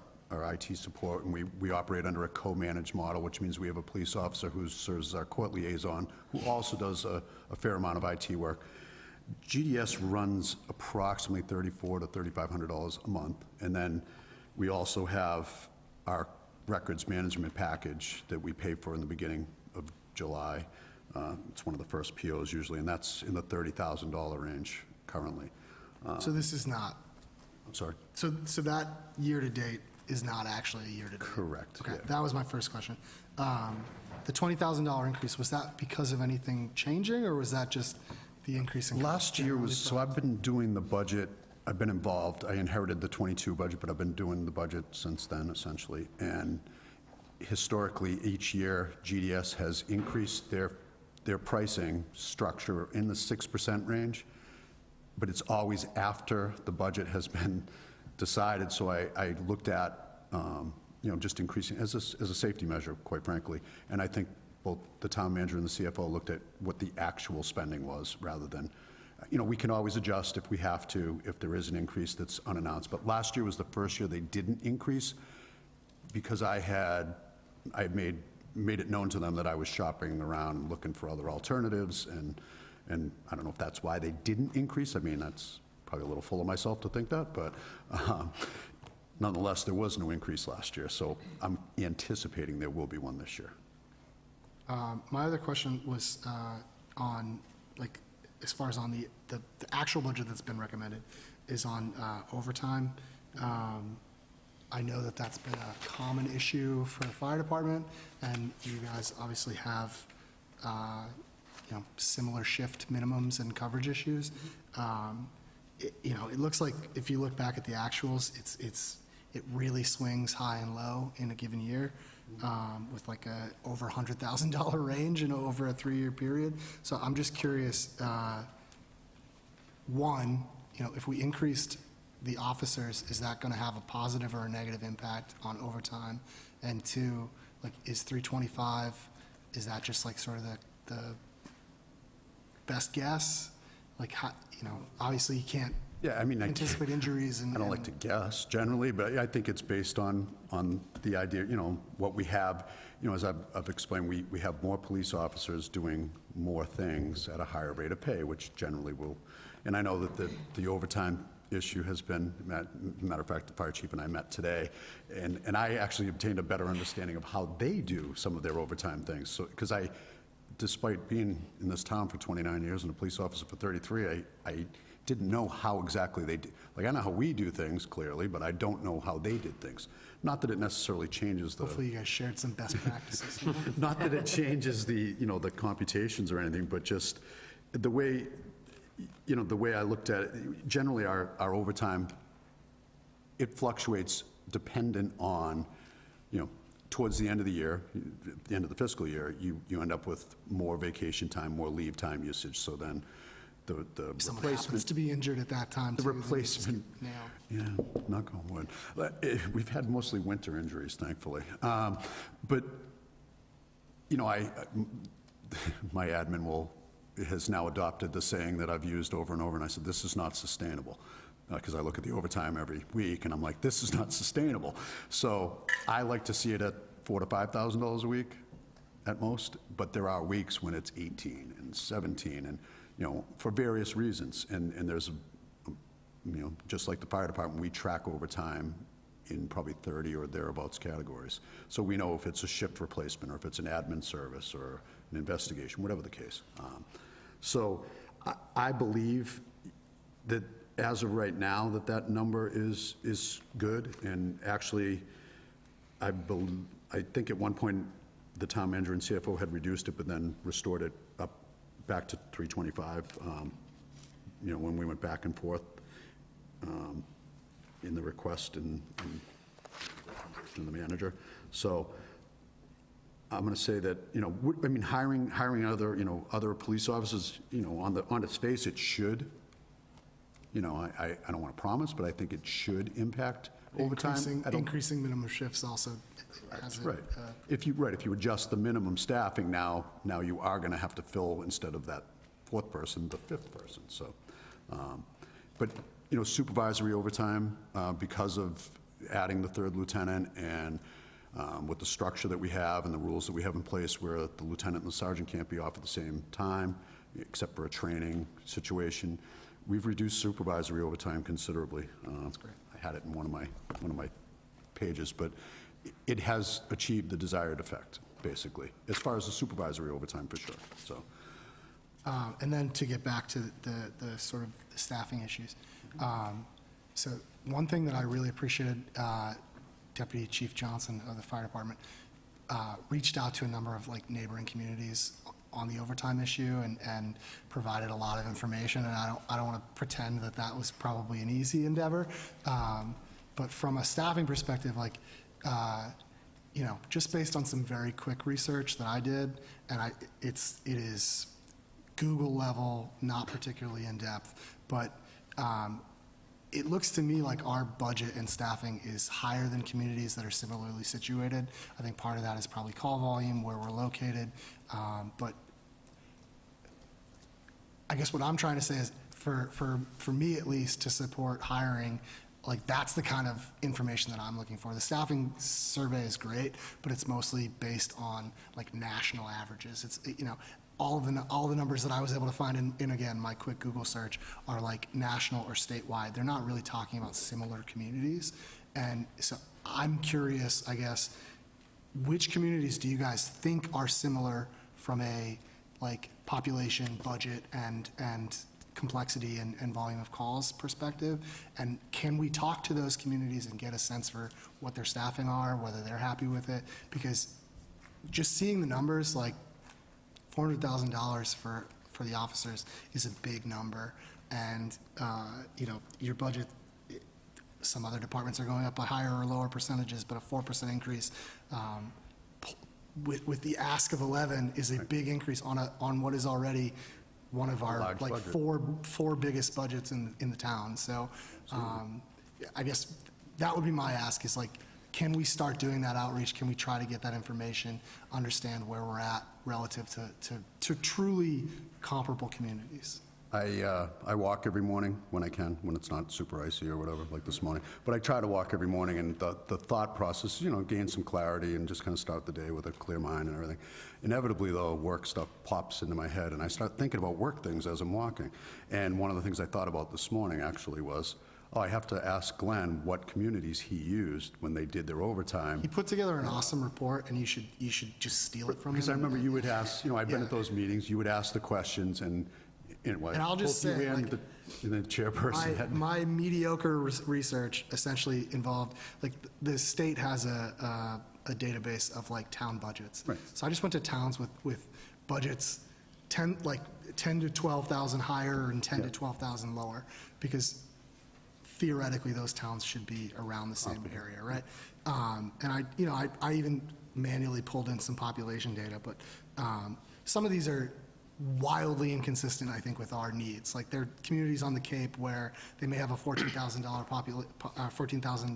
Speaker 16: IT support, and we operate under a co-managed model, which means we have a police officer who serves as our court liaison, who also does a fair amount of IT work. GDS runs approximately $3,400 to $3,500 a month, and then we also have our records management package that we pay for in the beginning of July. It's one of the first POs usually, and that's in the $30,000 range currently.
Speaker 4: So this is not...
Speaker 16: I'm sorry?
Speaker 4: So that year-to-date is not actually a year-to-date?
Speaker 16: Correct.
Speaker 4: Okay,
Speaker 16: yeah.
Speaker 4: that was my first question. The $20,000 increase, was that because of anything changing, or was that just the increase in...
Speaker 16: Last year was, so I've been doing the budget, I've been involved, I inherited the '22 budget, but I've been doing the budget since then, essentially. And historically, each year, GDS has increased their pricing structure in the 6% range, but it's always after the budget has been decided. So I looked at, just increasing as a safety measure, quite frankly. And I think both the town manager and the CFO looked at what the actual spending was rather than, we can always adjust if we have to, if there is an increase that's unannounced. But last year was the first year they didn't increase because I made it known to them that I was shopping around and looking for other alternatives, and I don't know if that's why they didn't increase. I mean, that's probably a little full of myself to think that, but nonetheless, there was no increase last year, so I'm anticipating there will be one this year.
Speaker 4: My other question was on, as far as on the actual budget that's been recommended, is on overtime. I know that that's been a common issue for the fire department, and you guys obviously have, similar shift minimums and coverage issues. It looks like if you look back at the actuals, it really swings high and low in a given year, with like a over $100,000 range in over a 3-year period. So I'm just curious, one, if we increased the officers, is that going to have a positive or a negative impact on overtime? And two, is 325, is that just sort of the best guess? Like, how, you know, obviously you can't
Speaker 16: Yeah, I mean,
Speaker 4: anticipate injuries and.
Speaker 16: I don't like to guess generally, but I think it's based on the idea, you know, what we have. You know, as I've explained, we have more police officers doing more things at a higher rate of pay, which generally will, and I know that the overtime issue has been, matter of fact, the fire chief and I met today, and I actually obtained a better understanding of how they do some of their overtime things. So, because despite being in this town for 29 years and a police officer for 33, I didn't know how exactly they did. Like, I know how we do things, clearly, but I don't know how they did things. Not that it necessarily changes the...
Speaker 4: Hopefully you guys shared some best practices.
Speaker 16: Not that it changes the, you know, the computations or anything, but just the way, you know, the way I looked at it, generally our overtime, it fluctuates dependent on, you know, towards the end of the year, at the end of the fiscal year, you end up with more vacation time, more leave time usage, so then the
Speaker 4: Someone happens
Speaker 16: replacement...
Speaker 4: to be injured at that time.
Speaker 16: The
Speaker 4: too, then you just
Speaker 16: replacement,
Speaker 4: get nailed.
Speaker 16: yeah, knock on wood. We've had mostly winter injuries, thankfully. But, you know, my admin has now adopted the saying that I've used over and over, and I said, this is not sustainable. Because I look at the overtime every week, and I'm like, this is not sustainable. So I like to see it at $4,000 to $5,000 a week at most, but there are weeks when it's 18 and 17, and, you know, for various reasons. And there's, you know, just like the fire department, we track overtime in probably 30 or thereabouts categories. So we know if it's a shift replacement, or if it's an admin service, or an investigation, whatever the case. So I believe that as of right now, that number is good. And actually, I think at one point, the town manager and CFO had reduced it, but then restored it up back to 325, you know, when we went back and forth in the request and the manager. So I'm going to say that, you know, I mean, hiring other, you know, other police officers, you know, on its face, it should, you know, I don't want to promise, but I think it should impact overtime.
Speaker 4: Increasing minimum shifts also has a...
Speaker 16: Right. If you adjust the minimum staffing now you are going to have to fill, instead of that fourth person, the fifth person. So, but, you know, supervisory overtime, because of adding the third lieutenant and with the structure that we have and the rules that we have in place, where the lieutenant and the sergeant can't be off at the same time, except for a training situation, we've reduced supervisory overtime considerably. That's great. I had it in one of my pages, but it has achieved the desired effect, basically, as far as the supervisory overtime, for sure. So,
Speaker 4: and then to get back to the sort of the staffing issues. So one thing that I really appreciated, Deputy Chief Johnson of the fire department reached out to a number of like neighboring communities on the overtime issue and provided a lot of information. And I don't want to pretend that was probably an easy endeavor, but from a staffing perspective, like, you know, just based on some very quick research that I did, and it is Google level, not particularly in depth, but it looks to me like our budget and staffing is higher than communities that are similarly situated. I think part of that is probably call volume, where we're located, but I guess what I'm trying to say is, for me at least, to support hiring, like, that's the kind of information that I'm looking for. The staffing survey is great, but it's mostly based on like national averages. It's, you know, all the numbers that I was able to find in again, my quick Google search are like national or statewide. They're not really talking about similar communities. And so I'm curious, I guess, which communities do you guys think are similar from a like population, budget, and complexity and volume of calls perspective? And can we talk to those communities and get a sense for what their staffing are, whether they're happy with it? Because just seeing the numbers, like $400,000 for the officers is a big number. And, you know, your budget, some other departments are going up by higher or lower percentages, but a 4% increase with the ask of 11 is a big increase on what is already one of our like four biggest budgets in the town. So I guess that would be my ask, is like, can we start doing that outreach? Can we try to get that information, understand where we're at relative to truly comparable communities?
Speaker 16: I walk every morning when I can, when it's not super icy or whatever, like this morning. But I try to walk every morning, and the thought process, gain some clarity and just kind of start the day with a clear mind and everything. Inevitably, though, work stuff pops into my head, and I start thinking about work things as I'm walking. And one of the things I thought about this morning, actually, was, I have to ask Glenn what communities he used when they did their overtime.
Speaker 4: He put together an awesome report, and you should just steal it from him.
Speaker 16: Because I remember you would ask, I've been at those meetings, you would ask the questions, and
Speaker 4: I'll just say, like,
Speaker 16: the chairperson had.
Speaker 4: My mediocre research essentially involved, like, the state has a database of, like, town budgets.
Speaker 16: Right.
Speaker 4: So I just went to towns with budgets 10 to 12,000 higher and 10 to 12,000 lower, because theoretically those towns should be around the same area, right? And I even manually pulled in some population data, but some of these are wildly inconsistent, I think, with our needs. Like, there are communities on the Cape where they may have a 14,000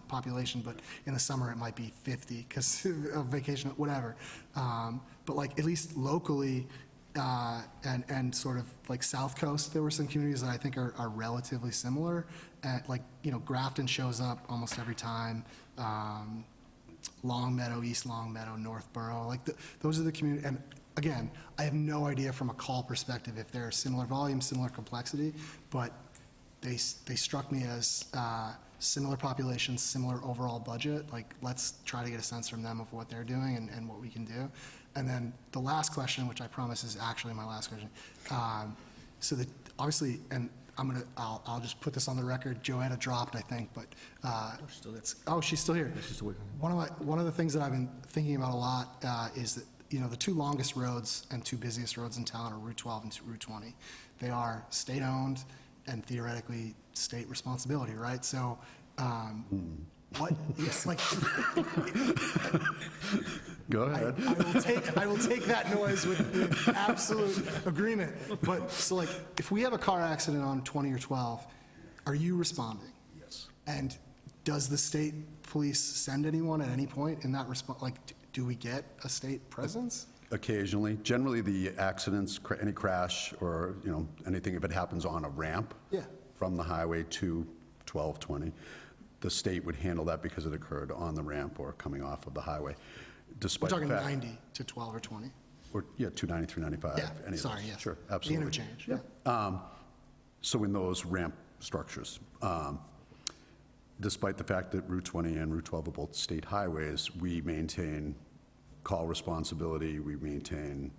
Speaker 4: population, but in the summer it might be 50 because of vacation, whatever. But, like, at least locally, and sort of like South Coast, there were some communities that I think are relatively similar. Like, Grafton shows up almost every time. Longmeadow, East Longmeadow, Northborough, like those are the communities. And again, I have no idea from a call perspective if they're similar volume, similar complexity, but they struck me as similar populations, similar overall budget. Like, let's try to get a sense from them of what they're doing and what we can do. And then the last question, which I promise is actually my last question. So that obviously, and I'll just put this on the record. Joanna dropped, I think, but she's still here. One of the things that I've been thinking about a lot is that the two longest roads and two busiest roads in town are Route 12 and Route 20. They are state-owned and theoretically state responsibility, right? So, what? Yes, like.
Speaker 16: Go ahead.
Speaker 4: I will take that noise with absolute agreement. But so, like, if we have a car accident on 20 or 12, are you responding?
Speaker 16: Yes.
Speaker 4: And does the state police send anyone at any point in that response? Like, do we get a state presence?
Speaker 16: Occasionally. Generally, the accidents, any crash or, anything, if it happens on a ramp from the highway to 1220, the state would handle that because it occurred on the ramp or coming off of the highway.
Speaker 4: We're talking 90 to 12 or 20?
Speaker 16: Or, 290 through 95.
Speaker 4: Yeah,
Speaker 16: any of
Speaker 4: sorry,
Speaker 16: those.
Speaker 4: yes.
Speaker 16: Sure, absolutely.
Speaker 4: The interchange, yeah.
Speaker 16: So in those ramp structures, despite the fact that Route 20 and Route 12 are both state highways, we maintain call responsibility, we maintain,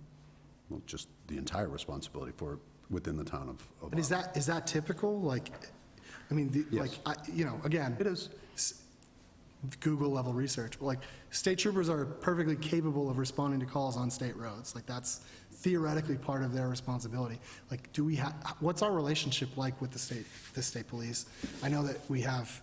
Speaker 16: just the entire responsibility for within the town of.
Speaker 4: But is that typical? Like, I mean,
Speaker 16: Yes.
Speaker 4: again.
Speaker 16: It is.
Speaker 4: Google level research, but like, state troopers are perfectly capable of responding to calls on state roads. Like, that's theoretically part of their responsibility. Like, what's our relationship like with the state police? I know that we have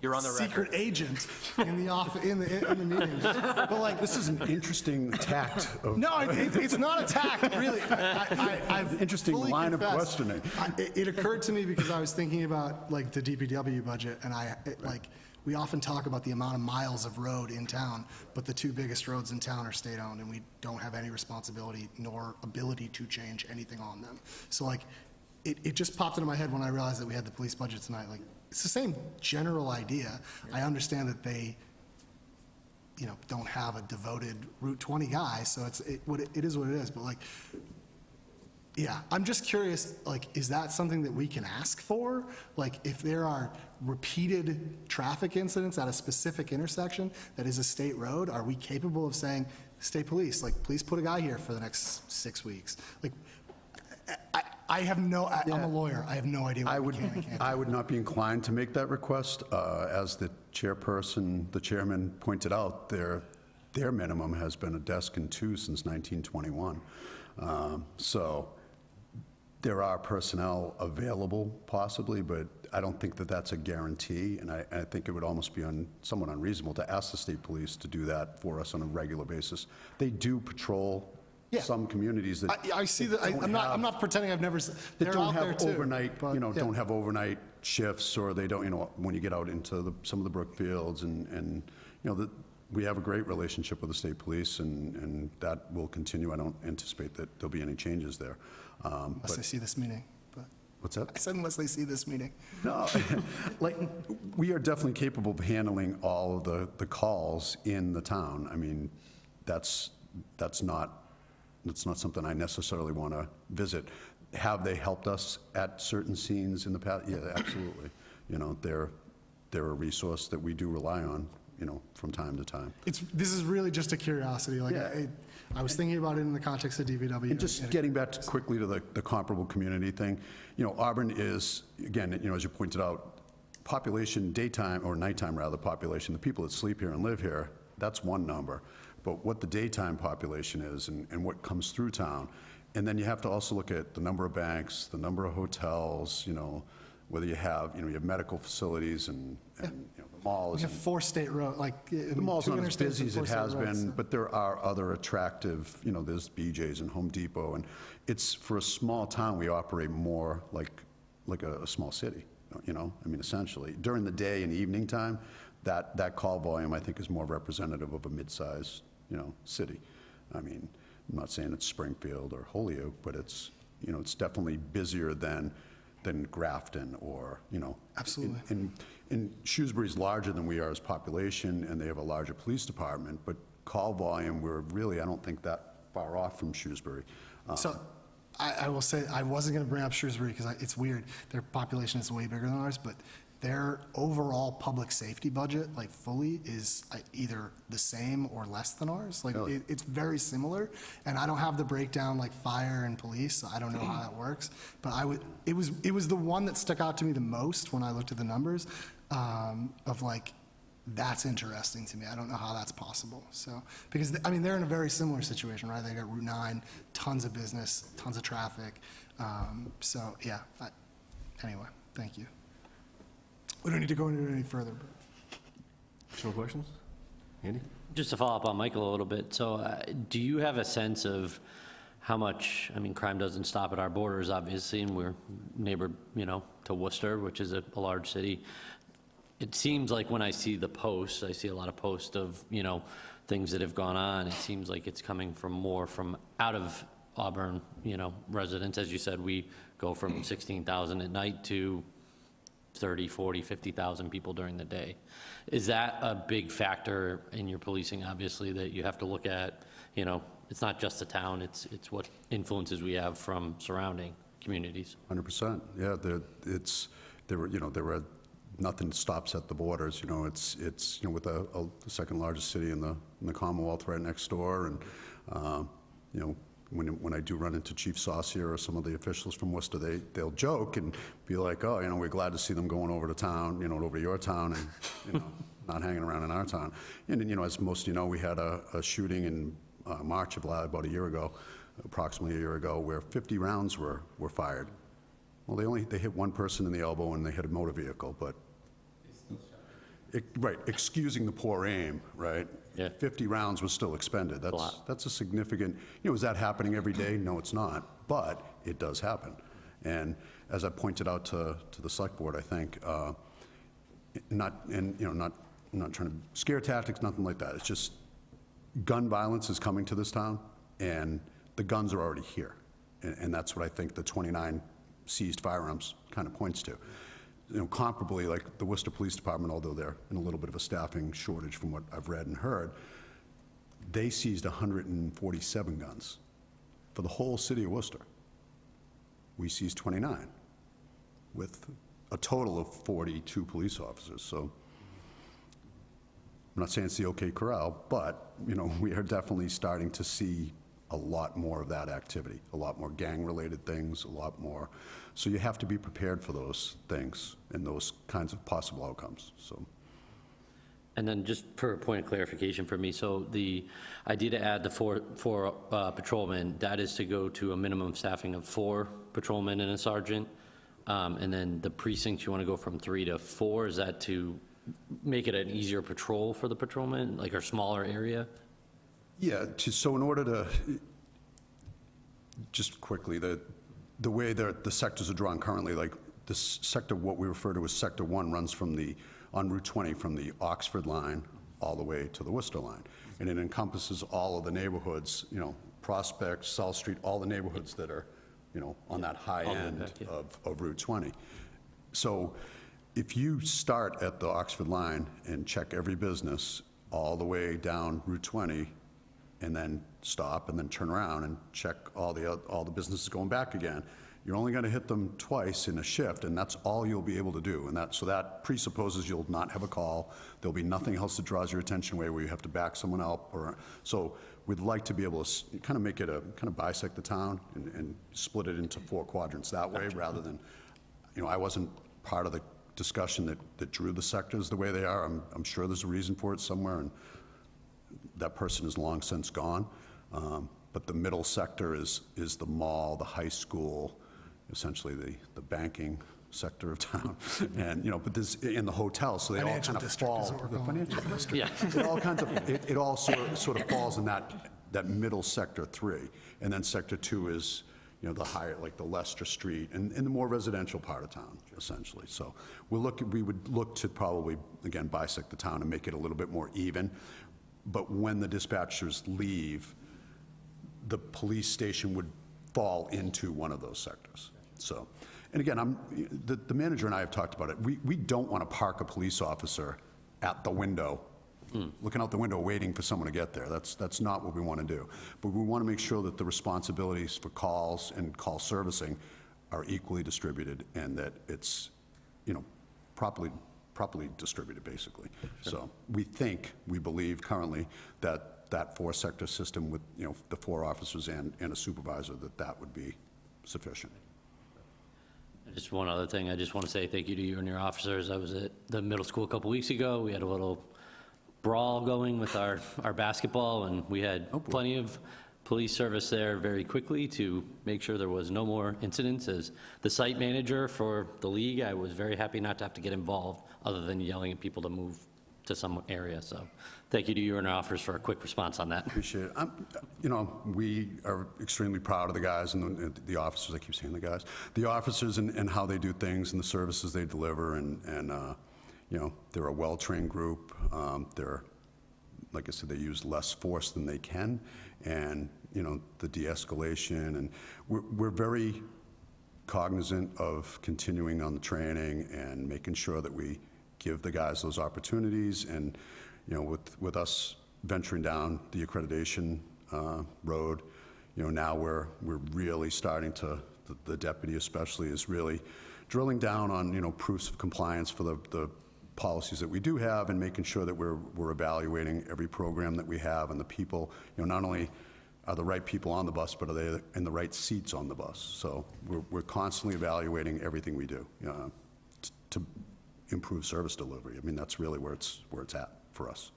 Speaker 7: You're on the record.
Speaker 4: secret agent in the office, in the meeting. But like,
Speaker 16: This is an interesting tact of.
Speaker 4: no, it's not attack, really. I've
Speaker 16: Interesting
Speaker 4: fully
Speaker 16: line of
Speaker 4: confessed.
Speaker 16: questioning.
Speaker 4: It occurred to me because I was thinking about, like, the DPW budget, and we often talk about the amount of miles of road in town, but the two biggest roads in town are state-owned, and we don't have any responsibility nor ability to change anything on them. So, like, it just popped into my head when I realized that we had the police budget tonight. Like, it's the same general idea. I understand that they don't have a devoted Route 20 guy, so it is what it is. But, like, yeah, I'm just curious, like, is that something that we can ask for? Like, if there are repeated traffic incidents at a specific intersection that is a state road, are we capable of saying, state police, like, please put a guy here for the next 6 weeks? Like, I'm a lawyer. I have no idea what we can and can't do.
Speaker 16: I would not be inclined to make that request. As the chairman pointed out, their minimum has been a desk and two since 1921. So there are personnel available possibly, but I don't think that that's a guarantee, and I think it would almost be somewhat unreasonable to ask the state police to do that for us on a regular basis. They do patrol some communities that
Speaker 4: I see that. I'm not pretending I've never.
Speaker 16: that
Speaker 4: They're
Speaker 16: don't
Speaker 4: out there
Speaker 16: have
Speaker 4: too.
Speaker 16: overnight,
Speaker 4: but, yeah.
Speaker 16: don't have overnight shifts, or they don't, when you get out into some of the Brookfields and we have a great relationship with the state police, and that will continue. I don't anticipate that there'll be any changes there.
Speaker 4: Unless they see this meeting, but.
Speaker 16: What's that?
Speaker 4: I said unless they see this meeting.
Speaker 16: No, like, we are definitely capable of handling all of the calls in the town. I mean, that's not something I necessarily want to visit. Have they helped us at certain scenes in the past? Yeah, absolutely. You know, they're a resource that we do rely on, you know, from time to time.
Speaker 4: This is really just a curiosity. Like,
Speaker 16: Yeah.
Speaker 4: I was thinking about it in the context of DPW.
Speaker 16: And just getting back quickly to the comparable community thing, you know, Auburn is, again, you know, as you pointed out, population, daytime, or nighttime rather, population, the people that sleep here and live here, that's one number. But what the daytime population is and what comes through town. And then you have to also look at the number of banks, the number of hotels, you know, whether you have medical facilities and you know, the malls.
Speaker 4: We have
Speaker 16: and-
Speaker 4: 4 state roads, like.
Speaker 16: The mall's not as busy as it has been, but there are other attractive, you know, there's BJ's and Home Depot, and it's, for a small town, we operate more like a small city, you know? I mean, essentially. During the day and evening time, that call volume, I think, is more representative of a mid-sized, you know, city. I mean, I'm not saying it's Springfield or Holyoke, but it's, you know, it's definitely busier than Grafton or, you know.
Speaker 4: Absolutely.
Speaker 16: And Shrewsbury's larger than we are as population, and they have a larger police department, but call volume, we're really, I don't think that far off from Shrewsbury.
Speaker 4: So I will say, I wasn't going to bring up Shrewsbury because it's weird. Their population is way bigger than ours, but their overall public safety budget, like fully, is either the same or less than ours. Like,
Speaker 16: Really?
Speaker 4: it's very similar, and I don't have the breakdown like fire and police, so I don't know how that works. But it was the one that stuck out to me the most when I looked at the numbers, of like, that's interesting to me. I don't know how that's possible. So, because, I mean, they're in a very similar situation, right? They got Route 9, tons of business, tons of traffic. So, yeah, anyway, thank you. We don't need to go into it any further.
Speaker 1: Additional questions? Andy?
Speaker 11: Just to follow up on Michael a little bit, so do you have a sense of how much, I mean, crime doesn't stop at our borders, obviously, and we're neighbored, you know, to Worcester, which is a large city. It seems like when I see the posts, I see a lot of posts of, you know, things that have gone on. It seems like it's coming from more from out of Auburn, you know, residents. As you said, we go from 16,000 at night to 30, 40, 50,000 people during the day. Is that a big factor in your policing, obviously, that you have to look at? You know, it's not just the town, it's what influences we have from surrounding communities.
Speaker 16: 100%, yeah, there were nothing stops at the borders, you know, it's you know, with the second largest city in the Commonwealth right next door, and, you know, when I do run into Chief Saucier or some of the officials from Worcester, they'll joke and be like, oh, you know, we're glad to see them going over to town, you know, over to your town, and, you know, not hanging around in our town. And, you know, as most of you know, we had a shooting in March of about a year ago, approximately a year ago, where 50 rounds were fired. Well, they hit one person in the elbow and they hit a motor vehicle, but, right, excusing the poor aim, right?
Speaker 11: Yeah.
Speaker 16: 50 rounds was still expended. That's a significant, you know, is that happening every day? No, it's not, but it does happen. And as I pointed out to the select board, I think, not trying to scare tactics, nothing like that. It's just gun violence is coming to this town, and the guns are already here. And that's what I think the 29 seized firearms kind of points to. You know, comparably, like the Worcester Police Department, although they're in a little bit of a staffing shortage from what I've read and heard, they seized 147 guns for the whole city of Worcester. We seized 29 with a total of 42 police officers. So I'm not saying it's the OK Corral, but, you know, we are definitely starting to see a lot more of that activity, a lot more gang-related things, a lot more. So you have to be prepared for those things and those kinds of possible outcomes, so.
Speaker 11: And then just for a point of clarification for me, so the idea to add the four patrolmen, that is to go to a minimum staffing of 4 patrolmen and a sergeant? And then the precincts, you want to go from 3 to 4, is that to make it an easier patrol for the patrolmen, like a smaller area?
Speaker 16: Yeah, so in order to, just quickly, the way the sectors are drawn currently, like this sector, what we refer to as Sector 1, runs from on Route 20 from the Oxford line all the way to the Worcester line. And it encompasses all of the neighborhoods, you know, Prospect, South Street, all the neighborhoods that are, you know, on that high
Speaker 11: All the way
Speaker 16: end
Speaker 11: back, yeah.
Speaker 16: of Route 20. So if you start at the Oxford line and check every business all the way down Route 20, and then stop and then turn around and check all the businesses going back again, you're only going to hit them twice in a shift, and that's all you'll be able to do. And so that presupposes you'll not have a call. There'll be nothing else that draws your attention away where you have to back someone up. So we'd like to be able to kind of make it kind of bisect the town and split it into 4 quadrants that way, rather than, you know, I wasn't part of the discussion that drew the sectors the way they are. I'm sure there's a reason for it somewhere, and that person is long since gone. But the middle sector is the mall, the high school, essentially the banking sector of town, and, you know, but this, in the hotel, so they all
Speaker 4: Financial
Speaker 16: kind of
Speaker 4: district is
Speaker 16: fall.
Speaker 4: what we're
Speaker 16: The
Speaker 4: calling it.
Speaker 16: financial district.
Speaker 11: Yeah.
Speaker 16: It all kinds of, it all sort of falls in that middle sector 3. And then sector 2 is, you know, the higher, like the Leicester Street, and the more residential part of town, essentially. So we would look to probably, again, bisect the town and make it a little bit more even. But when the dispatchers leave, the police station would fall into one of those sectors. So, and again, the manager and I have talked about it. We don't want to park a police officer at the window, looking out the window waiting for someone to get there. That's not what we want to do. But we want to make sure that the responsibilities for calls and call servicing are equally distributed, and that it's, you know, properly distributed, basically. So we believe currently that 4-sector system with, you know, the 4 officers and a supervisor, that would be sufficient.
Speaker 11: Just one other thing, I just want to say thank you to you and your officers. I was at the middle school a couple weeks ago. We had a little brawl going with our basketball, and we had plenty of police service there very quickly to make sure there was no more incidents. As the site manager for the league, I was very happy not to have to get involved, other than yelling at people to move to some area. So thank you to you and our officers for a quick response on that.
Speaker 16: Appreciate it. You know, we are extremely proud of the guys and the officers. I keep saying the guys. The officers and how they do things and the services they deliver, and you know, they're a well-trained group. They're, like I said, they use less force than they can, and, you know, the de-escalation, and we're very cognizant of continuing on the training and making sure that we give the guys those opportunities. And, you know, with us venturing down the accreditation road, you know, now we're really starting to, the deputy especially is really drilling down on, you know, proofs of compliance for the policies that we do have, and making sure that we're evaluating every program that we have, and the people, you know, not only are the right people on the bus, but are they in the right seats on the bus. So we're constantly evaluating everything we do, you know, to improve service delivery. I mean, that's really where it's at for us.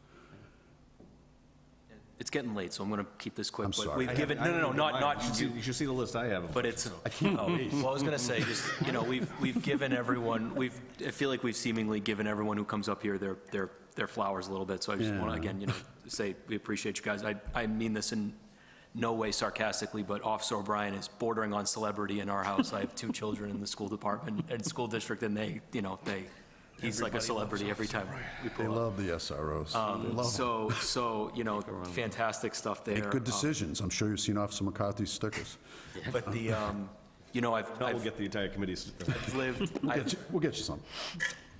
Speaker 7: It's getting late, so I'm going to keep this quick.
Speaker 16: I'm
Speaker 7: but
Speaker 16: sorry.
Speaker 7: We've given, not you.
Speaker 1: You should see the list I have.
Speaker 7: But it's, well, I was going to say, just, you know, we've given everyone, I feel like we've seemingly given everyone who comes up here their flowers a little bit. So I just want to, again, you know, say we appreciate you guys. I mean this in no way sarcastically, but Officer O'Brien is bordering on celebrity in our house. I have 2 children in the school department and school district, and he's like a celebrity every time we pull
Speaker 16: They
Speaker 7: up.
Speaker 16: love the SROs. They love them.
Speaker 7: So, you know, fantastic stuff there.
Speaker 16: Make good decisions. I'm sure you've seen Officer McCarthy's stickers.
Speaker 7: But the, you know,
Speaker 1: We'll get the entire committee.
Speaker 7: I've lived,
Speaker 16: We'll get you some.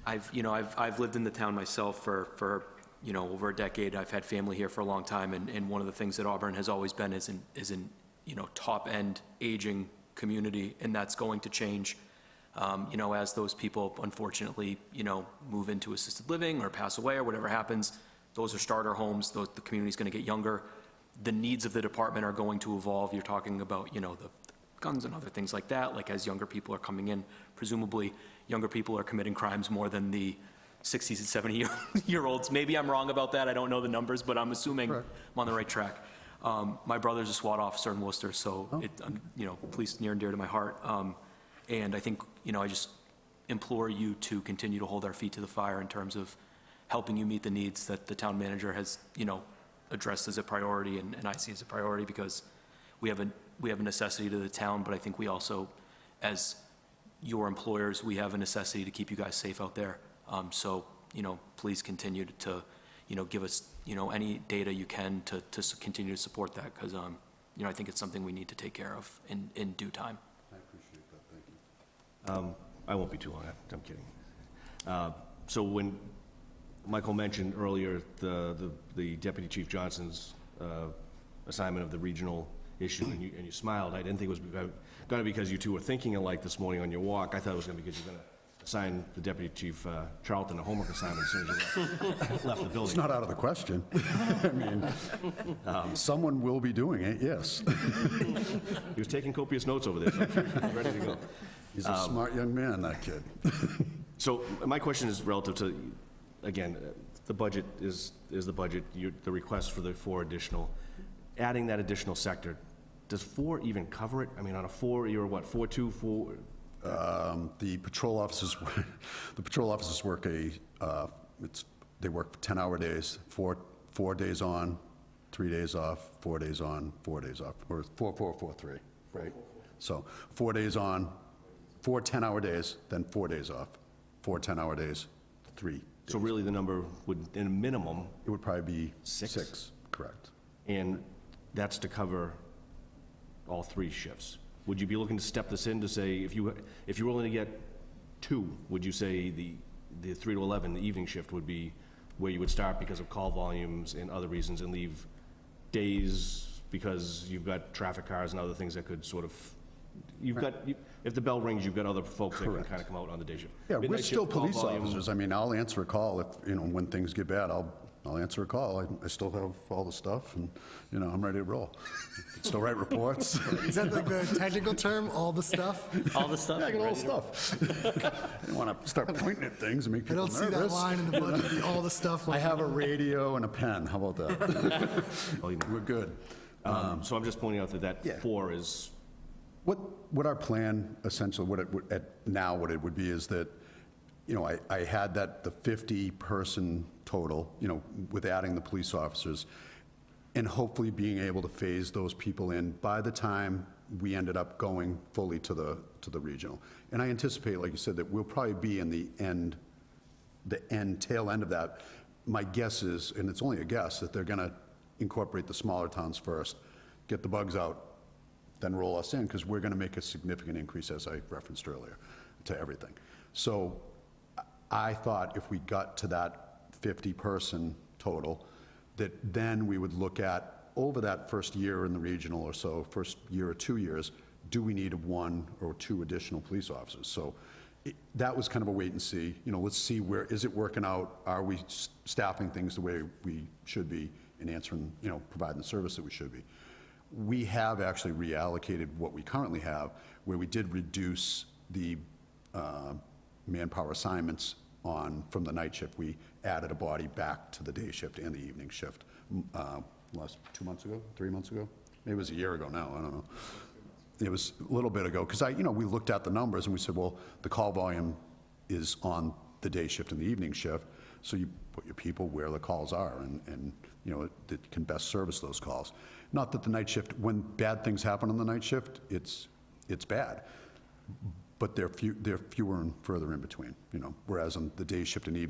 Speaker 7: I've lived in the town myself for you know, over a decade. I've had family here for a long time, and one of the things that Auburn has always been is an you know, top-end aging community, and that's going to change. You know, as those people unfortunately, you know, move into assisted living or pass away or whatever happens, those are starter homes. The community's going to get younger. The needs of the department are going to evolve. You're talking about, you know, the guns and other things like that. Like, as younger people are coming in, presumably younger people are committing crimes more than the 60s and 70-year-olds. Maybe I'm wrong about that. I don't know the numbers, but I'm assuming I'm on the right track. My brother's a SWAT officer in Worcester, so you know, police near and dear to my heart. And I think, you know, I just implore you to continue to hold our feet to the fire in terms of helping you meet the needs that the town manager has, you know, addressed as a priority, and I see as a priority, because we have a necessity to the town, but I think we also, as your employers, we have a necessity to keep you guys safe out there. So, you know, please continue to, give us, any data you can to continue to support that, because, I think it's something we need to take care of in due time.
Speaker 16: I appreciate that, thank you.
Speaker 1: I won't be too long, I'm kidding. So when Michael mentioned earlier the Deputy Chief Johnson's assignment of the regional issue, and you smiled, I didn't think it was going to be because you two were thinking alike this morning on your walk. I thought it was going to be because you're going to assign the Deputy Chief Charlton a homework assignment as soon as you left the building.
Speaker 16: It's not out of the question. I mean, someone will be doing it, yes.
Speaker 1: He was taking copious notes over there, so I'm sure he's ready to go.
Speaker 16: He's a smart young man, that kid.
Speaker 1: So my question is relative to, again, the budget is the budget, the request for the 4 additional, adding that additional sector, does 4 even cover it? I mean, on a 4, you're what, 4-2, 4?
Speaker 16: The patrol officers work they work 10-hour days, 4 days on, 3 days off, 4 days on, 4 days off, or 4-4-4-3, right? So 4 days on, 4 10-hour days, then 4 days off, 4 10-hour days, 3.
Speaker 1: So really the number would, in a minimum,
Speaker 16: It would probably be
Speaker 1: 6?
Speaker 16: 6, correct.
Speaker 1: And that's to cover all 3 shifts. Would you be looking to step this in to say, if you were willing to get 2, would you say the 3 to 11, the evening shift would be where you would start because of call volumes and other reasons, and leave days because you've got traffic cars and other things that could sort of, if the bell rings, you've got other folks that can
Speaker 16: Correct.
Speaker 1: kind of come out on the day shift.
Speaker 16: Yeah, we're
Speaker 1: Midnight
Speaker 16: still
Speaker 1: shift, call
Speaker 16: police
Speaker 1: volume-
Speaker 16: officers. I mean, I'll answer a call if, when things get bad, I'll answer a call. I still have all the stuff, and, I'm ready to roll. Still write reports.
Speaker 4: Is that like the technical term, all the stuff?
Speaker 11: All the stuff.
Speaker 16: Yeah, I got all the stuff. I didn't want to start pointing at things and make
Speaker 4: I
Speaker 16: people
Speaker 4: don't
Speaker 16: nervous.
Speaker 4: see that line in the budget, the all the stuff.
Speaker 16: I have a radio and a pen. How about that?
Speaker 1: Oh,
Speaker 16: We're good.
Speaker 1: So I'm just pointing out that
Speaker 16: Yeah.
Speaker 1: 4 is,
Speaker 16: What our plan, essentially, what it would be is that, I had the 50-person total, with adding the police officers, and hopefully being able to phase those people in by the time we ended up going fully to the regional. And I anticipate, like you said, that we'll probably be in the tail end of that. My guess is, and it's only a guess, that they're going to incorporate the smaller towns first, get the bugs out, then roll us in, because we're going to make a significant increase, as I referenced earlier, to everything. So I thought if we got to that 50-person total, that then we would look at, over that first year in the regional or so, first year or 2 years, do we need 1 or 2 additional police officers? So that was kind of a wait and see. Let's see, where is it working out? Are we staffing things the way we should be and answering, providing the service that we should be? We have actually reallocated what we currently have, where we did reduce the manpower assignments from the night shift. We added a body back to the day shift and the evening shift last 2 months ago, 3 months ago? Maybe it was a year ago now, I don't know. It was a little bit ago, because we looked at the numbers and we said, well, the call volume is on the day shift and the evening shift, so you put your people where the calls are, and it can best service those calls. Not that the night shift, when bad things happen on the night shift, it's bad, but they're fewer and further in between, whereas on the day shift and the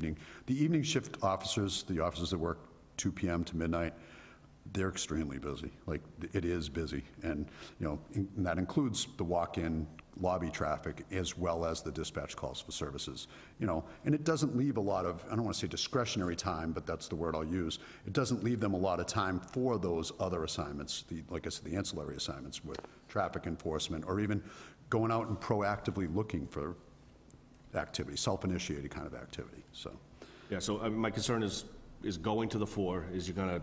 Speaker 16: evening shift officers, the officers that work 2 p.m. to midnight, they're extremely busy. Like, it is busy, and and that includes the walk-in lobby traffic as well as the dispatch calls for services. And it doesn't leave a lot of, I don't want to say discretionary time, but that's the word I'll use. It doesn't leave them a lot of time for those other assignments, like I said, the ancillary assignments with traffic enforcement, or even going out and proactively looking for activity, self-initiated kind of activity. So,
Speaker 1: yeah, so my concern is going to the 4, is you're going to,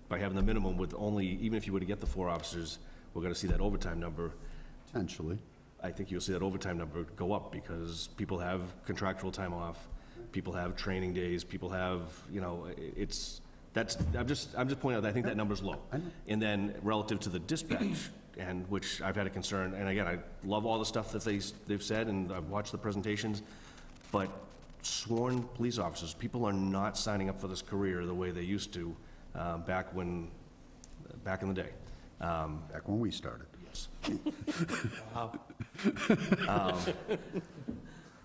Speaker 1: by having the minimum with only, even if you were to get the 4 officers, we're going to see that overtime number.
Speaker 16: Potentially.
Speaker 1: I think you'll see that overtime number go up, because people have contractual time off, people have training days, people have, I'm just pointing out that I think that number's low. And then relative to the dispatch, and which I've had a concern, and again, I love all the stuff that they've said, and I've watched the presentations, but sworn police officers, people are not signing up for this career the way they used to back in the day.
Speaker 16: Back when we started.
Speaker 1: Yes.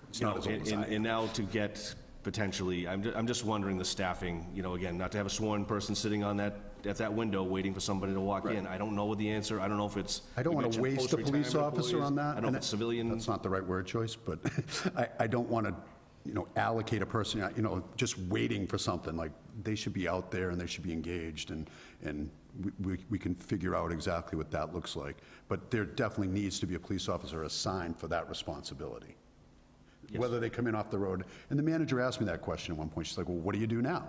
Speaker 16: It's not as old as I am.
Speaker 1: And now to get potentially, I'm just wondering the staffing, you know, again, not to have a sworn person sitting on that, at that window waiting for somebody to walk in. I don't know what the answer, I don't know if it's.
Speaker 16: I don't
Speaker 1: you
Speaker 16: want to
Speaker 1: mentioned
Speaker 16: waste a police
Speaker 1: post-retirement
Speaker 16: officer
Speaker 1: employees.
Speaker 16: on that.
Speaker 1: I don't know if
Speaker 16: and
Speaker 1: it's civilian.
Speaker 16: That's not the right word choice, but I don't want to, you know, allocate a person, you know, just waiting for something. Like, they should be out there and they should be engaged, and we can figure out exactly what that looks like. But there definitely needs to be a police officer assigned for that responsibility. Whether they come in off the road. And the manager asked me that question at one point. She's like, well, what do you do now?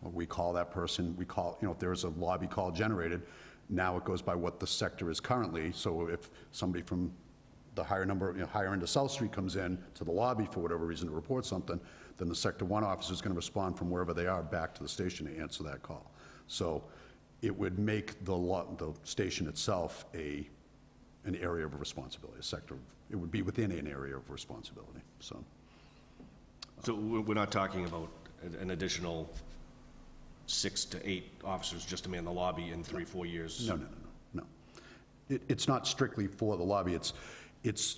Speaker 16: Well, we call that person, we call, you know, if there's a lobby call generated, now it goes by what the sector is currently. So if somebody from the higher number, you know, higher end of South Street comes in to the lobby for whatever reason to report something, then the Sector 1 officer is going to respond from wherever they are back to the station to answer that call. So it would make the station itself an area of responsibility, a sector. It would be within an area of responsibility, so.
Speaker 1: So we're not talking about an additional 6 to 8 officers just to man the lobby in 3-4 years?
Speaker 16: No. It's not strictly for the lobby. It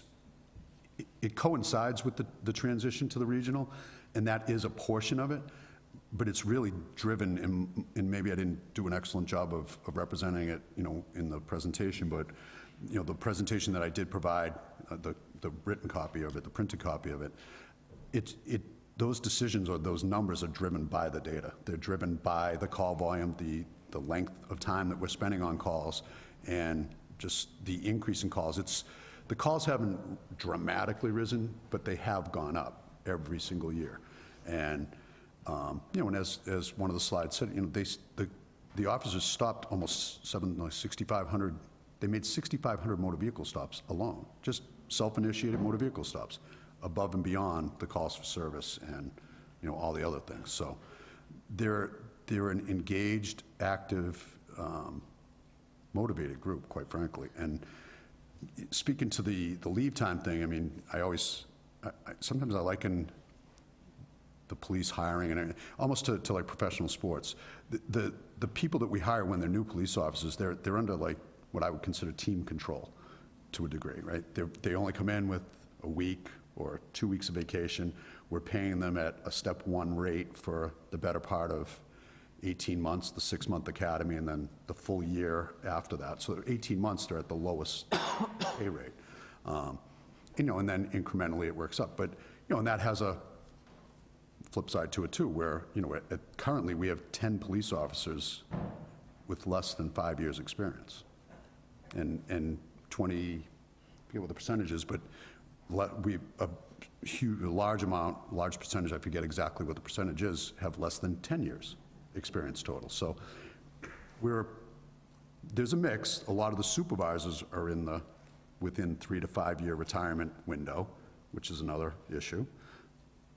Speaker 16: coincides with the transition to the regional, and that is a portion of it, but it's really driven, and maybe I didn't do an excellent job of representing it, you know, in the presentation, but, you know, the presentation that I did provide, the written copy of it, the printed copy of it, those decisions or those numbers are driven by the data. They're driven by the call volume, the length of time that we're spending on calls, and just the increase in calls. The calls haven't dramatically risen, but they have gone up every single year. And, you know, and as one of the slides said, you know, the officers stopped almost 6,500, they made 6,500 motor vehicle stops alone, just self-initiated motor vehicle stops, above and beyond the calls for service and, you know, all the other things. So they're an engaged, active, motivated group, quite frankly. And speaking to the leave time thing, I mean, sometimes I liken the police hiring and almost to like professional sports. The people that we hire when they're new police officers, they're under like what I would consider team control to a degree, right? They only come in with a week or 2 weeks of vacation. We're paying them at a step 1 rate for the better part of 18 months, the 6-month academy, and then the full year after that. So 18 months, they're at the lowest pay rate. You know, and then incrementally it works up. But, you know, and that has a flip side to it too, where, you know, currently we have 10 police officers with less than 5 years experience. And 20, I forget what the percentage is, but a large percentage, I forget exactly what the percentage is, have less than 10 years experience total. So there's a mix. A lot of the supervisors are within 3 to 5 year retirement window, which is another issue.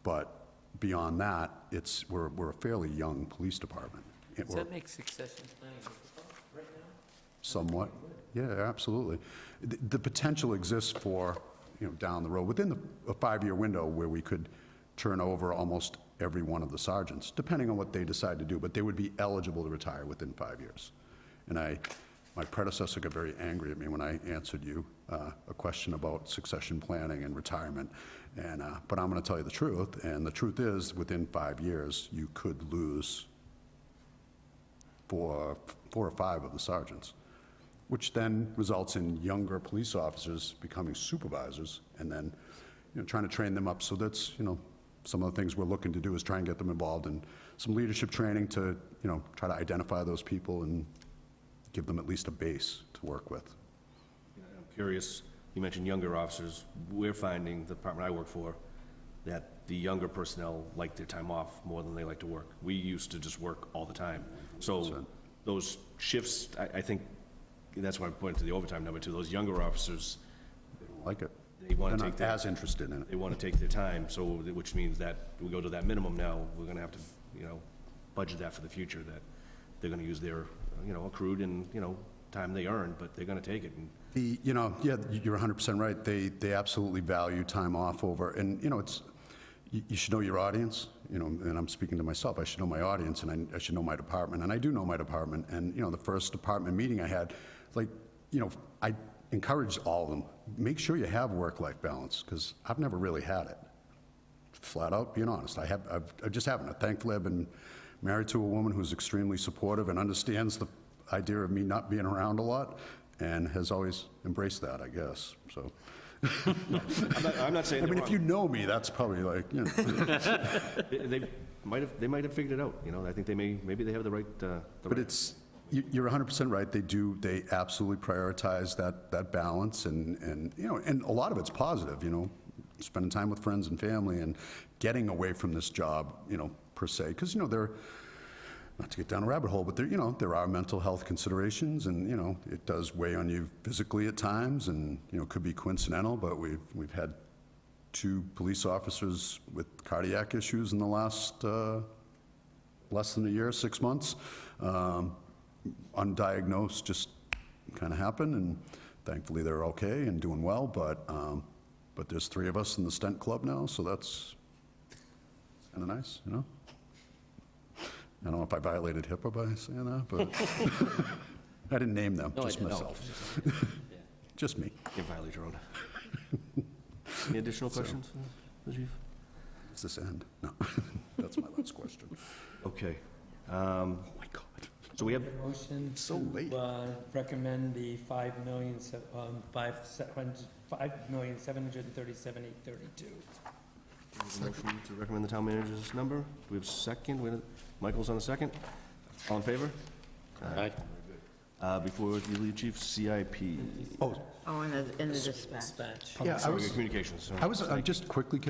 Speaker 16: But beyond that, we're a fairly young police department.
Speaker 11: Does that make succession planning difficult right now?
Speaker 16: Somewhat. Yeah, absolutely. The potential exists for, you know, down the road, within a 5-year window where we could turn over almost every one of the sergeants, depending on what they decide to do, but they would be eligible to retire within 5 years. And my predecessor got very angry at me when I answered you a question about succession planning and retirement. And but I'm going to tell you the truth, and the truth is, within 5 years, you could lose 4 or 5 of the sergeants, which then results in younger police officers becoming supervisors, and then, you know, trying to train them up. So that's, you know, some of the things we're looking to do is try and get them involved in some leadership training to, you know, try to identify those people and give them at least a base to work with.
Speaker 1: I'm curious, you mentioned younger officers. We're finding, the department I work for, that the younger personnel like their time off more than they like to work. We used to just work all the time. So those shifts, I think, that's why I pointed to the overtime number too. Those younger officers,
Speaker 16: They don't like it.
Speaker 1: they want to
Speaker 16: They're
Speaker 1: take
Speaker 16: not as interested in it.
Speaker 1: they want to take their time, so, which means that we go to that minimum now, we're going to have to, you know, budget that for the future, that they're going to use their, you know, accrued and, you know, time they earned, but they're going to take it. And
Speaker 16: You know, yeah, you're 100% right. They absolutely value time off over, and, you know, you should know your audience, you know, and I'm speaking to myself. I should know my audience, and I should know my department, and I do know my department. And, you know, the first department meeting I had, like, you know, I encouraged all of them, make sure you have work-life balance, because I've never really had it. flat out being honest. I just haven't. Thankfully, I've been married to a woman who's extremely supportive and understands the idea of me not being around a lot, and has always embraced that, I guess, so.
Speaker 1: I'm not saying
Speaker 16: I
Speaker 1: they're
Speaker 16: mean, if you know me, that's probably like, you know.
Speaker 1: They might have figured it out, you know, I think maybe they have the right.
Speaker 16: But it's, you're 100% right, they absolutely prioritize that balance, and, you know, and a lot of it's positive, you know, spending time with friends and family and getting away from this job, you know, per se, because, you know, not to get down a rabbit hole, but there are mental health considerations, and, you know, it does weigh on you physically at times, and, you know, it could be coincidental, but we've had 2 police officers with cardiac issues in the last less than a year, 6 months. Undiagnosed, just kind of happened, and thankfully they're okay and doing well, but there's 3 of us in the stent club now, so that's kind of nice, you know? I don't know if I violated HIPAA by saying that, but I didn't name them, just myself. Just me.
Speaker 1: You violate your own. Any additional questions, Rajiv?
Speaker 16: Does this end? No. That's my last question.
Speaker 1: Okay.
Speaker 16: Oh, my God.
Speaker 1: So we have,
Speaker 3: Motion
Speaker 16: So late.
Speaker 3: to recommend the $5,737,832.
Speaker 1: motion to recommend the town manager's number. Do we have a second? Michael's on the second. All in favor?
Speaker 11: Aye.
Speaker 1: Before you leave, Chief, CIP.
Speaker 5: Oh, in the dispatch.
Speaker 3: Dispatch.
Speaker 16: Yeah, I was,
Speaker 1: Communications.
Speaker 16: I was, just quickly,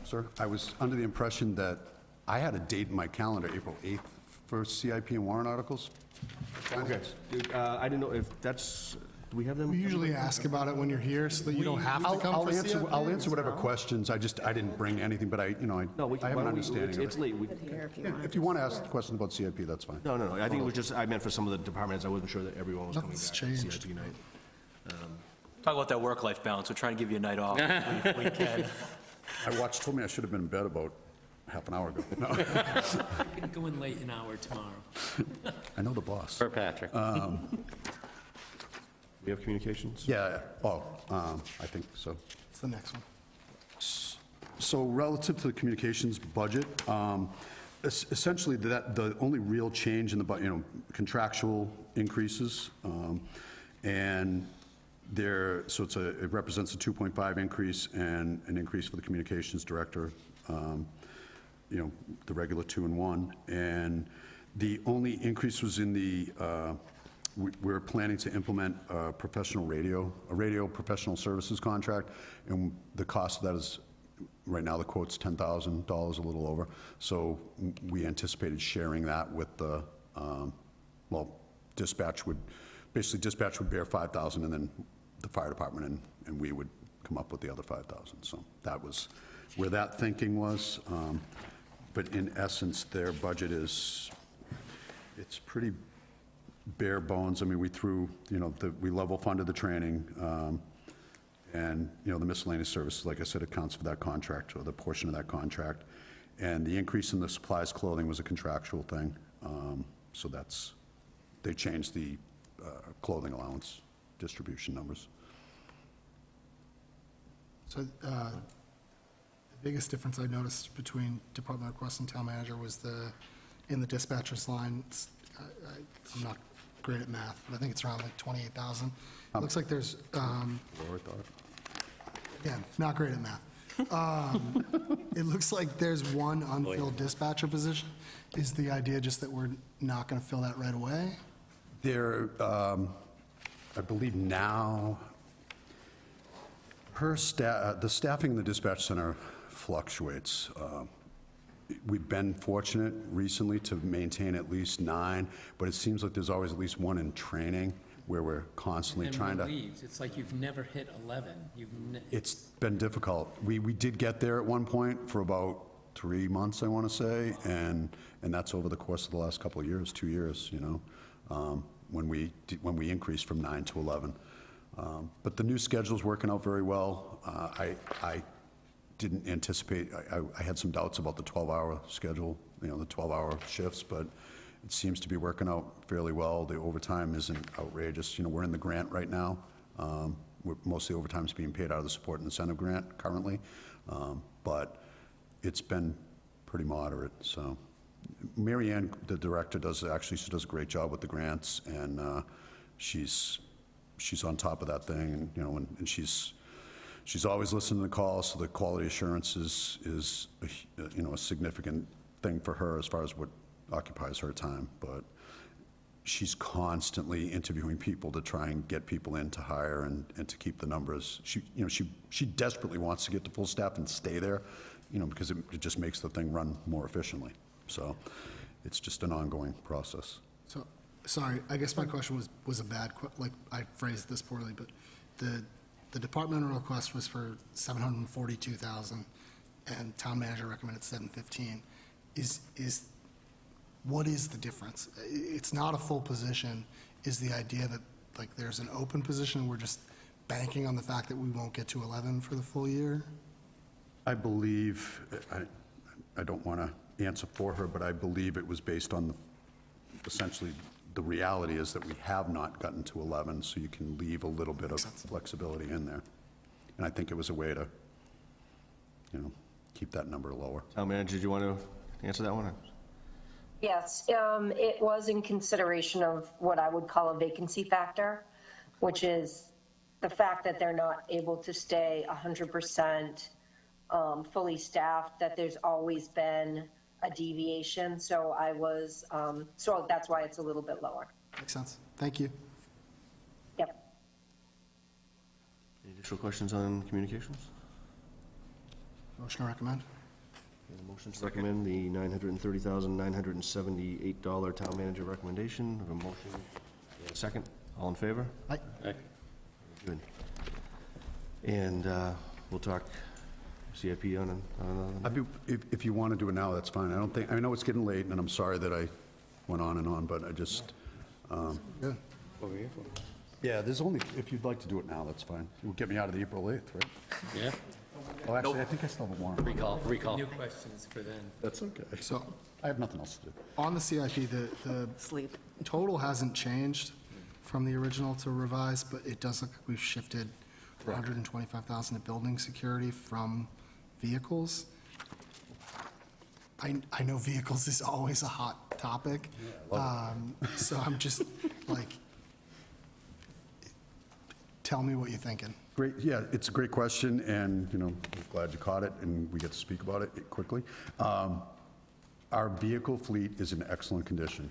Speaker 16: sir, I was under the impression that I had a date in my calendar, April 8th, for CIP and warrant articles.
Speaker 1: Okay. I didn't know if that's, do we have them?
Speaker 4: We usually ask about it when you're here so that you don't have to come for CIP.
Speaker 16: I'll answer whatever questions, I didn't bring anything, but I have an understanding of
Speaker 1: It's
Speaker 16: it.
Speaker 1: late.
Speaker 16: If you want to ask questions about CIP, that's fine.
Speaker 1: No, I think it was just, I meant for some of the departments, I wasn't sure that everyone was coming back
Speaker 4: Nothing's
Speaker 1: to
Speaker 4: changed.
Speaker 1: CIP night.
Speaker 7: Talk about that work-life balance. We're trying to give you a night off if we can.
Speaker 16: My watch told me I should have been in bed about half an hour ago. No.
Speaker 3: You can go in late an hour tomorrow.
Speaker 16: I know the boss.
Speaker 11: For Patrick.
Speaker 1: We have communications?
Speaker 16: Yeah, I think so.
Speaker 4: It's the next one.
Speaker 16: So relative to the communications budget, essentially the only real change in the, contractual increases, and so it represents a 2.5 increase and an increase for the communications director, the regular 2 and 1. And the only increase was in the, we're planning to implement a radio professional services contract, and the cost of that is, right now the quote's $10,000, a little over. So we anticipated sharing that with the, dispatch would bear $5,000, and then the fire department and we would come up with the other $5,000. So that was where that thinking was. But in essence, their budget it's pretty bare bones. I mean, we threw, we level funded the training, and, the miscellaneous services, like I said, accounts for that contract, or the portion of that contract. And the increase in the supplies clothing was a contractual thing. So they changed the clothing allowance distribution numbers.
Speaker 4: So the biggest difference I noticed between department requests and town manager was in the dispatcher's line. I'm not great at math, but I think it's around like 28,000. It looks like there's,
Speaker 16: Lower thought.
Speaker 4: again, not great at math. It looks like there's one unfilled dispatcher position. Is the idea just that we're not going to fill that right away?
Speaker 16: There, I believe now, the staffing in the dispatch center fluctuates. We've been fortunate recently to maintain at least 9, but it seems like there's always at least 1 in training where we're constantly trying to...
Speaker 3: leaves. It's like you've never hit 11.
Speaker 16: It's been difficult. We did get there at one point for about 3 months, I want to say, and that's over the course of the last couple of years, 2 years, when we increased from 9 to 11. But the new schedule's working out very well. I didn't anticipate, I had some doubts about the 12-hour schedule, the 12-hour shifts, but it seems to be working out fairly well. The overtime isn't outrageous. We're in the grant right now. Most of the overtime's being paid out of the support and incentive grant currently. But it's been pretty moderate, so. Mary Ann, the director, she does a great job with the grants, and she's on top of that thing, and, you know, and she's always listening to calls, so the quality assurance is you know, a significant thing for her as far as what occupies her time, but she's constantly interviewing people to try and get people in to hire and to keep the numbers. She desperately wants to get to full staff and stay there, you know, because it just makes the thing run more efficiently. So it's just an ongoing process.
Speaker 4: So, sorry, I guess my question was a bad, like, I phrased this poorly, but the departmental request was for $742,000, and town manager recommended $715,000. What is the difference? It's not a full position. Is the idea that, like, there's an open position, we're just banking on the fact that we won't get to 11 for the full year?
Speaker 16: I believe, I don't want to answer for her, but I believe it was based on essentially the reality is that we have not gotten to 11, so you can leave a little bit of flexibility in there. And I think it was a way to, you know, keep that number lower.
Speaker 1: Town manager, did you want to answer that one?
Speaker 17: Yes, it was in consideration of what I would call a vacancy factor, which is the fact that they're not able to stay 100% fully staffed, that there's always been a deviation. So so that's why it's a little bit lower.
Speaker 4: Makes sense. Thank you.
Speaker 17: Yep.
Speaker 1: Any additional questions on communications?
Speaker 4: Motion to recommend?
Speaker 1: Motion to recommend the $930,978 town manager recommendation. We have a motion and a second. All in favor?
Speaker 4: Aye.
Speaker 1: Good. And we'll talk CIP on another.
Speaker 16: If you want to do it now, that's fine. I know it's getting late, and I'm sorry that I went on and on, but I just,
Speaker 4: Yeah.
Speaker 1: What were we here for?
Speaker 16: yeah, there's only, if you'd like to do it now, that's fine. It will get me out of the April 8th, right?
Speaker 11: Yeah?
Speaker 16: Oh, actually, I think I still have a warrant.
Speaker 11: Recall.
Speaker 3: New questions for then.
Speaker 16: That's okay.
Speaker 4: So,
Speaker 16: I have nothing else to do.
Speaker 4: on the CIP, the
Speaker 9: Sleep.
Speaker 4: total hasn't changed from the original to revised, but it does look like we've shifted $125,000 to building security from vehicles. I know vehicles is always a hot topic, so I'm just like, tell me what you're thinking.
Speaker 16: Great, yeah, it's a great question, and, you know, I'm glad you caught it, and we get to speak about it quickly. Our vehicle fleet is in excellent condition.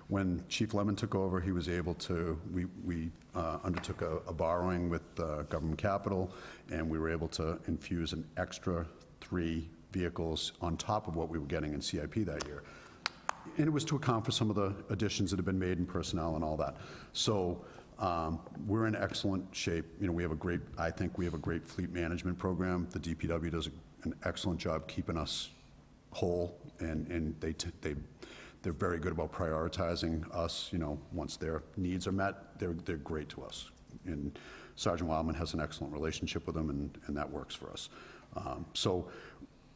Speaker 16: When Chief Lemon took over, he was able to, we undertook a borrowing with government capital, and we were able to infuse an extra 3 vehicles on top of what we were getting in CIP that year. And it was to account for some of the additions that have been made in personnel and all that. So we're in excellent shape. You know, I think we have a great fleet management program. The DPW does an excellent job keeping us whole, and they're very good about prioritizing us. You know, once their needs are met, they're great to us. And Sergeant Wildman has an excellent relationship with them, and that works for us. So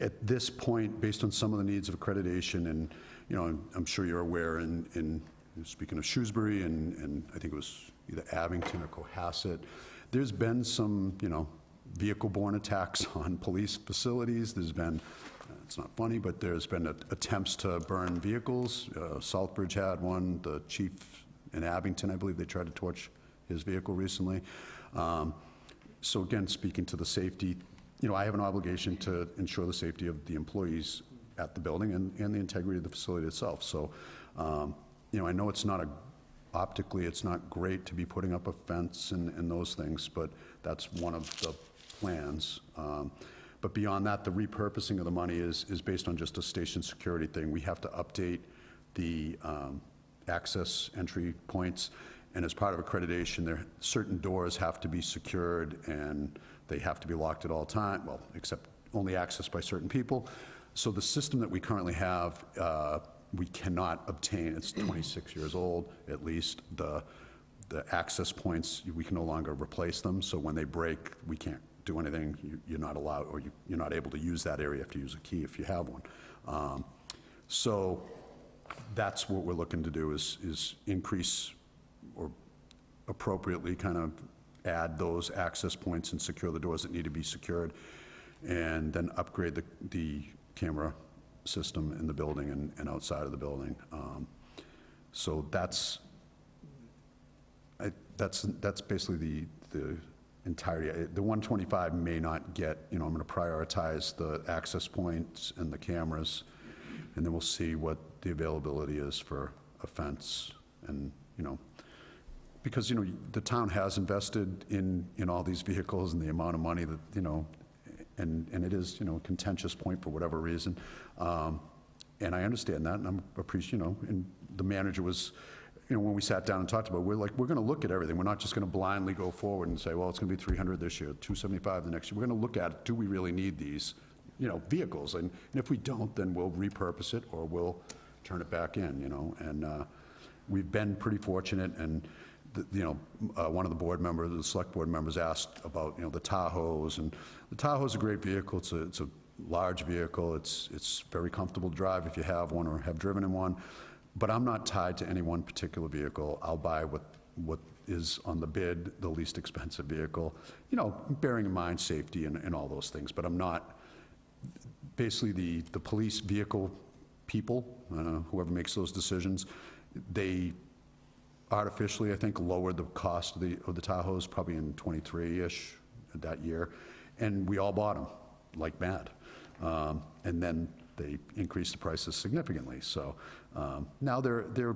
Speaker 16: at this point, based on some of the needs of accreditation, and, you know, I'm sure you're aware, in speaking of Shrewsbury, and I think it was either Abington or Cohasset, there's been some, you know, vehicle-borne attacks on police facilities. There's been, it's not funny, but there's been attempts to burn vehicles. Southbridge had one. The chief in Abington, I believe they tried to torch his vehicle recently. So again, speaking to the safety, you know, I have an obligation to ensure the safety of the employees at the building and the integrity of the facility itself. So, you know, I know optically it's not great to be putting up a fence and those things, but that's one of the plans. But beyond that, the repurposing of the money is based on just a station security thing. We have to update the access entry points, and as part of accreditation, certain doors have to be secured, and they have to be locked at all times, well, except only accessed by certain people. So the system that we currently have, we cannot obtain. It's 26 years old, at least. The access points, we can no longer replace them, so when they break, we can't do anything. You're not allowed, or you're not able to use that area. You have to use a key if you have one. So that's what we're looking to do, is increase or appropriately kind of add those access points and secure the doors that need to be secured. and then upgrade the camera system in the building and outside of the building. So that's basically the entirety. The 125 may not get, I'm going to prioritize the access points and the cameras, and then we'll see what the availability is for a fence. And, because, the town has invested in all these vehicles and the amount of money that, and it is, a contentious point for whatever reason. And I understand that, and I'm appreciative, and the manager was, when we sat down and talked about it, we're going to look at everything. We're not just going to blindly go forward and say, well, it's going to be 300 this year, 275 the next year. We're going to look at it. Do we really need these, vehicles? And if we don't, then we'll repurpose it or we'll turn it back in, And we've been pretty fortunate, and one of the board members, the select board members asked about, the Tahoes, and the Tahoe's a great vehicle. It's a large vehicle. It's very comfortable to drive if you have one or have driven in one. But I'm not tied to any one particular vehicle. I'll buy what is on the bid, the least expensive vehicle, bearing in mind safety and all those things. But I'm not, basically the police vehicle people, whoever makes those decisions, they artificially, I think, lowered the cost of the Tahoes probably in 23-ish that year. And we all bought them like mad. And then they increased the prices significantly. So now they're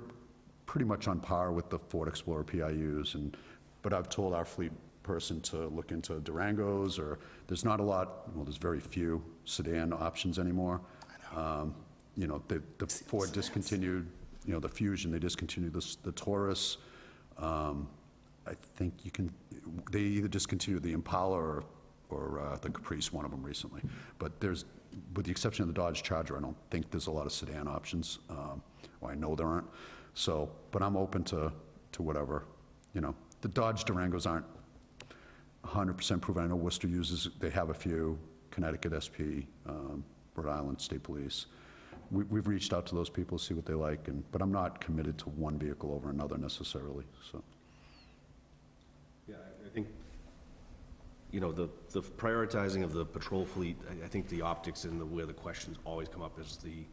Speaker 16: pretty much on par with the Ford Explorer PIUs. But I've told our fleet person to look into Durangos, or there's not a lot, well, there's very few sedan options anymore. The Ford discontinued, the Fusion, they discontinued the Taurus. I think they either discontinued the Impala or the Caprice, one of them recently. But with the exception of the Dodge Charger, I don't think there's a lot of sedan options. Well, I know there aren't. So, but I'm open to whatever, The Dodge Durangos aren't 100% proven. I know Worcester they have a few, Connecticut SP, Rhode Island State Police. We've reached out to those people to see what they like, but I'm not committed to one vehicle over another necessarily, so.
Speaker 1: Yeah, I think, the prioritizing of the patrol fleet, I think the optics and where the questions always come up is the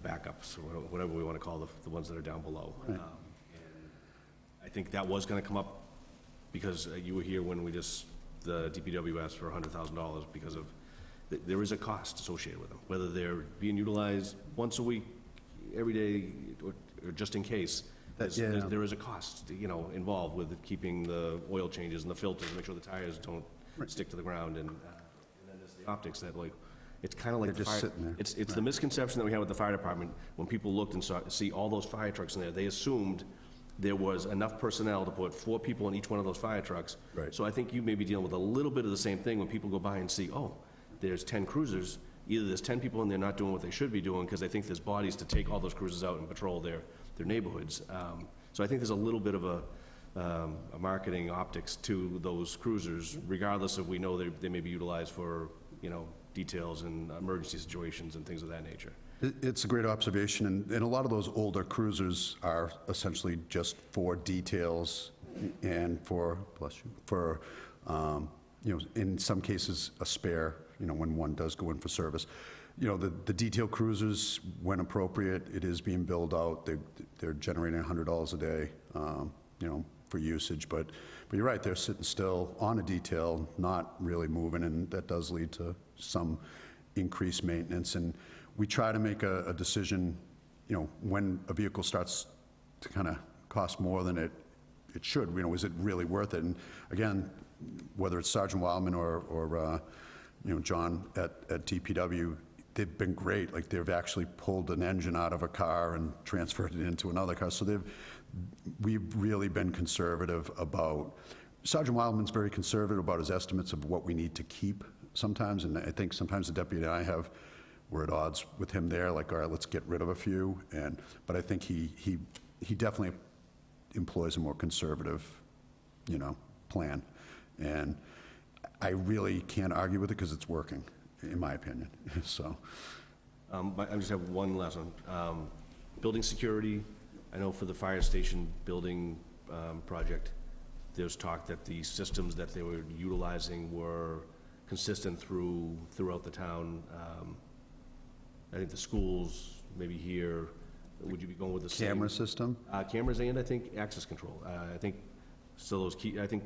Speaker 1: backups, or whatever we want to call the ones that are down below.
Speaker 16: Right.
Speaker 1: And I think that was going to come up because you were here when the DPW asked for $100,000 because of, there is a cost associated with them, whether they're being utilized once a week, every day, or just in case. There is a cost, involved with keeping the oil changes and the filters, to make sure the tires don't stick to the ground, and then there's the optics that, it's kind of like
Speaker 16: They're just sitting there.
Speaker 1: It's the misconception that we have with the fire department. When people looked and see all those fire trucks in there, they assumed there was enough personnel to put 4 people in each one of those fire trucks.
Speaker 16: Right.
Speaker 1: So I think you may be dealing with a little bit of the same thing when people go by and see, oh, there's 10 cruisers. Either there's 10 people and they're not doing what they should be doing because they think there's bodies to take all those cruisers out and patrol their neighborhoods. So I think there's a little bit of a marketing optics to those cruisers, regardless of we know they may be utilized for, details and emergency situations and things of that nature.
Speaker 16: It's a great observation, and a lot of those older cruisers are essentially just for details and for, in some cases, a spare, when one does go in for service. The detail cruisers, when appropriate, it is being billed out. They're generating $100 a day, for usage. But you're right, they're sitting still on a detail, not really moving, and that does lead to some increased maintenance. And we try to make a decision, when a vehicle starts to kind of cost more than it should. Is it really worth it? And again, whether it's Sergeant Wildman or John at DPW, they've been great. Like, they've actually pulled an engine out of a car and transferred it into another car. So we've really been conservative about, Sergeant Wildman's very conservative about his estimates of what we need to keep sometimes. And I think sometimes the deputy and I we're at odds with him there, like, all right, let's get rid of a few. But I think he definitely employs a more conservative, plan. And I really can't argue with it because it's working, in my opinion. So,
Speaker 1: But I just have one last one. Building security, I know for the fire station building project, there's talk that the systems that they were utilizing were consistent throughout the town. I think the schools, maybe here, would you be going with the same?
Speaker 16: Camera system?
Speaker 1: Cameras and I think access control. I think still those key, I think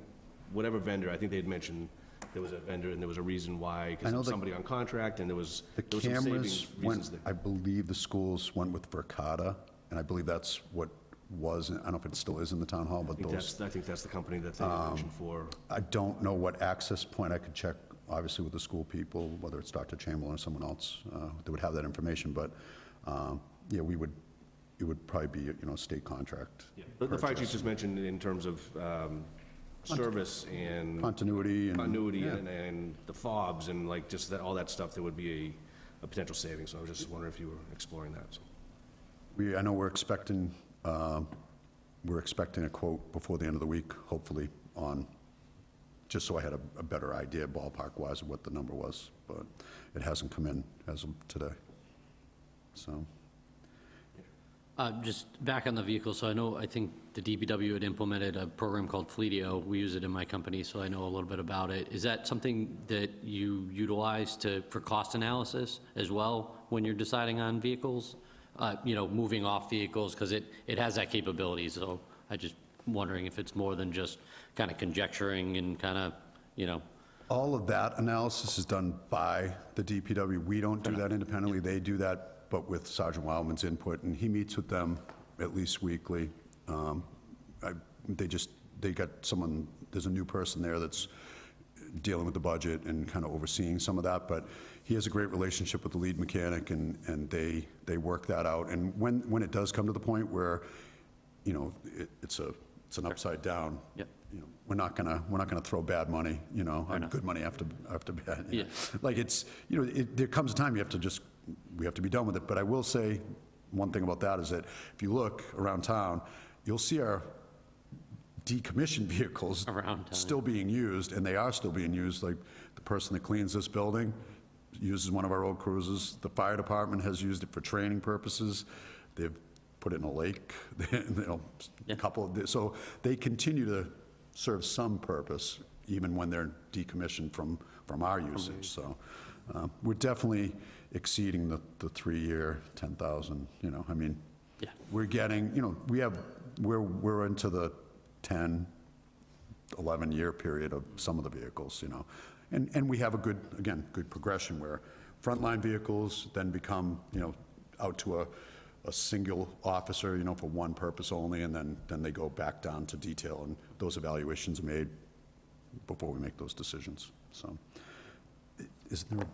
Speaker 1: whatever vendor, I think they'd mentioned there was a vendor and there was a reason why,
Speaker 16: I
Speaker 1: because
Speaker 16: know
Speaker 1: there was
Speaker 16: the-
Speaker 1: somebody on contract and there was
Speaker 16: The
Speaker 1: some savings
Speaker 16: cameras
Speaker 1: reasons
Speaker 16: went,
Speaker 1: there.
Speaker 16: I believe the schools went with Verkada, and I believe that's what was, I don't know if it still is in the town hall, but those,
Speaker 1: I think that's the company that they had mentioned for.
Speaker 16: I don't know what access point, I could check, obviously, with the school people, whether it's Dr. Chamberlain or someone else that would have that information, but, yeah, it would probably be, state contract.
Speaker 1: But the fire chief
Speaker 16: purchase.
Speaker 1: just mentioned in terms of service and
Speaker 16: Continuity and. yeah.
Speaker 1: and the fobs and like just that, all that stuff, there would be a potential savings. So I was just wondering if you were exploring that, so.
Speaker 16: I know we're expecting a quote before the end of the week, hopefully, on, just so I had a better idea ballpark-wise of what the number was, but it hasn't come in as of today, so.
Speaker 11: Just back on the vehicle, so I think the DPW had implemented a program called Fleetio. We use it in my company, so I know a little bit about it. Is that something that you utilize for cost analysis as well when you're deciding on vehicles? Moving off vehicles, because it has that capability, so I just wondering if it's more than just kind of conjecturing and kind of,
Speaker 16: All of that analysis is done by the DPW. We don't do that independently. They do that, but with Sergeant Wildman's input, and he meets with them at least weekly. They got someone, there's a new person there that's dealing with the budget and kind of overseeing some of that, but he has a great relationship with the lead mechanic, and they work that out. And when it does come to the point where, it's an upside down,
Speaker 11: Yep.
Speaker 16: we're not gonna throw bad money, good money after bad.
Speaker 11: Yeah.
Speaker 16: Like there comes a time we have to be done with it. But I will say, one thing about that is that if you look around town, you'll see our decommissioned vehicles
Speaker 11: Around town,
Speaker 16: still being used, and they are still being used. Like the person that cleans this building uses one of our old cruisers. The fire department has used it for training purposes. They've put it in a lake, a couple of, so they continue to serve some purpose, even when they're decommissioned from our usage. So we're definitely exceeding the 3-year, 10,000,
Speaker 11: Yeah.
Speaker 16: we're getting, we're into the 10, 11-year period of some of the vehicles, And we have a good progression where frontline vehicles then become, out to a single officer, for one purpose only, and then they go back down to detail, and those evaluations are made before we make those decisions. So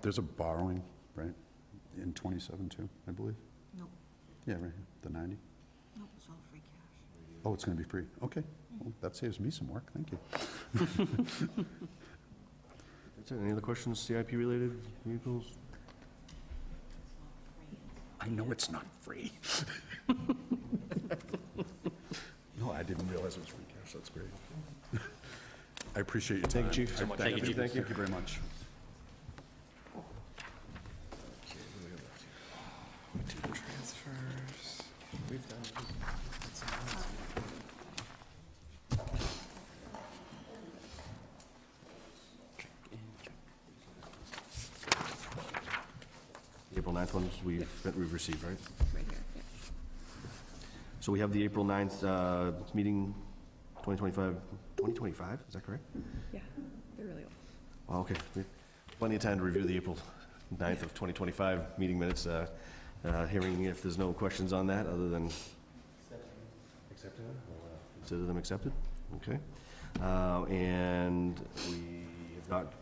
Speaker 16: there's a borrowing, right, in 27 too, I believe?
Speaker 5: No,
Speaker 16: Yeah, right here, the 90?
Speaker 5: no, it's all free cash.
Speaker 16: Oh, it's going to be free. Okay. Well, that saves me some work. Thank you.
Speaker 1: That's it. Any other questions, CIP-related vehicles?
Speaker 16: I know it's not free. No, I didn't realize it was free cash. That's great. I appreciate your time.
Speaker 1: Thank you, Chief.
Speaker 16: Thank
Speaker 11: Thank you,
Speaker 16: you.
Speaker 11: Chief.
Speaker 16: Thank you very much.
Speaker 4: Transfers, we've done.
Speaker 1: The April 9th ones we've received, right?
Speaker 5: Right here, yeah.
Speaker 1: So we have the April 9th meeting, 2025, is that correct?
Speaker 5: Yeah, they're really old.
Speaker 1: Well, okay. We have plenty of time to review the April 9th of 2025 meeting minutes. Hearing if there's no questions on that, other than accepting them? Consider them accepted? Okay. And we have not,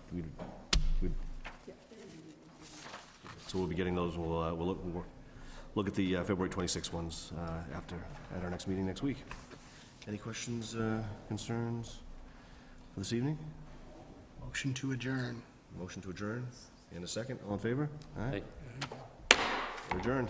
Speaker 1: so we'll be getting those, we'll look at the February 26 ones at our next meeting next week. Any questions, concerns for this evening?
Speaker 4: Motion to adjourn.
Speaker 1: Motion to adjourn, in a second, all in favor? All right,
Speaker 11: Hey.
Speaker 1: we're adjourned.